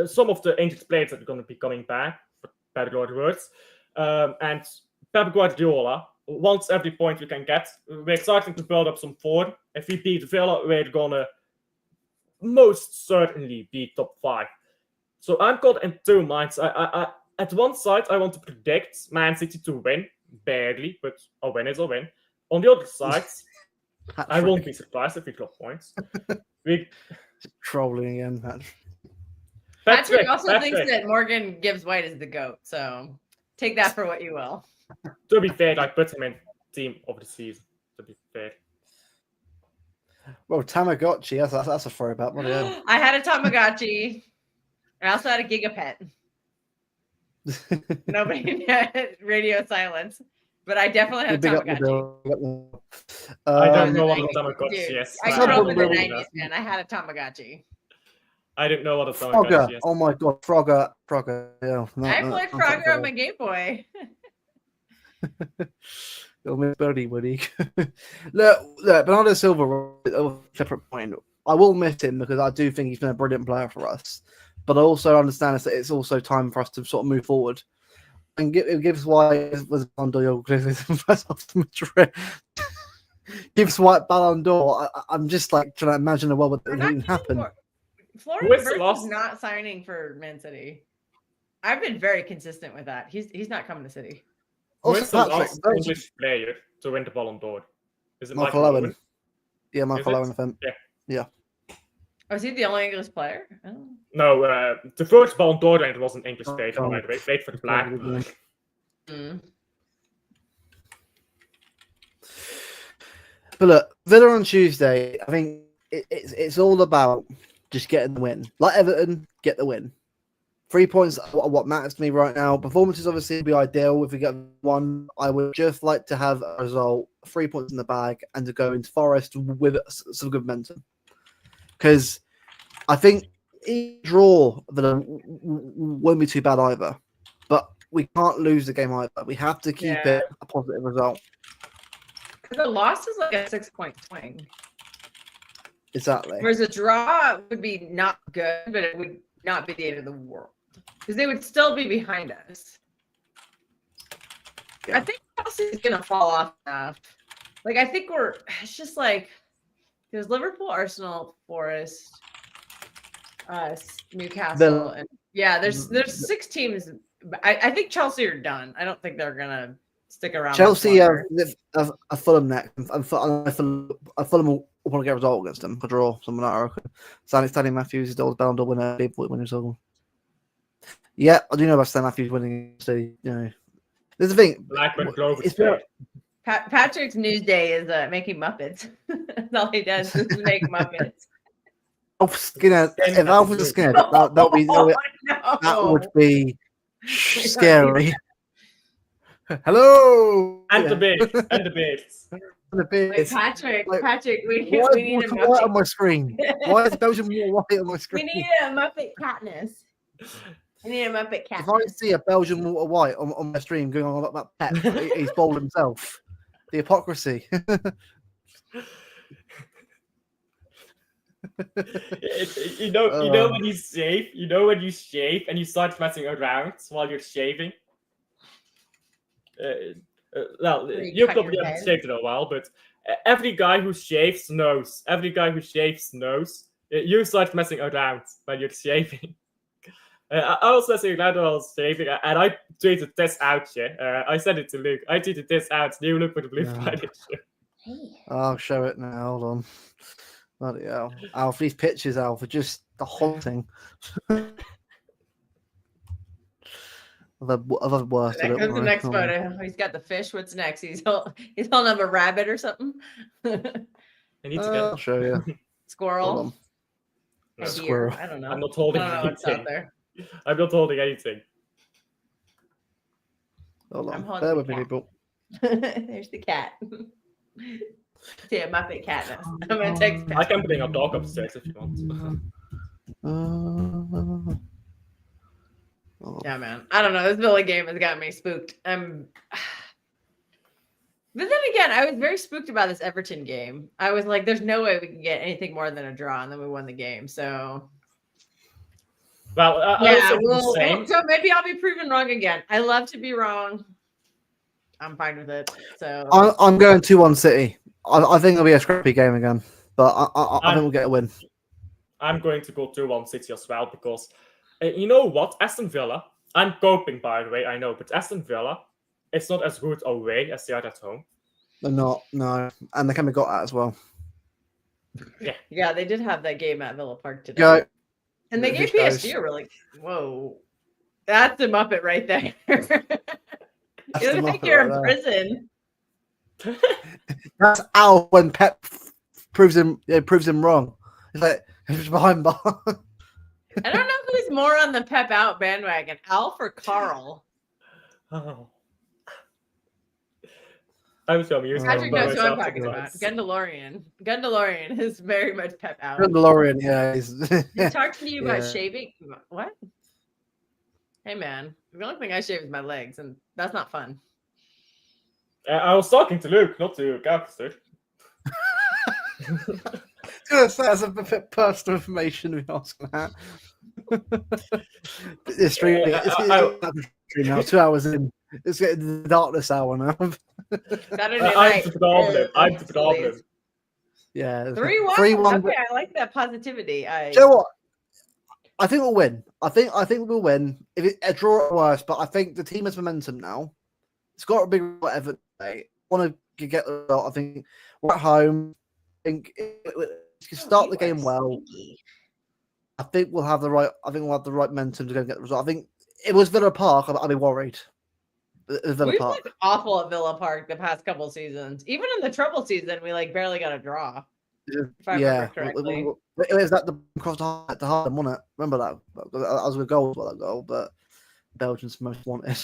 Some of the injured players that are going to be coming back, for better words, and Pep Guardiola wants every point we can get. We're starting to build up some form. If we beat Villa, we're gonna most certainly be top 5. So I'm caught in two minds. I at one side, I want to predict Man City to win, barely, but a win is a win. On the other side, I won't be surprised if we drop points. Trolling again, Patrick also thinks that Morgan Gibbs White is the GOAT, so take that for what you will. To be fair, I put him in team of the season. To be fair. Well, Tamagotchi, that's a throwback. I had a Tamagotchi. I also had a Gigapet. Nobody radio silence, but I definitely had a Tamagotchi. I don't know what a Tamagotchi is. I grew up in the 90s, man. I had a Tamagotchi. I didn't know what a Tamagotchi is. Oh my god, Frogger. Yeah, I played Frogger on my Game Boy. Miss Birdie Woody. look, Bernardo Silva, a separate point. I will miss him because I do think he's been a brilliant player for us. But I also understand that it's also time for us to sort of move forward. And it gives White was Ballon d'Or Madrid. Gives White Ballon d'Or. I'm just like trying to imagine a world where that didn't happen. Florian Wirtz is not signing for Man City. I've been very consistent with that. He's not coming to City. Who's the last English player to win the Ballon d'Or? Is it Michael Owen? Yeah, Michael Owen. Yeah. Was he the only English player? Oh. No, the first Ballon d'Or winner was an English player. By the way, wait for the flag. But look, Villa on Tuesday, I think it's all about just getting the win. Like Everton, get the win. 3 points are what matters to me right now. Performances obviously would be ideal if we get one. I would just like to have a result, 3 points in the bag, and to go into Forest with some good momentum. Because I think each draw won't be too bad either. But we can't lose the game either. We have to keep it a positive result. The loss is like a 6-point swing. Exactly. Whereas a draw would be not good, but it would not be the end of the world. Because they would still be behind us. Yeah. I think Chelsea's going to fall off enough. Like, I think it's just like, there's Liverpool, Arsenal, Forest, Newcastle. And there's 6 teams. I think Chelsea are done. I don't think they're going to stick around. Chelsea are Fulham next. Fulham will want to get a result against them. A draw, something like that. Stanley Matthews is the Ballon d'Or winner, big point winner. So. Yeah, I do know about Stanley Matthews winning. So, you know, there's the thing. Patrick's news day is making Muppets. That's all he does is make Muppets. Skinner. If Alf was a Skinner, that would be scary. Hello. And the bits. Wait, Patrick, we need a Muppet. White on my screen. Why is Belgium white on my screen? We need a Muppet Katniss. I need a Muppet Katniss. If I see a Belgian Walter White on my stream going on about that pet, he's bold himself. The hypocrisy. you know when you shave. You know when you shave and you start messing around while you're shaving. Well, you probably haven't shaved in a while, but every guy who shaves knows. Every guy who shaves knows. You start messing around when you're shaving. I was messing around while I was shaving, and I tweeted this out. I said it to Luke. I tweeted this out. New look with the blue Friday shirt. I'll show it now. Hold on. Bloody hell. Alf, these pictures, Alf, are just the haunting. Of the worst. There comes the next photo. He's got the fish. What's next? He's holding up a rabbit or something. I need to get. I'll show you. Squirrel. A squirrel. I don't know. I'm not holding anything. I'm not holding anything. Hold on. Bear with me, people. There's the cat. See a Muppet Katniss. I'm gonna text. I can bring a dog upstairs if you want. Yeah, man. I don't know. This Villa game has got me spooked. But then again, I was very spooked about this Everton game. I was like, there's no way we can get anything more than a draw, and then we won the game. So, well, yeah, so maybe I'll be proven wrong again. I love to be wrong. I'm fine with it. So I'm going 2-1 City. I think it'll be a scrappy game again, but I think we'll get a win. I'm going to go 2-1 City as well because you know what? Aston Villa, I'm coping by the way, I know, but Aston Villa, it's not as good away as they are at home. They're not, no. And they can be got at as well. Yeah, they did have that game at Villa Park today. Go. And they gave PSG a really, whoa, that's a Muppet right there. You look like you're in prison. That's Al when Pep proves him wrong. It's like he's behind bar. I don't know who's more on the Pep out bandwagon, Alf or Carl. Oh. I'm so amused. Patrick knows who I'm talking about. Gundalorian is very much Pep out. Gundalorian, yeah. He's talking to you about shaving. What? Hey man, the only thing I shave is my legs, and that's not fun. I was talking to Luke, not to Gavster. That's a bit personal information to be asking that. It's streaming. It's now 2 hours in. It's getting to the darkness hour now. Saturday night. I'm the problem. Yeah. 3-1. 3-1. Okay, I like that positivity. Do you know what? I think we'll win. I think we'll win. If it a draw or worse, but I think the team has momentum now. It's got a big whatever. I want to get the result. I think we're at home. I think if you start the game well, I think we'll have the right. I think we'll have the right momentum to go and get the result. I think if it was Villa Park, I'd be worried. We've been awful at Villa Park the past couple seasons. Even in the treble season, we barely got a draw. If I remember correctly. It was that the cross to Harlem, wasn't it? Remember that? That was a goal, that goal, but Belgians most wanted.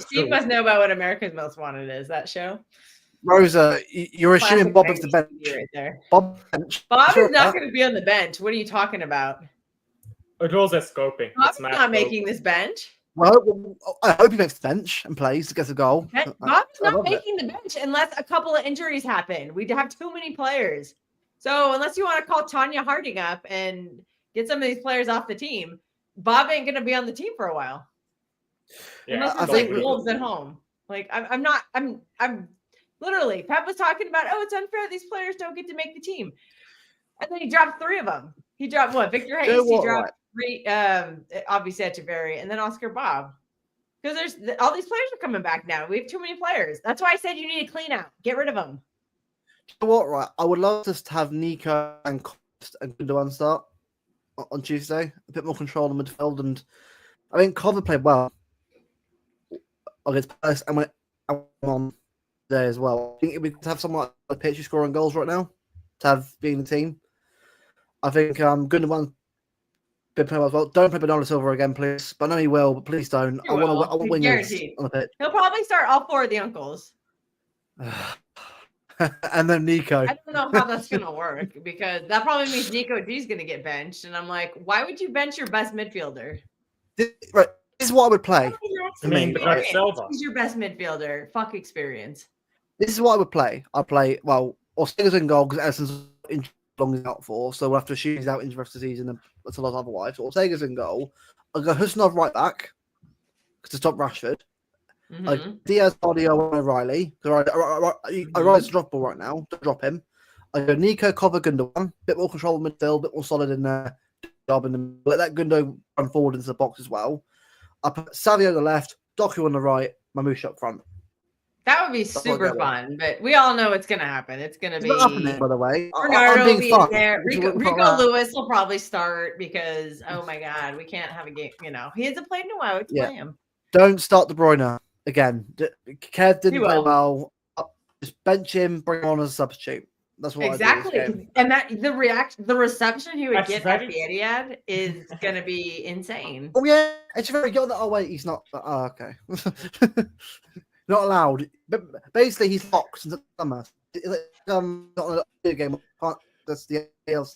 Steve must know about what America's Most Wanted is. That show. Rosa, you're assuming Bob is the bench. Right there. Bob is not going to be on the bench. What are you talking about? Rosa's scoping. Bob's not making this bench. Well, I hope he makes the bench and plays to get a goal. Bob's not making the bench unless a couple of injuries happen. We have too many players. So unless you want to call Tanya Harding up and get some of these players off the team, Bob ain't going to be on the team for a while. Yeah, unless it's like Wolves at home. I'm literally, Pep was talking about, it's unfair. These players don't get to make the team. And then he dropped 3 of them. He dropped Victor Hayes. He dropped 3, obviously Echeverry, and then Oscar Bob. Because all these players are coming back now. We have too many players. That's why I said you need to clean out. Get rid of them. You know what, right? I would love to have Nico and Gundogan start on Tuesday. A bit more control in midfield. And I mean, Cover played well against Palace and went on there as well. I think we could have someone like the pitch who's scoring goals right now to have being the team. I think Gundogan been playing well as well. Don't play Bernardo Silva again, please. But I know he will, but please don't. I want wingers on the pitch. He'll probably start all 4 of the uncles. And then Nico. I don't know how that's going to work because that probably means Nico G's going to get benched. And I'm like, why would you bench your best midfielder? This is what I would play. He's your best midfielder. Fuck experience. This is what I would play. I'd play, Ortega's in goal because Edison's long out for, so we'll have to assume he's out in the rest of the season. That's a lot otherwise. So Ortega's in goal. I'll go Husnov right back to stop Rashford. Diaz, Cardio, and O'Reilly. O'Reilly's drop ball right now. Don't drop him. I go Nico, Cover, Gundogan. Bit more control of midfield, bit more solid in the job, and let that Gundo run forward into the box as well. I put Savio on the left, Doku on the right, Mamouche up front. That would be super fun, but we all know it's going to happen. It's going to be happening, by the way. Bernardo will be in there. Rico Lewis will probably start because, oh my God, we can't have a game. He hasn't played in a while. Play him. Don't start De Bruyne again. Kev didn't play well. Just bench him, bring him on as a substitute. That's what exactly. I do. And that the reception he would get at the Etihad is going to be insane. Oh yeah, Echeverry, get on that. Oh wait, he's not. Oh, okay. Not allowed. But basically, he's locked in the summer. Not a game. That's the ALC.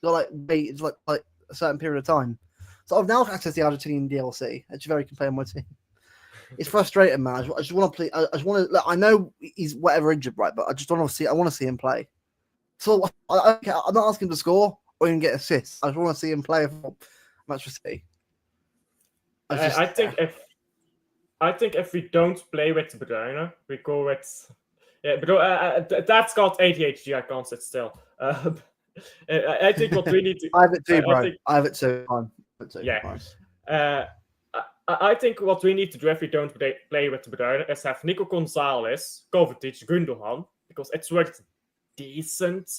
got like wait, it's like a certain period of time. So I've now accessed the Argentinian DLC. It's very can play on my team. It's frustrating, man. I just want to play. I just want to. I know he's whatever injured, right? But I just want to see. I want to see him play. So I'm not asking him to score or even get assists. I just want to see him play a match for City. I think if we don't play with De Bruyne, we go with that's called ADHD. I can't sit still. I think what we need to. I have it too, bro. I have it too. Yeah. I think what we need to do if we don't play with De Bruyne is have Nico Gonzalez, Kovacic, Gundogan, because it's worked decent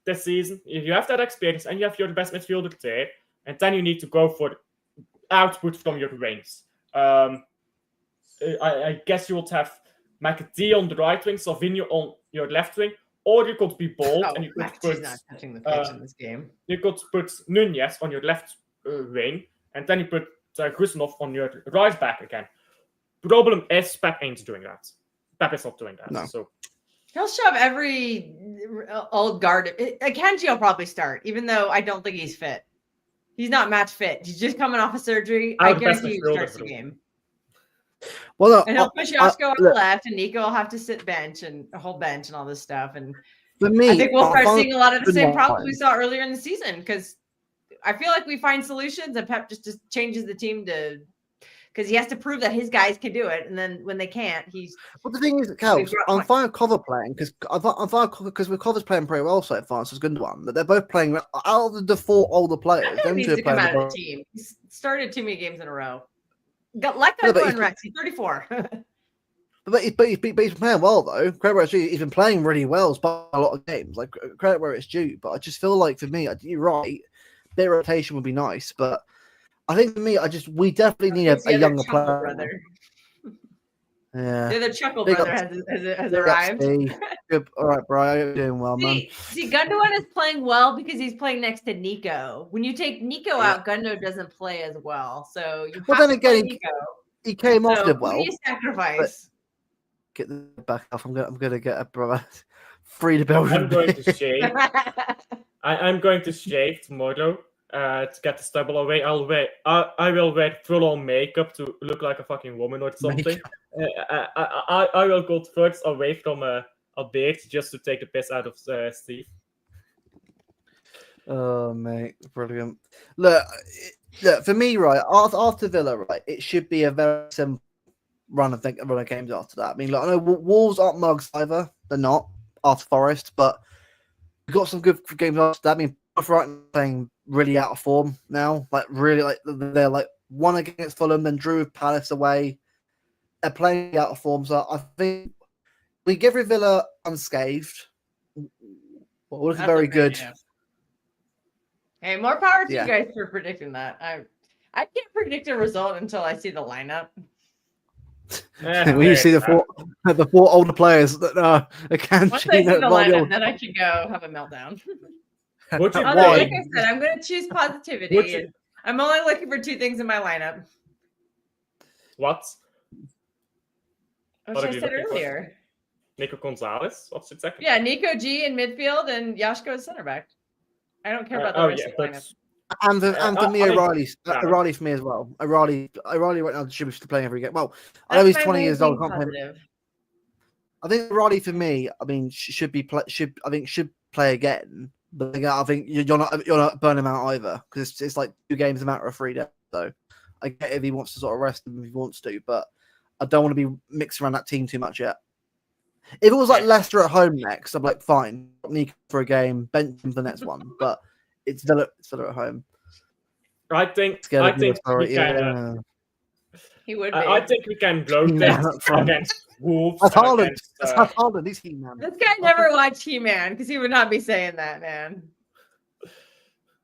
this season. You have that experience and you have your best midfielder there, and then you need to go for output from your wings. I guess you would have McAtee on the right wing, Salvinho on your left wing, or you could be bold and you could put not touching the pitch in this game. You could put Nunez on your left wing, and then you put Grusinov on your right back again. Problem is, Pep ain't doing that. Pep is not doing that. No. So he'll shove every old guard. Akanji will probably start, even though I don't think he's fit. He's not match fit. He's just coming off a surgery. I guarantee he starts the game. Well, no, and he'll push Joshko on the left, and Nico will have to sit bench and a whole bench and all this stuff. And for me, I think we'll start seeing a lot of the same problems we saw earlier in the season, because I feel like we find solutions and Pep just changes the team to, because he has to prove that his guys can do it, and then when they can't, he's. Well, the thing is, Cal, I'm fine with Cover playing because I'm fine because with Cover's playing pretty well so far. So it's a good one. That they're both playing out of the four older players. He needs to come out of the team. He's started too many games in a row. Let that go in Rex. He's 34. But he's been playing well though. Credit where it's due. He's been playing really well despite a lot of games. Like credit where it's due. But I just feel like for me, you're right. Bit of rotation would be nice, but I think for me, we definitely need a younger player. Brother. Yeah, the other Chuckle brother has arrived. Good. All right, bro, you're doing well, man. See, Gundogan is playing well because he's playing next to Nico. When you take Nico out, Gundo doesn't play as well. So you. Well, then again, he came off it well. Who do you sacrifice? Get the back off. I'm gonna get a brother free to build. I'm going to shave. I'm going to shave tomorrow to get the stubble away. I will wear full-on makeup to look like a fucking woman or something. I will go first away from a beard just to take the piss out of Steve. Oh, mate, brilliant. Look, for me, right, after Villa, right, it should be a very simple run of games after that. I mean, look, I know Wolves aren't mugs either. They're not after Forest, but we've got some good games after that. I mean, both right playing really out of form now. Like, really, like, they're like one against Fulham, then drew with Palace away. They're playing out of form. So I think we give Villa unscathed. Well, we're looking very good. Yeah. Hey, more power to you guys for predicting that. I can't predict a result until I see the lineup. When you see the four older players that can. Once I see the lineup, then I should go have a meltdown. Like I said, I'm going to choose positivity. I'm only looking for two things in my lineup. What? What I said earlier. Nico Gonzalez? What's it second? Yeah, Nico G in midfield and Joshko as center back. I don't care about the rest of the lineup. And for me, O'Reilly for me as well. O'Reilly right now should be playing every game. Well, I know he's 20 years old. I think O'Reilly for me, I mean, should play again. But I think you're not burning him out either because it's like 2 games a matter of 3 days. So I get if he wants to sort of rest him if he wants to, but I don't want to be mixed around that team too much yet. If it was like Leicester at home next, I'm like, fine, Nico for a game, bench him for the next one. But it's Villa at home. I think we can. He would be. I think we can rotate against Wolves. That's Haaland. He's He-Man. This guy never watched He-Man because he would not be saying that, man.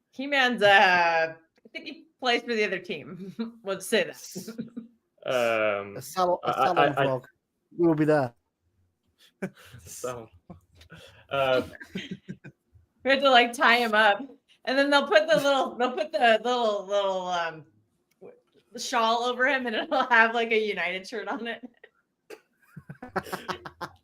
He-Man's I think he plays for the other team. Let's say that. A salon vlog. We will be there. So, we had to like tie him up, and then they'll put the little shawl over him, and it'll have like a United shirt on it.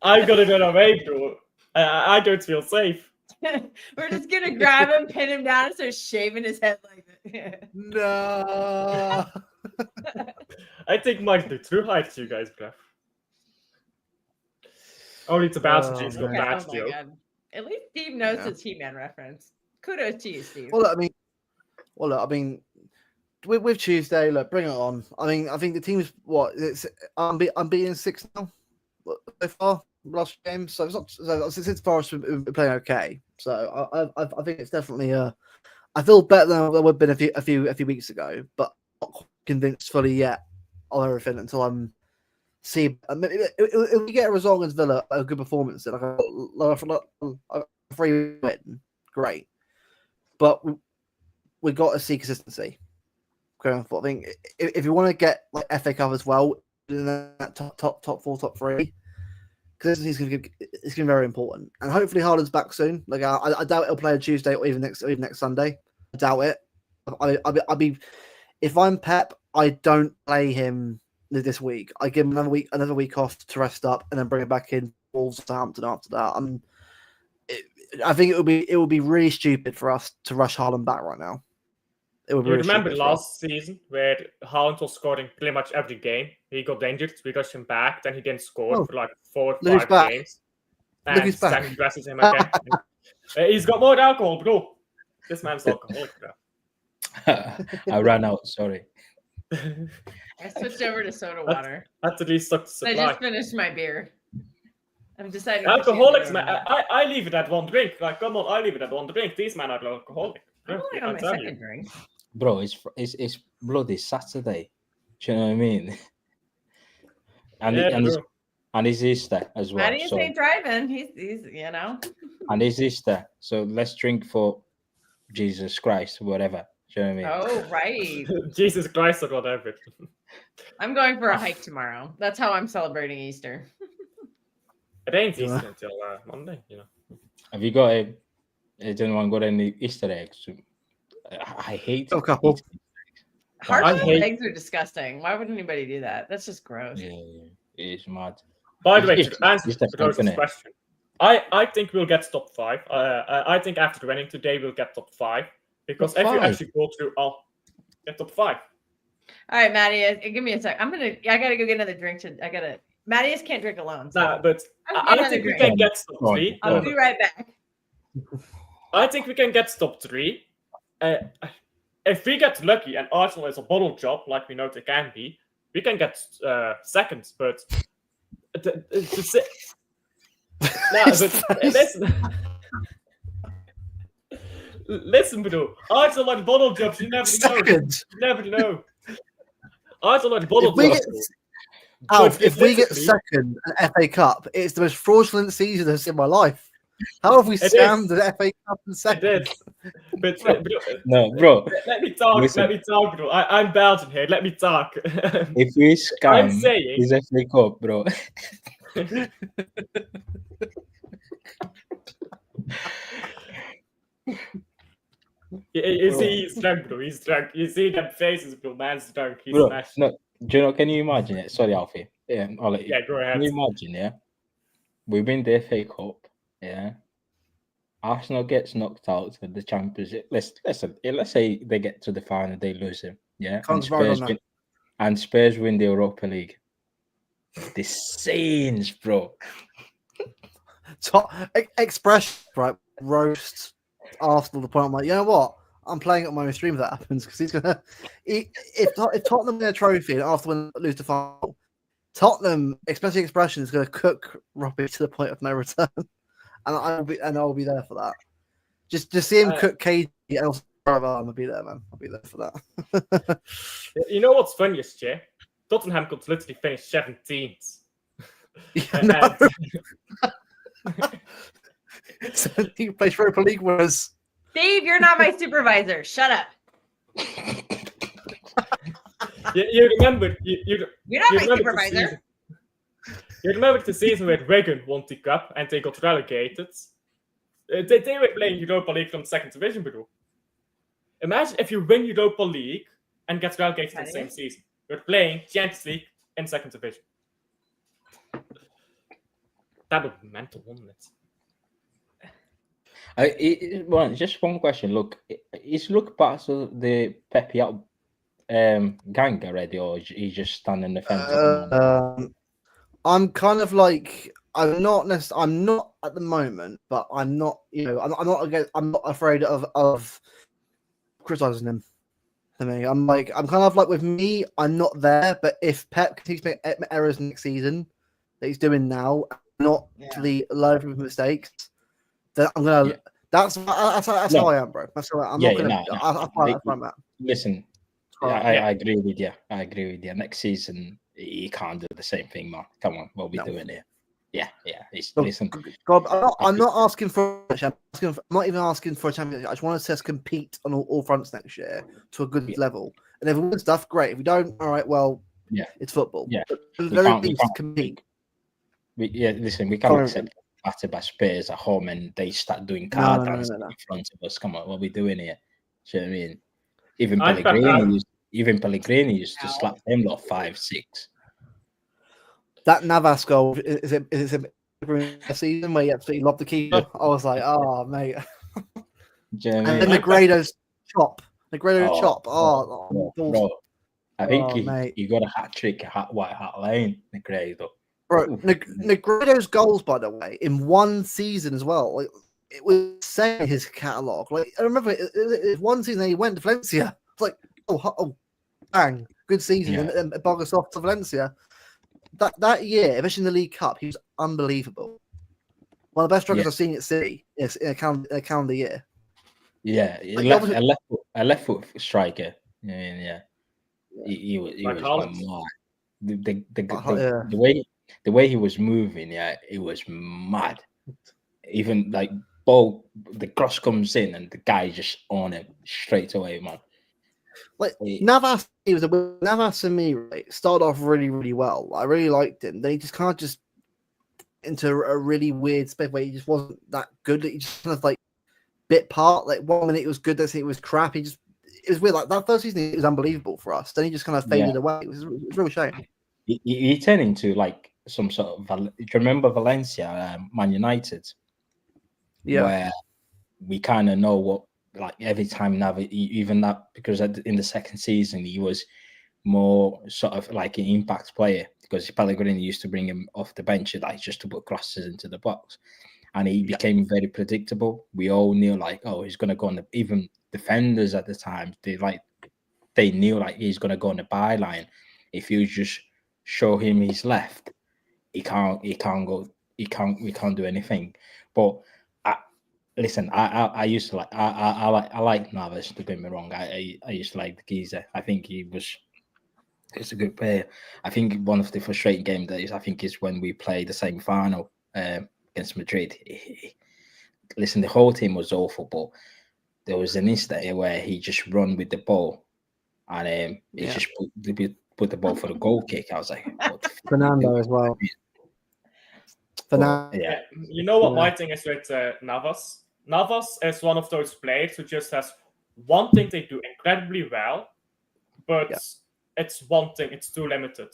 I'm gonna go away, bro. I don't feel safe. We're just gonna grab him, pin him down, and start shaving his head like that. No. I think might be true height you guys, bruv. Only to bounce G's got that Oh my joke. god. At least Steve knows his He-Man reference. Kudos to you, Steve. Well, look, I mean, with Tuesday, look, bring it on. I mean, I think the team's I'm beating 6 now so far last game, so it's not since Forest have been playing okay. So I think it's definitely I feel better than I would have been a few weeks ago, but not quite convinced fully yet of everything until I'm see. If we get a result against Villa, a good performance, like a 3 win, great. But we got to see consistency going forward. I think if you want to get like FA Cup as well in that top 4, top 3, consistency is going to be very important. And hopefully Haaland's back soon. Like I doubt he'll play on Tuesday or even next Sunday. I doubt it. I'll be if I'm Pep, I don't play him this week. I give him another week off to rest up, and then bring him back in Wolves to Hampton after that. I think it would be really stupid for us to rush Haaland back right now. It would be really remember last season where Haaland was scoring pretty much every game. He got injured, we rushed him back, then he didn't score for like 4 or 5 games. And then he dresses him again. He's got more alcohol, bro. This man's alcoholic, bro. I ran out, sorry. I switched over to soda water. Had to restock the supply. I just finished my beer. I'm deciding. Alcoholics, man. I leave it at 1 drink. Like, come on, I leave it at 1 drink. These men are alcoholic. I'm only on my second drink. Bro, it's bloody Saturday. Do you know what I mean? And it's Easter as well. Maddie ain't driving. He's you know. And it's Easter, so let's drink for Jesus Christ, whatever. Do you know what I mean? Oh, right. Jesus Christ or whatever. I'm going for a hike tomorrow. That's how I'm celebrating Easter. It ain't Easter until Monday, you know. Have you got has anyone got any Easter eggs? I hate a couple. Hard-boiled eggs are disgusting. Why would anybody do that? That's just gross. Yeah, it's mad. By the way, to answer the question, I think we'll get top 5. I think after winning today, we'll get top 5. Because if you actually go through get top 5. All right, Maddie, give me a sec. I gotta go get another drink. Maddie can't drink alone. So. Nah, but I think we can get top 3. I'll be right back. I think we can get top 3. If we get lucky and Arsenal is a bottle job, like we know they can be, we can get seconds. But listen, bro. Arsenal are bottle jobs. You never know. You never know. Arsenal are bottle jobs. If we get second at FA Cup, it's the most fraudulent season I've seen in my life. How have we scammed the FA Cup in second? But no, bro. Let me talk. Listen. Let me talk, bro. I'm Belgian here. Let me talk. If we scam this FA Cup, bro. You see, he's drunk, bro. He's drunk. You see them faces, bro. Man's drunk. He's smashed. No, do you know? Can you imagine it? Sorry, Alfie. Yeah, I'll let you. Yeah, go ahead. Can you imagine? Yeah, we win the FA Cup. Yeah, Arsenal gets knocked out of the Championship. Let's say they get to the final, they lose him. Yeah, and Spurs win the Europa League. The scenes, bro. Top expression, right? Roast Arsenal. The point I'm like, you know what? I'm playing it on my own stream if that happens because he's gonna. If Tottenham win a trophy and after lose the final, Tottenham, especially expression, is going to cook Robbie to the point of no return. And I'll be there for that. Just see him cook KD and also I'll be there, man. I'll be there for that. You know what's funniest, Jay? Tottenham could literally finish 17th. Yeah, no. 17th place Europa League was. Steve, you're not my supervisor. Shut up. You remember? You're not my supervisor. You remember the season where Wigan won the cup and they got relegated? They were playing Europa League from the second division, bro. Imagine if you win Europa League and get relegated in the same season. You're playing Champions League in second division. That would be mental, wouldn't it? Well, just one question. Look, is Luke part of the Pepe out gang already, or is he just standing the fence at the moment? I'm kind of like I'm not at the moment, but I'm not. I'm not afraid of criticizing him. To me, I'm kind of like with me. I'm not there, but if Pep continues to make errors next season that he's doing now, not to the learn from his mistakes, then I'm gonna. Yeah. That's how I am, bro. That's how I'm not gonna. I'm at. Listen, I agree with you. I agree with you. Next season, he can't do the same thing, man. Come on, what are we doing here? Yeah. Listen, God, I'm not asking for. I'm not even asking for a championship. I just want to see us compete on all fronts next year to a good level. And if we win stuff, great. If we don't, all right. Well, it's football. Yeah, but we can't compete. Listen, we can't accept battered by Spurs at home and they start doing card dancing in front of us. Come on, what are we doing here? Do you know what I mean? Even Pellegrini used to slap them lot 5-6. That Navas goal is it a season where he absolutely lobbed the keeper? I was like, oh mate. And then Negredo's chop. Oh, bro. I think he got a hat trick at White Hart Lane, Negredo. Bro, Negredo's goals, by the way, in one season as well. Like, it was saying his catalogue. Like, I remember it one season he went to Valencia. It's like, oh, bang, good season, and boggers off to Valencia. That year, especially in the League Cup, he was unbelievable. One of the best strikers I've seen at City in a calendar year. Yeah, a left foot striker. Yeah. He was like mad. The way he was moving, it was mad. Even like ball, the cross comes in and the guy just on him straight away, man. Like Navas, Navas and me started off really, really well. I really liked him. Then he just kind of just into a really weird space where he just wasn't that good. He just kind of like bit part. Like 1 minute it was good, then it was crap. It was weird. Like that first season, it was unbelievable for us. Then he just kind of faded away. It was a real shame. He turned into like some sort of. Do you remember Valencia, Man United? Yeah. Where we kind of know what. Like every time even that, because in the second season he was more sort of like an impact player because Pellegrini used to bring him off the bench like just to put crosses into the box, and he became very predictable. We all knew like, oh, he's gonna go on the, even defenders at the time they knew like he's gonna go on the byline. If you just show him his left, we can't do anything. But listen, I used to like I like Navas. Don't get me wrong. I used to like the geezer. I think he's a good player. I think one of the frustrating games is when we played the same final against Madrid. Listen, the whole team was awful, but there was an instant where he just run with the ball, and he just put the ball for the goal kick. I was like, Fernando as well. Yeah. You know what my thing is with Navas? Navas is one of those players who just has one thing they do incredibly well, but it's one thing, it's too limited.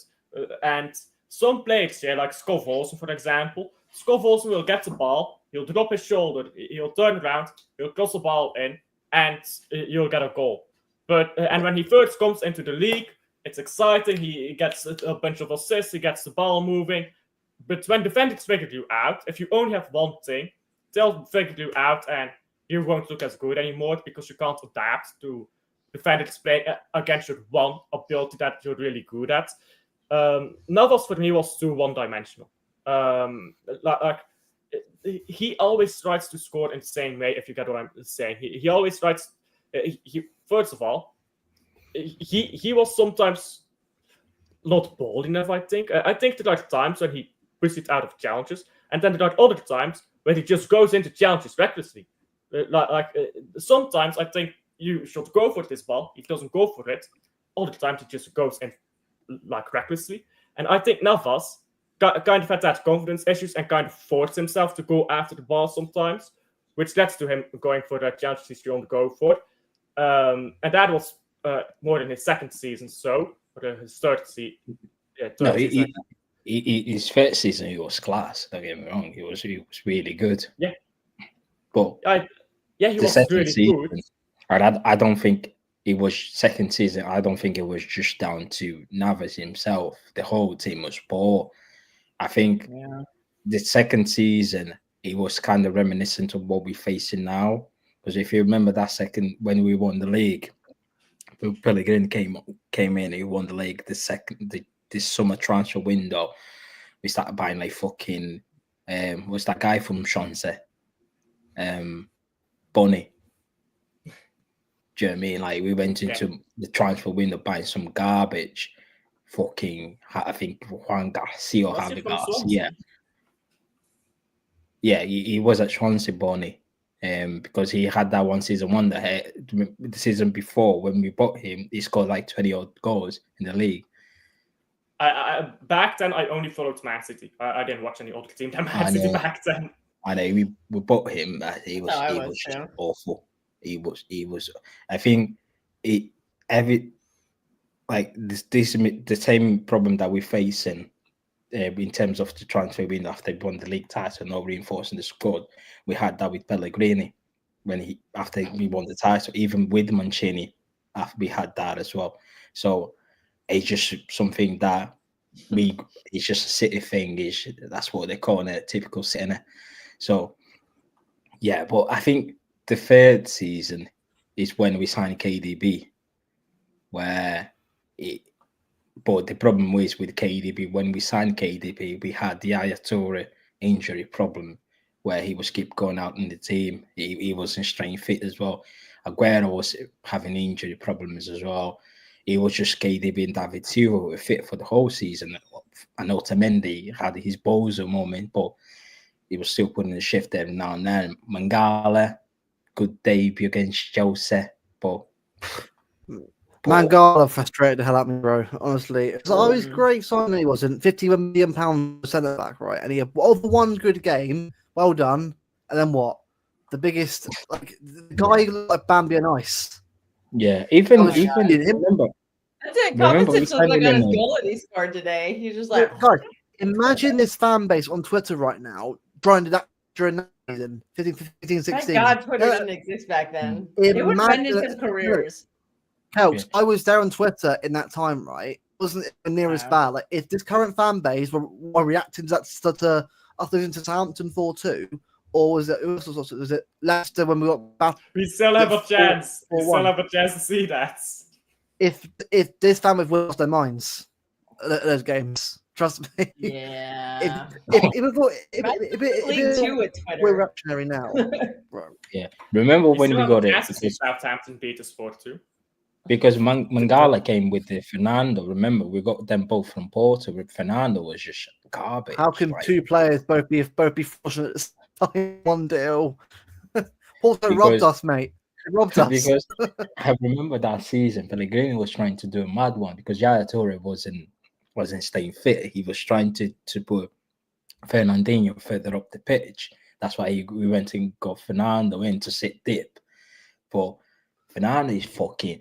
And some players here, like Scott Olsen, for example, Scott Olsen will get the ball, he'll drop his shoulder, he'll turn around, he'll cross the ball in, and you'll get a goal. But and when he first comes into the league, it's exciting, he gets a bunch of assists, he gets the ball moving. But when defenders figure you out, if you only have one thing, they'll figure you out and you won't look as good anymore because you can't adapt to defenders playing against your one ability that you're really good at. Navas for me was too one-dimensional. He always tries to score in the same way, if you get what I'm saying. He always tries... first of all, he was sometimes not bold enough, I think. I think there are times when he pushes it out of challenges, and then there are other times when he just goes into challenges recklessly. Sometimes I think you should go for this ball. He doesn't go for it. Other times he just goes in like recklessly. And I think Navas kind of had that confidence issues and kind of forced himself to go after the ball sometimes, which led to him going for the challenges he shouldn't go for. And that was more than his second season, or his third season. Yeah, his first season he was class. Don't get me wrong, he was really good. Yeah, But he was really season, good. I don't think it was second season. I don't think it was just down to Navas himself. The whole team was poor. I think the second season, it was kind of reminiscent of what we're facing now. Because if you remember that second, when we won the league, Pellegrini came in, he won the league. This summer transfer window, we started buying like fucking what's that guy from Swansea? Bonnie. Do you know what I mean? Like, we went into the transfer window buying some garbage. Fucking, I think Juan Garcia or Javi Garcia. Yeah, he was at Swansea, Bonnie. Because he had that one season wonder. The season before, when we bought him, he scored like 20 odd goals in the league. I back then I only followed Man City. I didn't watch any other team than Man City back then. I know we bought him. He was just awful. He was. I think the same problem that we're facing in terms of the transfer window after they won the league title, no reinforcing the squad. We had that with Pellegrini after we won the title, even with Mancini, after we had that as well. So it's just something that it's just a City thing. That's what they call it, a typical City. So yeah, but I think the third season is when we signed KDB, but the problem was with KDB, when we signed KDB, we had the Yaya Toure injury problem where he was keep going out in the team. He wasn't staying fit as well. Aguero was having injury problems as well. It was just KDB and David Silva who were fit for the whole season. And Otamendi had his Bozo moment, but he was still putting a shift there now and then. Mangala, good debut against Chelsea, but Mangala frustrated the hell out of me, bro. Honestly, it's always great signing. He wasn't £51 million centre back, right? And he had over one good game, well done. And then what? The biggest, like the guy looked like Bambi on ice. Yeah, even remember. That's it. Kovacic was like on his goal that he scored today. He's just like, guys, imagine this fan base on Twitter right now trying to that during that season, 15, 16. Thank God Twitter didn't exist back then. It would have ended some careers. Helps. I was there on Twitter in that time, right? It wasn't near as bad. Like, if this current fan base were reacting to that after losing to Southampton 4-2, or was it Leicester when we got back? We still have a chance. We still have a chance to see that. If this fan base lost their minds at those games, trust me. Yeah. We're reactionary now. Yeah. Remember when we got it? Southampton beat us 4-2. Because Mangala came with the Fernando. Remember, we got them both from Porto. With Fernando was just garbage. How can two players both be fortunate to sign one deal? Porto robbed us, mate. Robbed us. Because I remember that season, Pellegrini was trying to do a mad one because Yaya Toure wasn't staying fit. He was trying to put Fernandinho further up the pitch. That's why we went and got Fernando in to sit deep. But Fernando is fucking,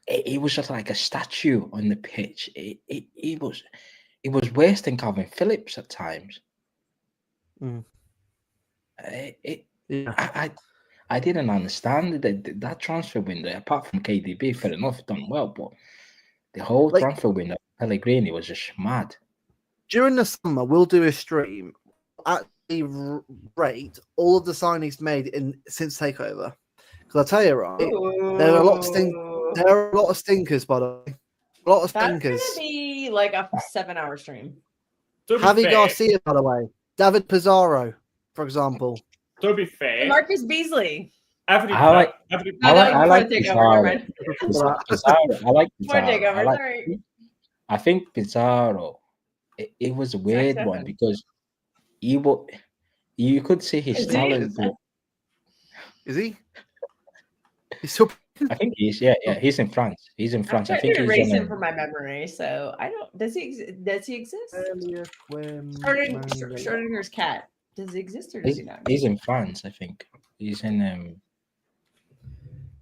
it was just like a statue on the pitch. It was worse than Calvin Phillips at times. I didn't understand that transfer window. Apart from KDB, fair enough, done well, but the whole transfer window, Pellegrini was just mad. During the summer, we'll do a stream. Actually, rate all of the signings made since takeover. Because I tell you, right, there are a lot of stinkers, by the way. A lot of stinkers. That's gonna be like a 7-hour stream. Javi Garcia, by the way. David Pizarro, for example. To be fair, Marcus Beasley. I like Pizarro. I think Pizarro. It was a weird one because you could see his talent. Is he? I think he's he's in France. He's in France. I think he's erase him from my memory. So I don't. Does he exist? Schrodinger's cat. Does he exist or does he not? He's in France. I think he's in.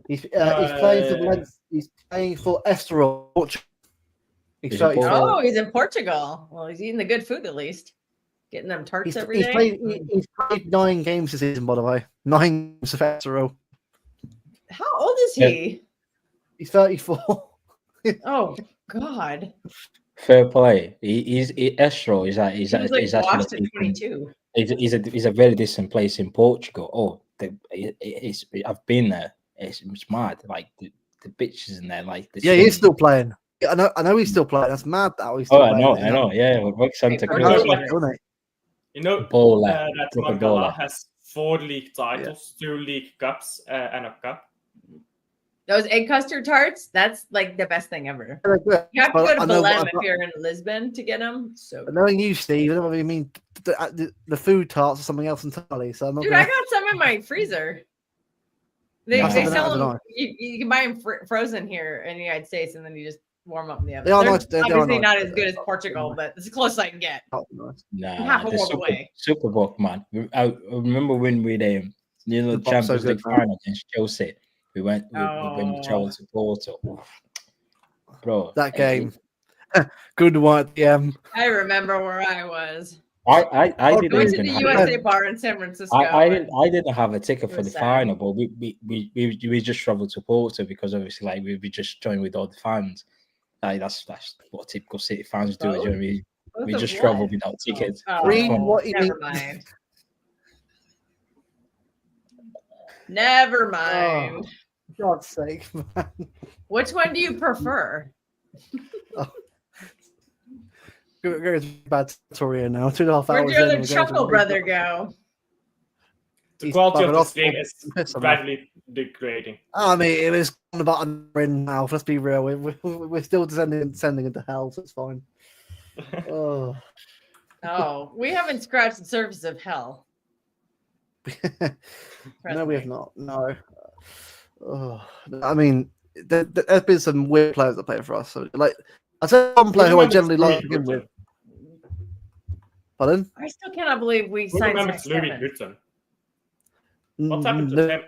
He's playing for Estoril. He's in Portugal. Well, he's eating the good food at least. Getting them tarts He's every day. He's played 9 games this season, by the way. 9 games of Ezreal. How old is he? He's 34. Oh God. Fair play. He's Estro is He was like lost at 22. He's a very decent place in Portugal. Oh, I've been there. It's mad. Like the bitches in there. Like Yeah, he's still playing. Yeah, I know he's still playing. That's mad that he's still playing. I know. Yeah, with Santa Cruz. You know, Bowler, that Mangala has 4 league titles, 2 league cups, and a cup. Those egg custard tarts, that's like the best thing ever. Yeah, you have to go to Belém if you're in Lisbon to get them. So knowing you, Steve, I don't really mean the food tarts or something else entirely. So I'm not. Dude, I got some in my freezer. They sell them. You can buy them frozen here in the United States, and then you just warm up in the oven. They're obviously not as good as Portugal, but it's as close as I can get. Oh, nice. Nah, half a world away. Super Bowl, man. I remember when we the Champions League final against Chelsea. We went we traveled to Porto. Bro. That game. Good one. Yeah. I remember where I was. I went to the USA bar in San Francisco. I didn't have a ticket for the final, but we just traveled to Porto because obviously like we just joined with all the fans. Like that's what typical City fans do. You know, we just travel without tickets. Never mind. Never mind. Oh, God's sake, man. Which one do you prefer? Go to bad story now. 2.5 hours. Where'd your other chuckle brother go? The quality of this game is gradually degrading. I mean, it was about an hour in now. Let's be real. We're still descending into hell, so it's fine. Oh, we haven't scratched the surface of hell. No, we have not. No. I mean, there's been some weird players that play for us. So, like, I said one player who I generally like to begin with. Pardon? I still cannot believe we signed Louis. What's happened to him?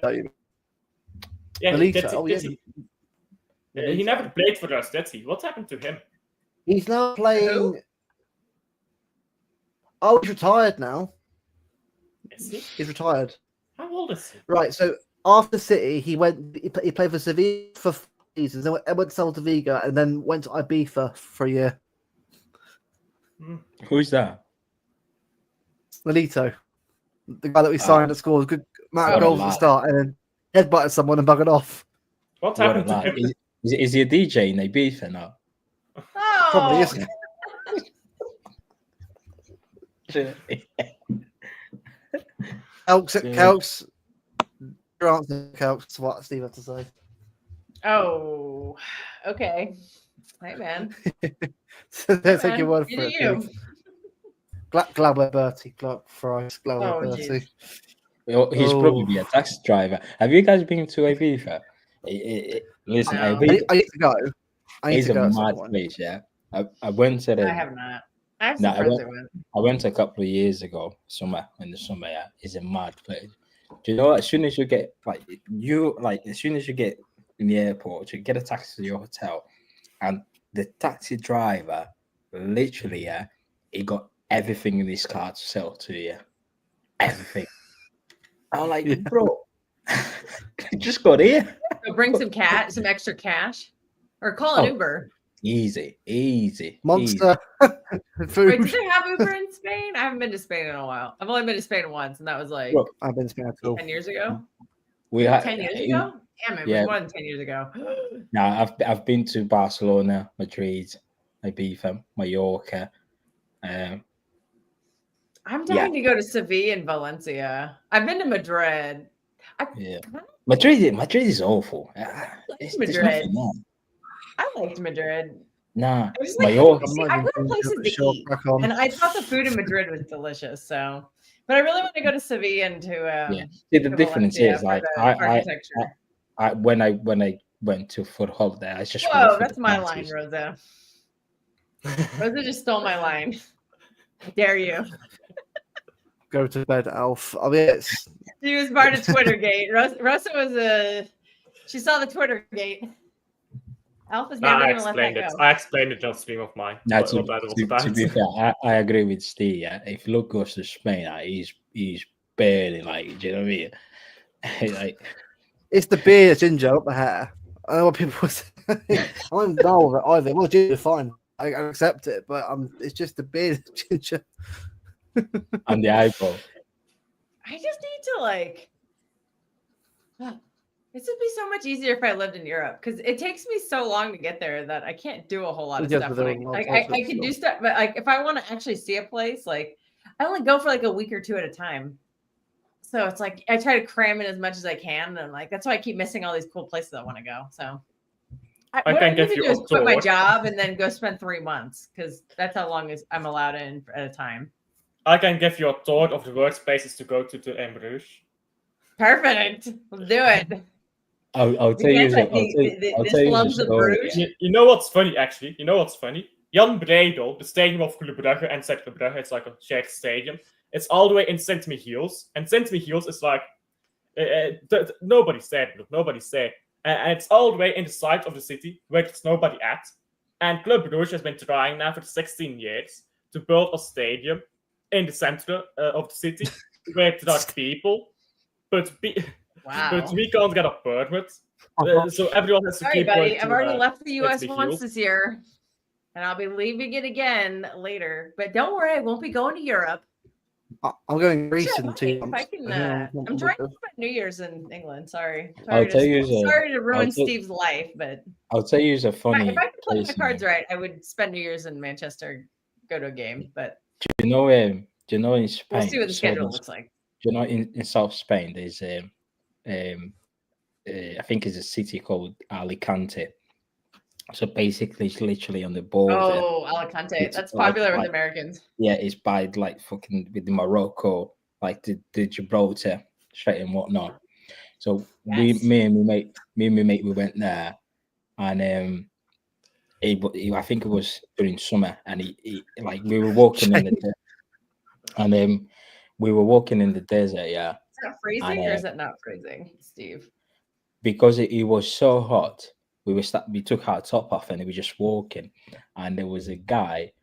Yeah, he never played for us, did he? What's happened to him? He's now playing. Who? Oh, he's retired now. Is he? He's retired. How old is he? Right, so after City, he played for Sevilla for 4 seasons, then went to Celta Vigo, and then went to Ibiza for a year. Who's that? Lolito, the guy that we signed at school. Good amount of goals at the start, and then headbutted someone and buggered off. What's happened to him? Is he a DJ in Ibiza now? Oh. Probably isn't. Kelks. Your answer, Kelks, what Steve had to say. Oh, okay. Hey, man. Take your word for it. Glauber Bertie, Clark Fries, Glauber Bertie. He's probably a taxi driver. Have you guys been to Ibiza? Listen, Ibiza. I need to go. It's a mad place, yeah. I went to the. I have not. I went a couple of years ago, in the summer. Yeah, it's a mad place. Do you know? As soon as you get as soon as you get in the airport, you get a taxi to your hotel, and the taxi driver, literally, he got everything in his car to sell to you, everything. I'm like, bro, just got here. So bring some extra cash, or call an Uber. Easy. Monster. Food. Wait, do they have Uber in Spain? I haven't been to Spain in a while. I've only been to Spain once, and that was like I've been to Spain 10 years ago. 10 years ago? Damn, it was more than 10 years ago. No, I've been to Barcelona, Madrid, Ibiza, Mallorca. I'm dying to go to Sevilla and Valencia. I've been to Madrid. Madrid is awful. Madrid. I liked Madrid. Nah, Mallorca. I went to places to eat, and I thought the food in Madrid was delicious. So, but I really want to go to Sevilla and to. See, the difference is like when I went to for holiday, I just. Whoa, that's my line, Rosa. Rosa just stole my line. Dare you? Go to bed, Alf. I mean, she was part of Twittergate. Rosa was she saw the Twittergate. Alpha's Nah, never I gonna let that explained it. go. I explained it on stream of mine. Now, what that was to about. be fair, I agree with Steve. Yeah, if Luke goes to Spain, he's barely like. Do you know what I mean? Like, It's the beard, it's ginger, not the hair. I know what people say. I don't know with it either. Well, ginger, fine. I accept it, but it's just the beard, ginger. and the eyebrow. I just need to like. This would be so much easier if I lived in Europe because it takes me so long to get there that I can't do a whole lot of stuff. I can do stuff, but like if I want to actually see a place, like I only go for like a week or two at a time. So it's like I try to cram in as much as I can, and I'm like that's why I keep missing all these cool places I want to go. So what I need to do is quit my job and then go spend 3 months because that's how long I'm allowed in at a time. I can give you a tour of the workspaces to go to Bruges. Perfect. Let's do it. I'll tell you. I'll tell you the story. You know what's funny, actually? You know what's funny? Jan Breidel, the stadium of Club Brugge and Club Brugge, it's like a shared stadium. It's all the way in St. Michiels. And St. Michiels is like... nobody's there. Nobody's there. And it's all the way in the side of the city where there's nobody at. And Club Brugge has been trying now for 16 years to build a stadium in the center of the city where there are people. But we can't get a permit. So everyone has to keep buddy. I've already left the US once this year. And I'll be leaving it again later. But don't worry, I won't be going to Europe. I'm going to Greece in 2 months. I'm trying to spend New Year's in England. Sorry I'll tell you. Sorry to ruin Steve's life, but I'll tell you a funny. If I could play my cards right, I would spend New Year's in Manchester, go to a game. But do you know in Spain? We'll see what the schedule looks like. Do you know in South Spain there's I think it's a city called Alicante. So basically, it's literally on the border. Oh, Alicante. That's popular with Americans. Yeah, it's by like fucking with the Morocco, like the Gibraltar Strait and whatnot. So me and my mate, we went there, and I think it was during summer, and he like we were walking in the and we were walking in the desert. Yeah. Is that freezing or is it not freezing, Steve? Because it was so hot. We took our top off and we were just walking, and there was a guy,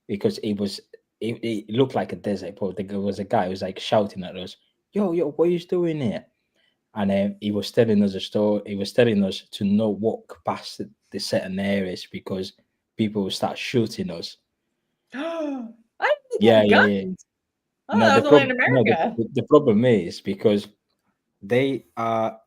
because it looked like a desert, but there was a guy who was like shouting at us, yo, what are you doing here? And he was telling us a story. He was telling us to not walk past the certain areas because people would start shooting us. Yeah. Oh, no, that was only in America. The problem is because they are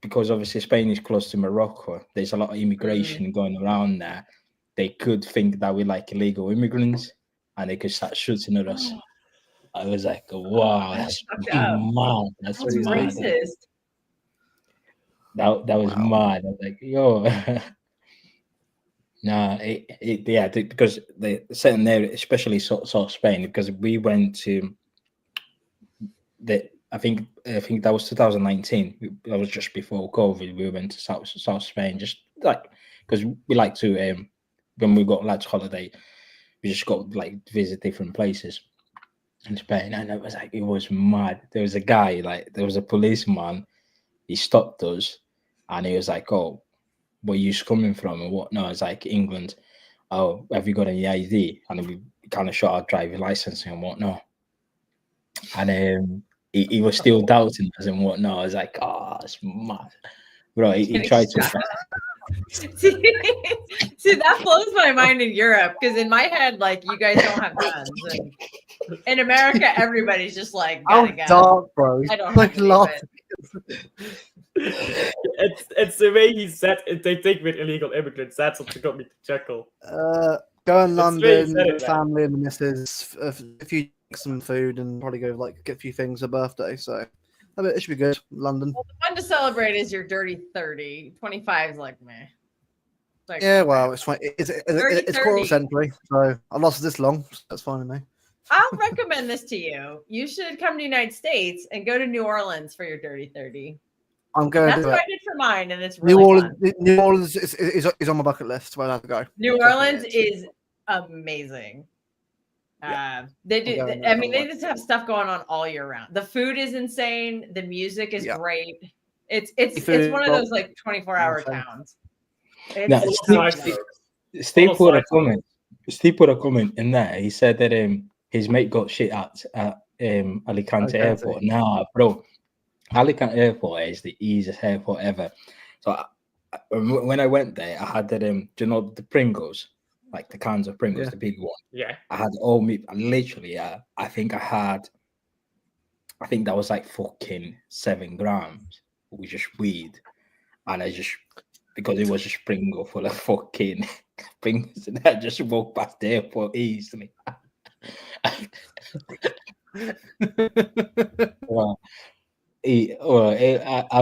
because obviously Spain is close to Morocco. There's a lot of immigration going around there. They could think that we're like illegal immigrants, and they could start shooting at us. I was like, wow, that's mad. That's mad. Racist. That was mad. I was like, yo. Nah, because the certain area, especially South Spain, because we went to I think that was 2019. That was just before COVID. We went to South Spain, just like because we like to when we got lads holiday, we just got like visit different places in Spain, and it was mad. There was a guy, there was a policeman. He stopped us, and he was like, "Oh, where you coming from and what?" No, it's like England. Oh, have you got any ID? And we kind of shot our driving license and whatnot. And he was still doubting us and whatnot. I was like, oh, it's mad. Bro, he tried to. See, that blows my mind in Europe, because in my head, like, you guys don't have guns. And in America, everybody's just like, got a gun. Dark, bro. I don't have It's the way he said they take with illegal immigrants. That's what got me to chuckle. Go in London with family and the missus, a few some food, and probably go get a few things for birthday. So it should be good. London. Well, the one to celebrate is your dirty 30. 25 is like meh. Yeah, well, it's fine. It's quarter century, so I lost this long. So that's fine with me. I'll recommend this to you. You should come to the United States and go to New Orleans for your dirty 30. I'm going. That's what I did for mine, and it's really fun. New Orleans is on my bucket list. Where I have to go. New Orleans is amazing. They do. They just have stuff going on all year round. The food is insane. The music is great. It's one of those 24-hour towns. No, It's Steve put a comment. Steve put a comment in there. He said that his mate got shit at Alicante Airport. Nah, bro, Alicante Airport is the easiest airport ever. So when I went there, I had that do you know the Pringles, like the cans of Pringles, the big one. Yeah. I had all meat. Literally, I think that was like fucking 7 grams, with just weed, and I just. Because it was a Pringle full of fucking Pringles, and I just walked past the airport easily. I've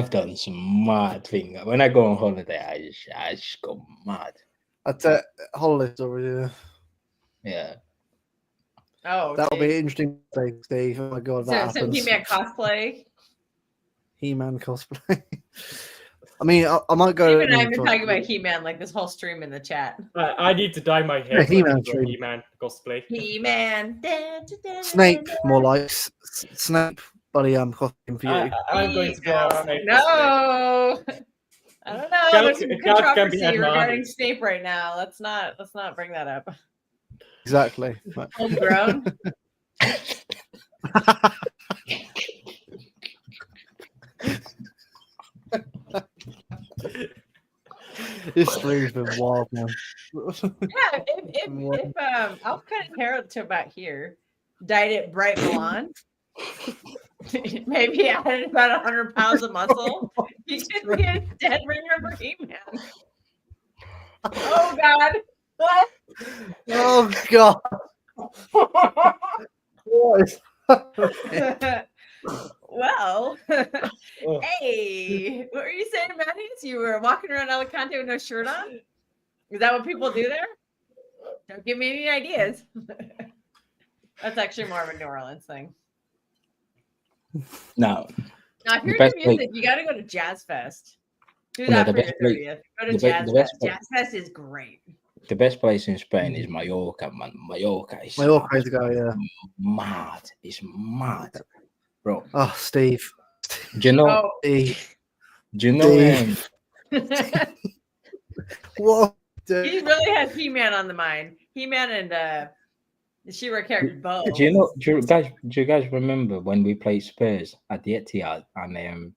done some mad things. When I go on holiday, I just go mad. That's a holiday story, yeah. Oh, that'll be interesting, Steve. Oh my god, that happens. So He-Man cosplay. He-Man cosplay. I mean, I might go. Steve and I have been talking about He-Man like this whole stream in the chat. I need to dye my hair. He-Man cosplay. He-Man. Snape, more like Snape, buddy. Costume for you. I'm going to go. Snape No, I don't know. There's some controversy regarding Snape right now. Let's not bring that up. Exactly. Homegrown. This stream's been wild, man. Yeah, if I'll cut his hair to about here, dyed it bright blonde, maybe added about 100 pounds of muscle, he should be a dead ringer for He-Man. Oh God! What? Oh God! What is Well, hey, what were you saying, Matthews? You were walking around Alicante with no shirt on? Is that what people do there? Don't give me any ideas. That's actually more of a New Orleans thing. No. Now, if you're into music, you got to go to Jazz Fest. Do that for your 30th. Go to Jazz Fest. Jazz Fest is great. The best place in Spain is Mallorca, man. Mallorca is mad. It's mad, bro. Oh, Steve. Do you know? Steve. Do you know? What? He really has He-Man on the mind. He-Man and the She-Ra character Bo. Do you guys remember when we played Spurs at the Etihad and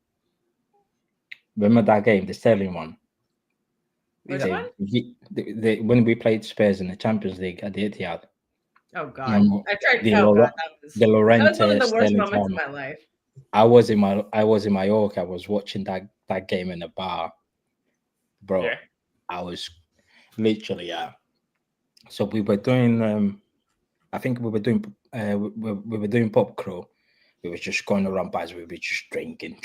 remember that game, the Sterling one? Which one? When we played Spurs in the Champions League at the Etihad. Oh God! I tried. The Lorente. That was one of the worst moments of my life. I was in Mallorca. I was watching that game in a bar, bro. Yeah. I was literally So we were doing. I think we were doing. We were doing pub crawl. We were just going around bars. We were just drinking.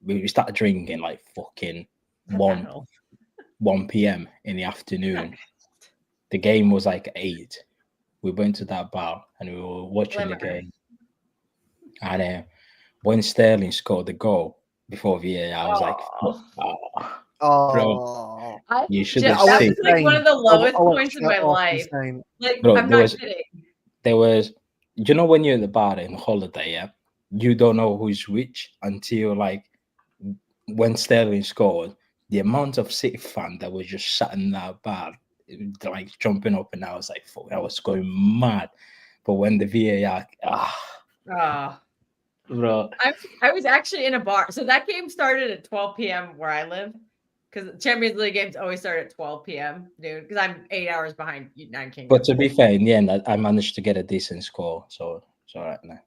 We started drinking like fucking 1 p.m. in the afternoon. The game was like 8. We went to that bar and we were watching the game. And when Sterling scored the goal before VAR, I was like, bro, you should have seen. That was like one of the lowest points in my life. Like, bro, I'm not kidding. There was, you know, when you're at the bar in holiday, yeah, you don't know who's which until like when Sterling scored. The amount of City fan that was just sat in that bar, like jumping up, and I was like, fuck, I was going mad. But when the VAR, bro. I was actually in a bar. So that game started at 12 p.m. where I live, because Champions League games always start at 12 p.m. dude. Because I'm 8 hours behind United Kingdom. But to be fair, in the end, I managed to get a decent score, so it's all right now.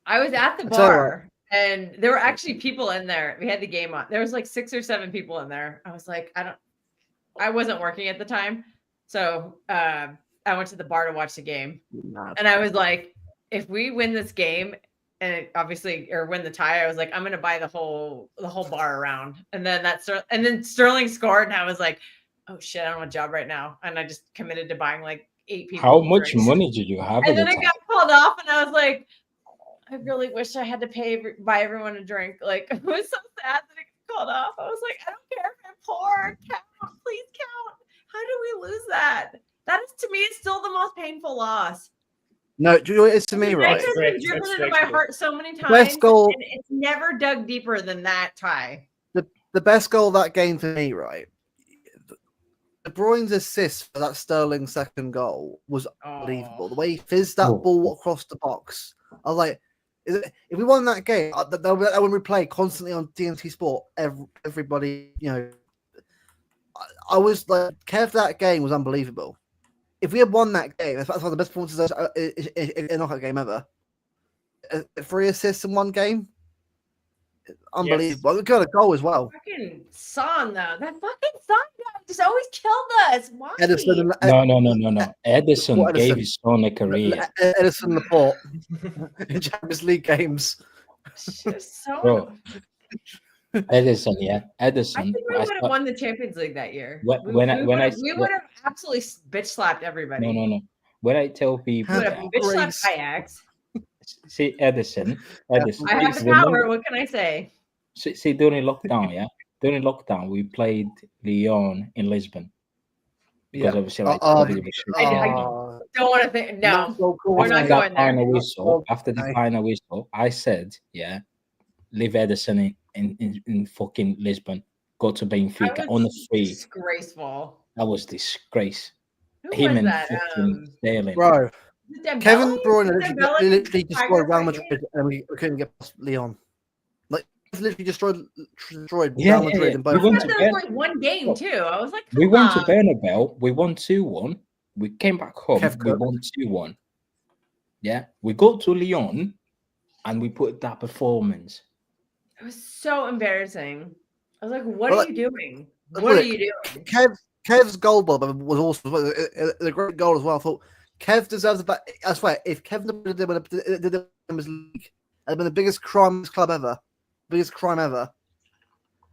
I was at the bar. And there were actually people in there. We had the game on. There was like 6 or 7 people in there. I was like, I wasn't working at the time. So I went to the bar to watch the game. And I was like, if we win this game and win the tie, I was like, I'm going to buy the whole bar around. And then Sterling scored. And I was like, oh shit, I don't have a job right now. And I just committed to buying like 8 people. How much money did you have? And then I got called off and I was like, I really wish I had to buy everyone a drink. Like, it was so sad that it got called off. I was like, I don't care if I'm poor. Count, please count. How do we lose that? That is, to me, it's still the most painful loss. No, it's to me, right? It's been driven into my heart so many times. Best goal, and it's never dug deeper than that tie. The best goal of that game for me, right? De Bruyne's assist for that Sterling second goal was unbelievable. The way he fizzed that ball across the box, I was like, if we won that game, that when we play constantly on TNT Sport, everybody, I was like, Kev, that game was unbelievable. If we had won that game, that's one of the best performances in a knockout game ever. 3 assists in one game. Unbelievable. Yes. We got a goal as well. Fucking Son, though. That fucking Son guy just always killed us. Why? No. Edison gave his son a career. Edison Laporte in Champions League games. Bro. Edison, yeah. Edison. I think we would have won the Champions League that year. We would have absolutely bitch slapped everybody. No. When I tell people, we would have bitch slapped Ajax. See, Edison. I have the power. What can I say? See, during lockdown, during lockdown, we played Lyon in Lisbon. Because obviously, I don't want to think. No, we're not going there. After the final whistle, I said, leave Edison in fucking Lisbon. Go to Benfica on the free. Disgraceful. That was disgrace. Who was that? Sterling. Bro. Kevin De Bruyne literally destroyed Real Madrid and we couldn't get past Lyon. Like, literally destroyed Real Madrid in both. There was like one game too. I was like, we went to Bernabeu. We won 2-1. We came back home. We won 2-1. Yeah, we go to Lyon and we put that performance. It was so embarrassing. I was like, what are you doing? What are you doing? Kev's goal was awesome. A great goal as well. I thought Kev deserves the back. I swear, if Kevin did the Champions League, it'd been the biggest crime in this club ever. Biggest crime ever.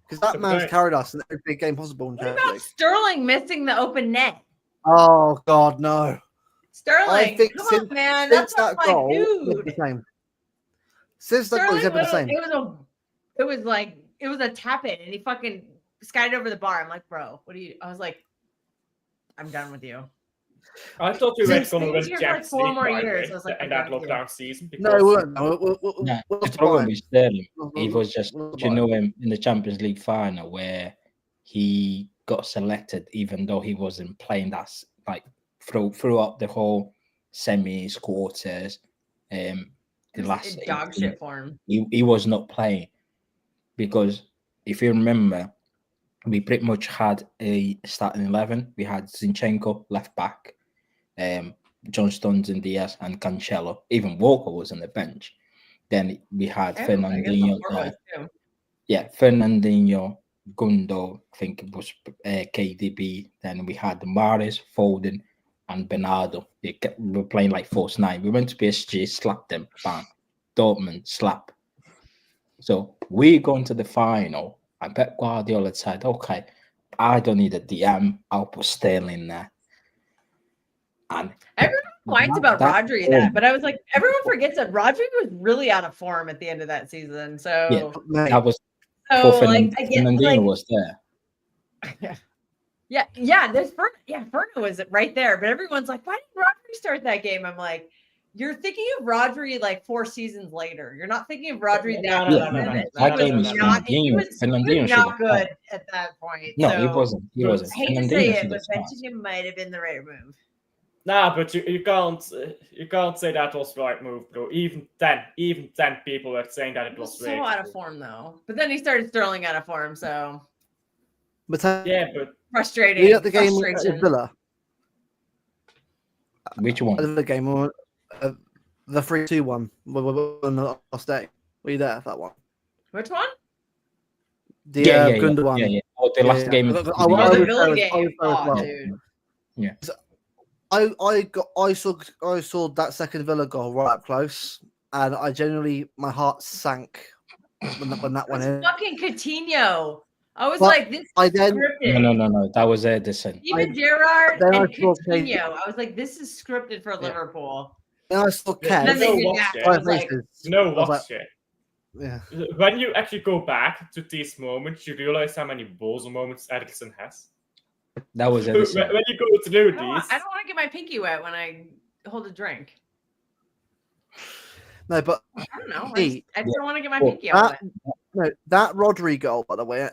Because that man's carried us in every big game possible. What about Sterling missing the open net? Oh, God, no. Sterling, I think come on, man. That's that goal, dude. The same. Since that goal, he's never the same. It was a tap in, and he fucking skied over the bar. I'm like, bro, what are you? I was like, I'm done with you. I thought we were going to win Champions League 4 more years. I was like, in that lockdown season. No, we weren't. The problem with Sterling, he was just, him in the Champions League final where he got selected, even though he wasn't playing that like throughout the whole semis, quarters, the last dog shit for him. He was not playing because if you remember, we pretty much had a starting 11. We had Zinchenko left back, John Stones and Diaz and Cancelo. Even Walker was on the bench. Then we had Fernandinho. Fernandinho, Gundo, I think it was KDB. Then we had Mahrez, Foden, and Bernardo. We were playing like false 9. We went to PSG, slapped them, bang. Dortmund, slap. So we go into the final, and Pep Guardiola said, okay, I don't need a DM. I'll put Sterling there. And everyone whines about Rodri, but I was like, everyone forgets that Rodri was really out of form at the end of that season. So that was Fernandinho was there. There's Ferno was right there, but everyone's like, why didn't Rodri start that game? I'm like, you're thinking of Rodri like 4 seasons later. You're not thinking of Rodri No. That game is Fernandinho not good at that point. No, he wasn't. He wasn't. I hate to say it, but benching him might have been the right move. Nah, but you can't say that was the right move, bro. Even 10 people were saying that it was so out of form though. But then he started Sterling out of form, so. But frustrating. We got the game with Villa. Which one? The game, the 3-2 one on the last day. Were you there for that one? Which one? The Gunda one. Yeah. Oh, the last game. The Villa game. Dude. Yeah. I saw that second Villa goal right up close, and I genuinely my heart sank when that went in. Fucking Coutinho. I was like, this is scripted. No. That was Edison. Even Gerrard and Coutinho. I was like, this is scripted for Liverpool. And I saw Kev. Watch it. Yeah. When you actually go back to these moments, you realize how many balls moments Edison has. That was Edison. When you go through these, I don't want to get my pinky wet when I hold a drink. No, but I don't know. I just don't want to get my pinky wet. No, that Rodri goal, by the way,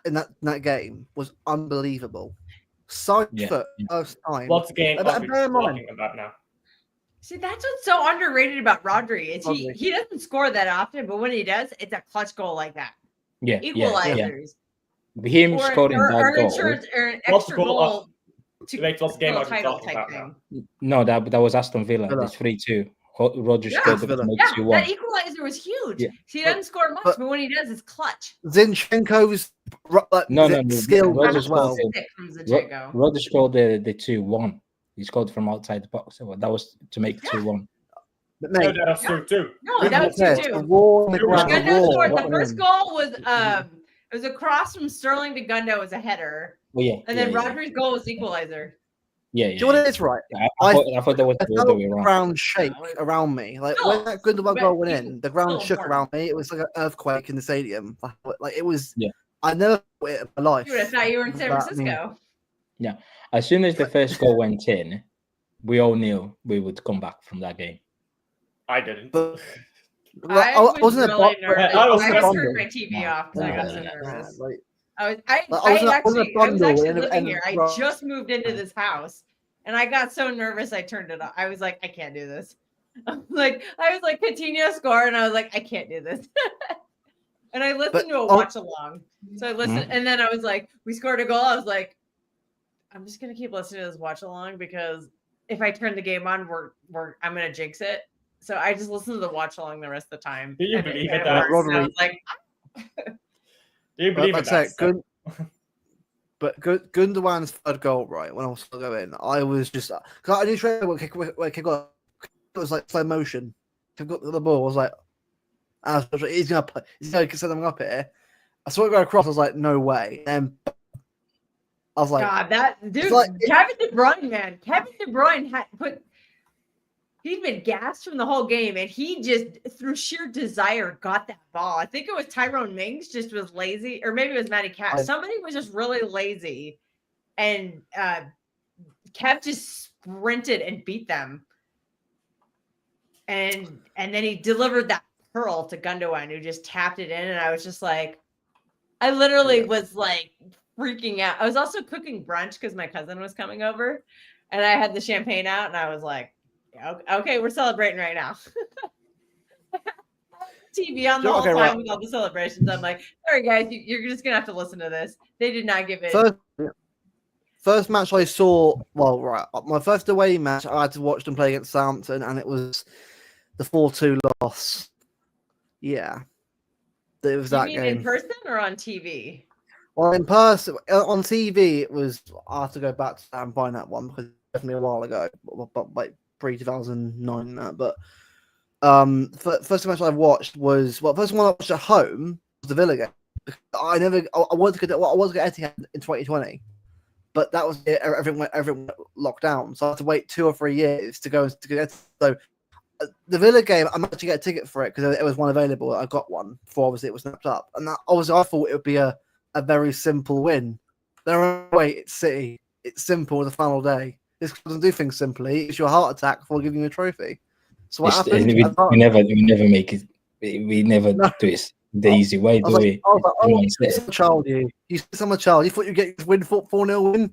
in that game was unbelievable. Side foot, first time. What's the game Bear in mind. talking about now? See, that's what's so underrated about Rodri. Is he doesn't score that often, but when he does, it's a clutch goal like that. Yeah, Equalizers. Him scoring that goal. Or an extra goal to what's the game a are we title talking type about thing. No, that was Aston Villa. It's 3-2. Roger scored to make 2-1. That equalizer was huge. Yeah. He doesn't score much, but when he does, it's clutch. Zinchenko's skill as well. Roger scored the 2-1. He scored from outside the box. So that was to make 2-1. But mate, that was 2-2. No, that was 2-2. The first goal was it was a cross from Sterling to Gundo as a header. And then Rodri's goal was equalizer. Do you know what it is, right? I thought that was the other way around. The ground shake around me. Like when that Gundogan goal went in, the ground shook around me. It was like an earthquake in the stadium. Like it was. Yeah. I never thought it in my life. Dude, I thought you were in San Francisco. Yeah. As soon as the first goal went in, we all knew we would come back from that game. I didn't. But I wasn't really nervous. I turned my TV off because I got so nervous. I was actually living here. I just moved into this house, and I got so nervous I turned it off. I was like, I can't do this. I was like, Coutinho score, and I was like, I can't do this. And I listened to a watch along. So I listened, and then I was like, we scored a goal. I was like, I'm just gonna keep listening to this watch along because if I turn the game on, I'm gonna jinx it. So I just listened to the watch along the rest of the time. Do you believe it? I was like. Do you believe it? But Gundogan's third goal, right? When I was still going, I was just because I knew straight away it was like slow motion. I got the ball. I was like, he's gonna set something up here. I saw it go across. I was like, no way. And I was like, God, that dude, Kevin De Bruyne, man. Kevin De Bruyne he'd been gassed from the whole game, and he just, through sheer desire, got that ball. I think it was Tyrone Mings just was lazy, or maybe it was Matty Cash. Somebody was just really lazy, and Kev just sprinted and beat them. And then he delivered that pearl to Gundogan, who just tapped it in, and I was just like, I literally was like freaking out. I was also cooking brunch because my cousin was coming over, and I had the champagne out, and I was like, okay, we're celebrating right now. TV on the whole time with all the celebrations. I'm like, sorry guys, you're just gonna have to listen to this. They did not give it. First match I saw, my first away match, I had to watch them play against Southampton, and it was the 4-2 loss. Yeah, it was that game. In person or on TV? Well, in person, on TV, it was. I have to go back and find that one because it's definitely a while ago, but like pre-2009 but first match I watched was first one I watched at home was the Villa game. I wanted to get Etihad in 2020, but that was it. Everything locked down, so I had to wait 2 or 3 years to go to get. So the Villa game, I managed to get a ticket for it because there was one available. I got one before obviously it was snapped up, and that obviously I thought it would be a very simple win. It's City. It's simple the final day. This doesn't do things simply. It's your heart attack before giving you a trophy. So what happened? We never make it. We never do it the easy way, do we? I'm a child, you. I'm a child. You thought you'd get win 4-0 win?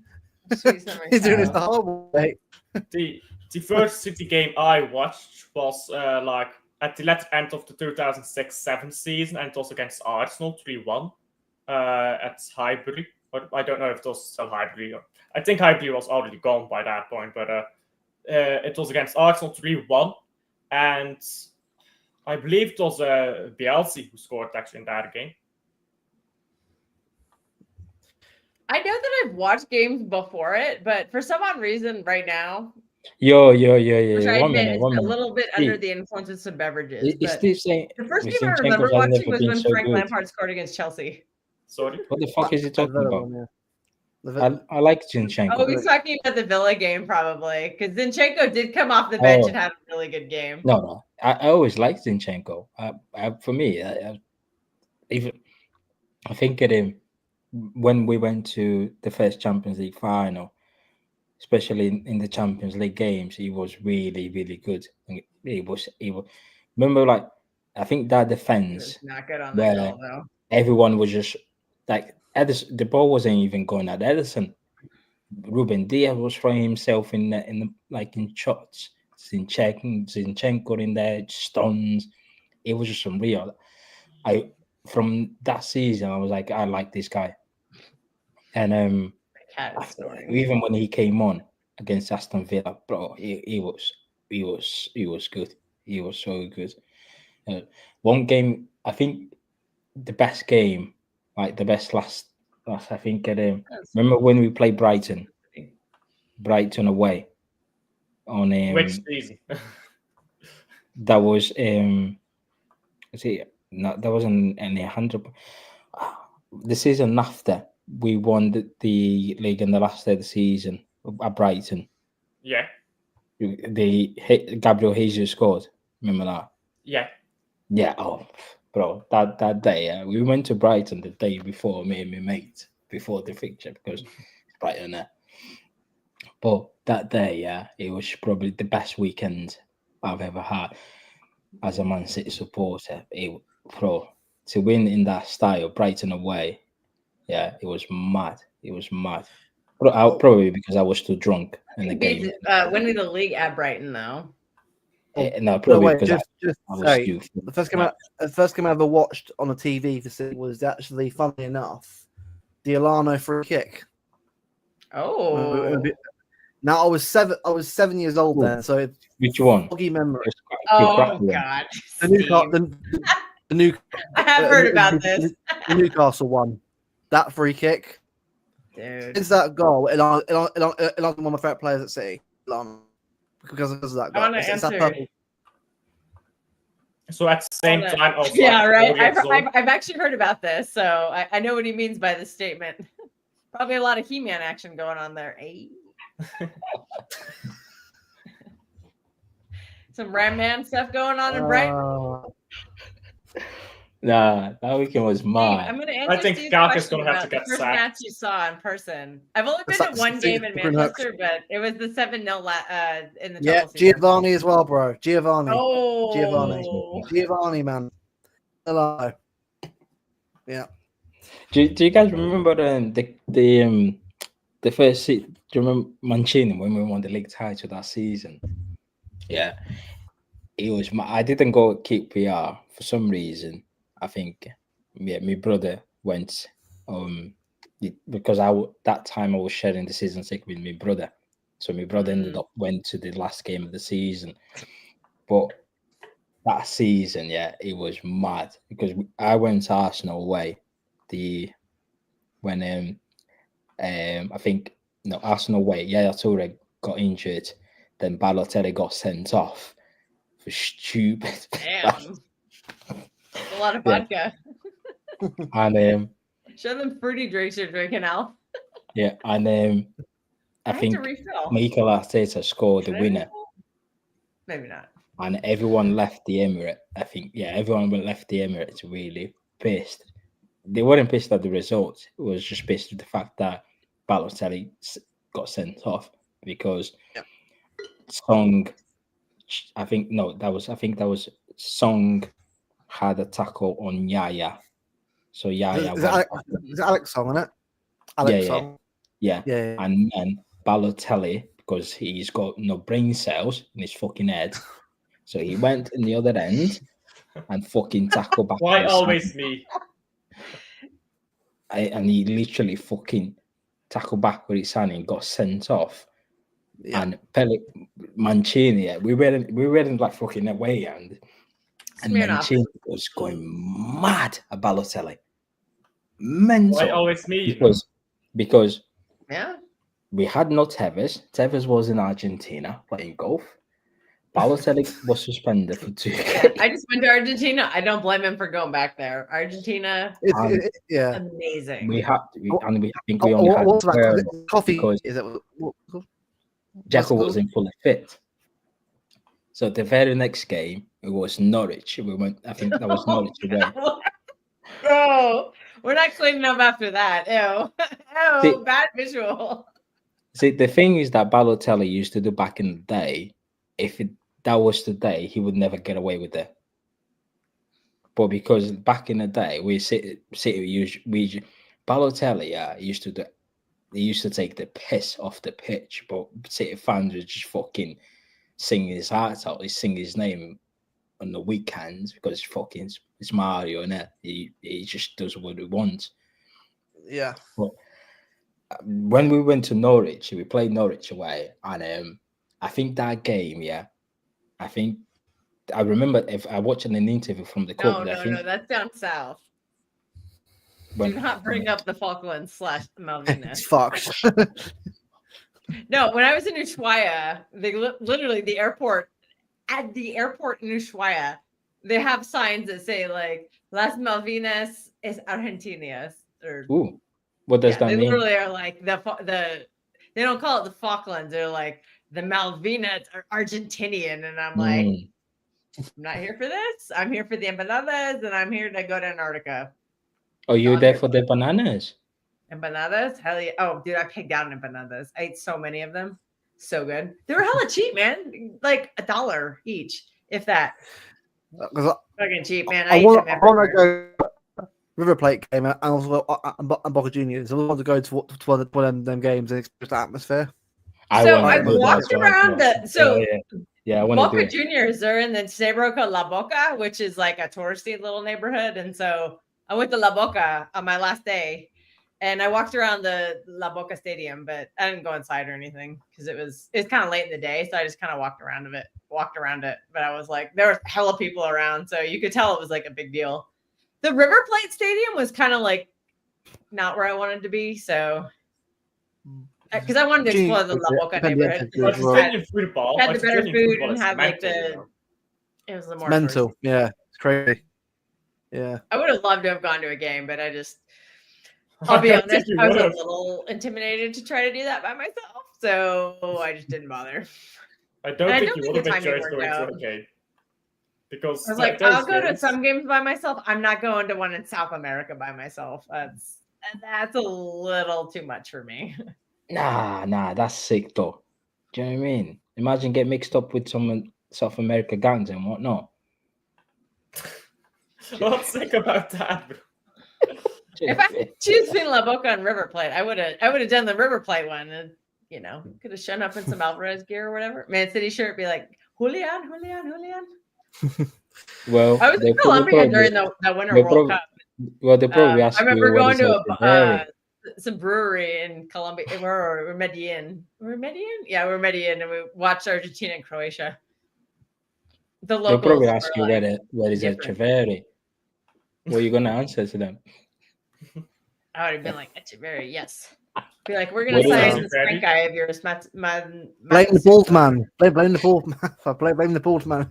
He's doing this the hard way. The first City game I watched was like at the latter end of the 2006-7 season, and it was against Arsenal 3-1 at Highbury. But I don't know if it was still Highbury. I think Highbury was already gone by that point, but it was against Arsenal 3-1, and I believe it was Bielsa who scored actually in that game. I know that I've watched games before it, but for some odd reason, right now, yeah. Which I admit is a little bit under the influence of some beverages. The first game I remember watching was when Frank Lampard scored against Chelsea. Sorry, what the fuck is he talking about? I like Zinchenko. Oh, he's talking about the Villa game probably, because Zinchenko did come off the bench and have a really good game. No, I always liked Zinchenko. For me, I think at him when we went to the first Champions League final, especially in the Champions League games, he was really, really good. He was. Remember, like I think that defense not good on the goal, though. Everyone was just like Ederson, the ball wasn't even going at Ederson. Ruben Diaz was throwing himself in the shots. Zinchenko in there, stones. It was just unreal. From that season, I was like, I like this guy. And even when he came on against Aston Villa, bro, he was good. He was so good. One game, I think, the best game, like the best last I think. Remember when we played Brighton away on which season? That was that wasn't any 100. The season after we won the league in the last day of the season at Brighton. Yeah. Gabriel Jesus scored. Remember that? Yeah. Yeah. Oh, bro, that day, we went to Brighton the day before, me and my mate, before the fixture, because Brighton there. But that day, it was probably the best weekend I've ever had as a Man City supporter. To win in that style, Brighton away, it was mad. It was mad. Probably because I was too drunk in the game. Winning the league at Brighton, though. No, probably because I was too. The first game I ever watched on a TV for City was actually, funnily enough, the Alano free kick. Oh. Now I was 7 years old then, so which one? Foggy memory. Oh God! The new. I have heard about this. The Newcastle one. That free kick. Dude. It's that goal. And I'm one of my favorite players at City. Because of that goal. So at the same time, also right. I've actually heard about this, so I know what he means by this statement. Probably a lot of He-Man action going on there. Hey. Some Ram Man stuff going on in Brighton. Nah, that weekend was mad. I'm gonna answer I think Gaka's gonna have to get first sacked. match you saw in person. I've only been to one game in Manchester, but it was the 7-0 in the season. Giovanni as well, bro. Giovanni. Oh, Giovanni, man. Hello. Yeah. Do you guys remember the first season? Do you remember Mancini when we won the league title that season? Yeah, it was. I didn't go keep PR for some reason. I think, my brother went. Because that time I was sharing the season ticket with my brother, so my brother ended up went to the last game of the season. But that season, it was mad because I went to Arsenal away. When I think Arsenal away, Yaya Toure got injured, then Balotelli got sent off for stupid. Damn. A lot of vodka. And show them fruity drinks you're drinking, Al. Yeah, and I think Mikel Arteta scored the winner. Maybe not. And everyone left the Emirates. I think, everyone left the Emirates really pissed. They weren't pissed at the results. It was just pissed at the fact that Balotelli got sent off because Song. I think that was Song had a tackle on Yaya. So Yaya. Is it Alex Song, isn't it? Alex Song. Yeah. And then Balotelli, because he's got no brain cells in his fucking head, so he went in the other end and fucking tackled back. Why always me? And he literally fucking tackled back with his hand and got sent off. Yeah. And Mancini, we were in like fucking away, and Mancini was going mad at Balotelli. Mental. Why always me? Because we had no Tevez. Tevez was in Argentina playing golf. Balotelli was suspended for 2 games. I just went to Argentina. I don't blame him for going back there. Argentina, amazing. I think we only had coffee. Jekyll wasn't fully fit. So the very next game, it was Norwich. I think that was Norwich away. Bro, we're not cleaning up after that. Ew, bad visual. See, the thing is that Balotelli used to do back in the day. If that was today, he would never get away with it. But because back in the day, Balotelli used to do they used to take the piss off the pitch, but City fans were just fucking singing his heart out. They sing his name on the weekends because it's Mario, and he just does what he wants. Yeah. But when we went to Norwich, we played Norwich away, and I think that game, I remember if I watched an interview from the club. No, that's down south. Do not bring up the Falklands / Malvinas. It's fucked. No, when I was in Ushuaia, they literally the airport in Ushuaia, they have signs that say like Las Malvinas es Argentinas. Or what does that mean? They literally are like the they don't call it the Falklands. They're like the Malvinas are Argentinian, and I'm like, I'm not here for this. I'm here for the empanadas, and I'm here to go to Antarctica. Oh, you're there for the bananas? Empanadas? Hell yeah. Oh, dude, I picked out empanadas. I ate so many of them. So good. They were hella cheap, man. Like $1 each, if that. Fucking cheap, man. I want to go River Plate game and also Boca Juniors. I want to go to one of them games and experience the atmosphere. I walked around Boca Juniors are in the Cerro La Boca, which is like a touristy little neighborhood. And so I went to La Boca on my last day, and I walked around the La Boca Stadium, but I didn't go inside or anything because it's kind of late in the day, so I just kind of walked around it. But I was like, there was hella people around, so you could tell it was like a big deal. The River Plate Stadium was kind of like not where I wanted to be, so because I wanted to explore the La Boca neighborhood. Had the better food and had like it was the more mental. Yeah, it's crazy. Yeah, I would have loved to have gone to a game, but I'll be honest, I was a little intimidated to try to do that by myself, so I just didn't bother. I don't think you would have enjoyed going to a game. Because I was like, I'll go to some games by myself. I'm not going to one in South America by myself. That's a little too much for me. Nah, that's sick though. Do you know what I mean? Imagine get mixed up with some South America gangs and whatnot. What's sick about that? If I choose between La Boca and River Plate, I would have done the River Plate one, and could have shown up in some Alvarez gear or whatever. Man City shirt, be like Julian. Well, I was in Colombia during the Winter World Cup. Well, they probably asked I remember you going to some brewery in Colombia. We're Medellin. Yeah, we're Medellin, and we watched Argentina and Croatia. The locals they'll probably ask you where is Echeverri. What are you gonna answer to them? I would have been like, Echeverri, yes. Be like, we're gonna sign this Frank guy of yours. Blame the bald man. Blame the bald man. Blame the bald man.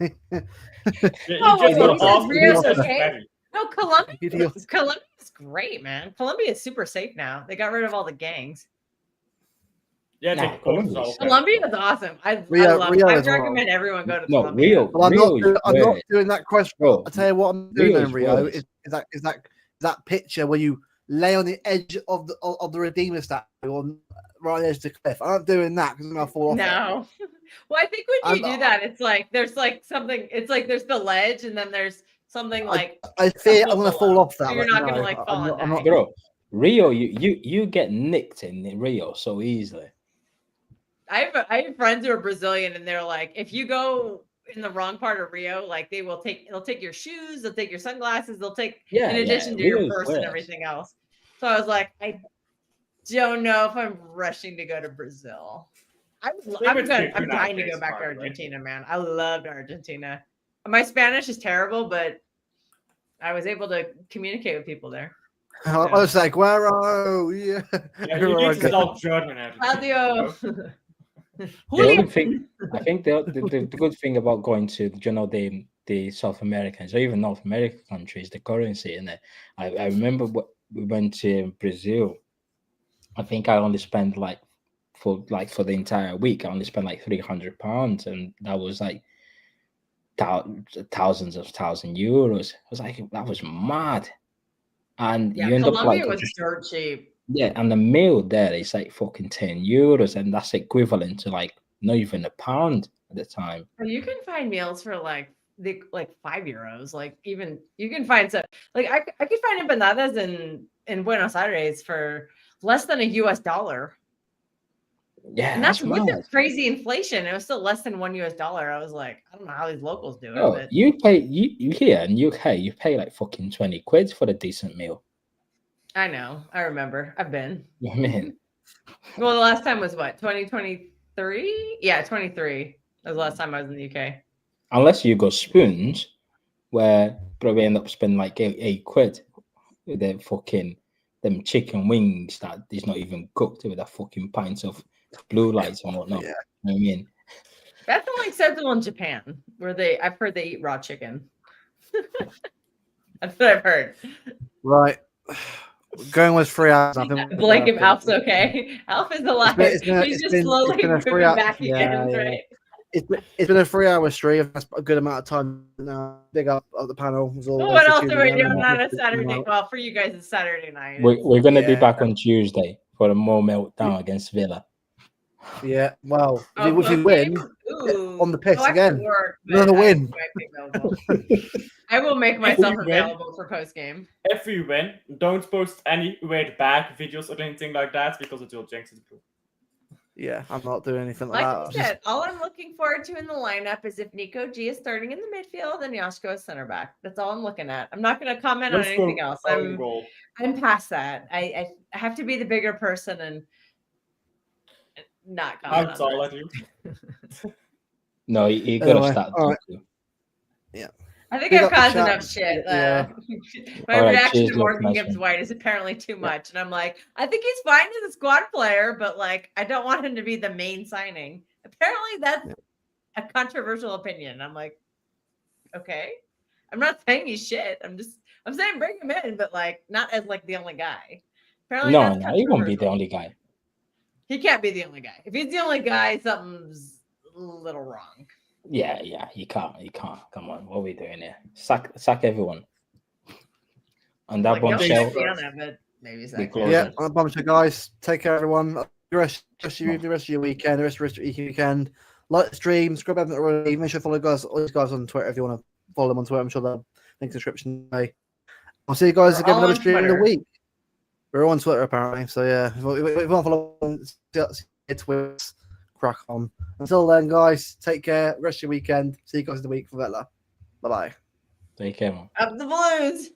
No, Colombia's great, man. Colombia is super safe now. They got rid of all the gangs. Yeah, Colombia is awesome. I recommend everyone go to Colombia. Rio. Well, I'm not doing that question. I'll tell you what I'm doing in Rio is that picture where you lay on the edge of the Redeemer statue on right on the edge of the cliff. I'm not doing that because I'm gonna fall off. No. Well, I think when you do that, it's like there's like something. It's like there's the ledge, and then there's something like I fear I'm gonna fall off that. So you're not gonna like fall. I'm not, bro. Rio, you get nicked in Rio so easily. I have friends who are Brazilian, and they're like, if you go in the wrong part of Rio, like they'll take your shoes, they'll take your sunglasses, they'll take in addition to your purse and everything else. So I was like, I don't know if I'm rushing to go to Brazil. I'm dying to go back to Argentina, man. I loved Argentina. My Spanish is terrible, but I was able to communicate with people there. I was like, Guero, yeah. You need to talk German. Adios. The only thing, I think the good thing about going to the South Americans or even North American countries, the currency in it. I remember we went to Brazil. I think I only spent for the entire week. I only spent like £300, and that was like thousands of €1,000. I was like, that was mad. And you end Colombia up was dirt cheap. Yeah, and the meal there is like fucking €10, and that's equivalent to like not even £1 at the time. You can find meals for like €5. Like even you can find some like I could find empanadas in Buenos Aires for less than $1. Yeah, And that's with mad. the crazy inflation. It was still less than $1. I was like, I don't know how these locals do it. Oh, But you pay you here in UK, you pay like fucking 20 quid for a decent meal. I know. I remember. I've been. You know what I mean? Well, the last time was what? 2023? Yeah, 23. That was the last time I was in the UK. Unless you go spoons, where probably end up spending like 8 quid with them fucking them chicken wings that is not even cooked with a fucking pints of blue lights and whatnot. Yeah. You know what I mean? That's only acceptable in Japan, where I've heard they eat raw chicken. That's what I've heard. Right. Going with 3 hours. Blake, if Alf's okay. Alf is alive. He's just slowly moving back again, right? It's been a 3-hour stream. That's a good amount of time now. Big up of the panel. What else are we doing on a Saturday? Well, for you guys, it's Saturday night. We're going to be back on Tuesday for a more meltdown against Villa. Yeah, well, if we win, on the pitch again. Another win. I will make myself available for post game. If we win, don't post any weird back videos or anything like that because it will jinx it. Yeah, I'm not doing anything like I that. said, all I'm looking forward to in the lineup is if Nico G is starting in the midfield and Yoshiko is center back. That's all I'm looking at. I'm not going to comment on anything else. I'm past that. I have to be the bigger person and not comment. That's all I do. No, you got to start. All right. Yeah. I think I've caused enough shit. Yeah. My reaction to Morgan Gibbs White is apparently too much. And I'm like, I think he's fine as a squad player, but like, I don't want him to be the main signing. Apparently that's a controversial opinion. I'm like, okay. I'm not saying he's shit. I'm saying bring him in, but like, not as like the only guy. Apparently no, he won't be the only guy. He can't be the only guy. If he's the only guy, something's a little wrong. Yeah, he can't. Come on, what are we doing here? Sack everyone. On that bombshell. Yeah, on a bombshell, guys. Take care, everyone. The rest of your weekend, the rest of your weekend. Like the stream, subscribe if you haven't already. Make sure to follow all these guys on Twitter if you want to follow them on Twitter. I'm sure they'll link in the description. I'll see you guys again another stream in the week. We're on Twitter apparently, so yeah. If you want to follow Twitter, crack on. Until then, guys, take care. Rest of your weekend. See you guys in the week for Vetla. Bye bye. Take care, man. Up the Blues.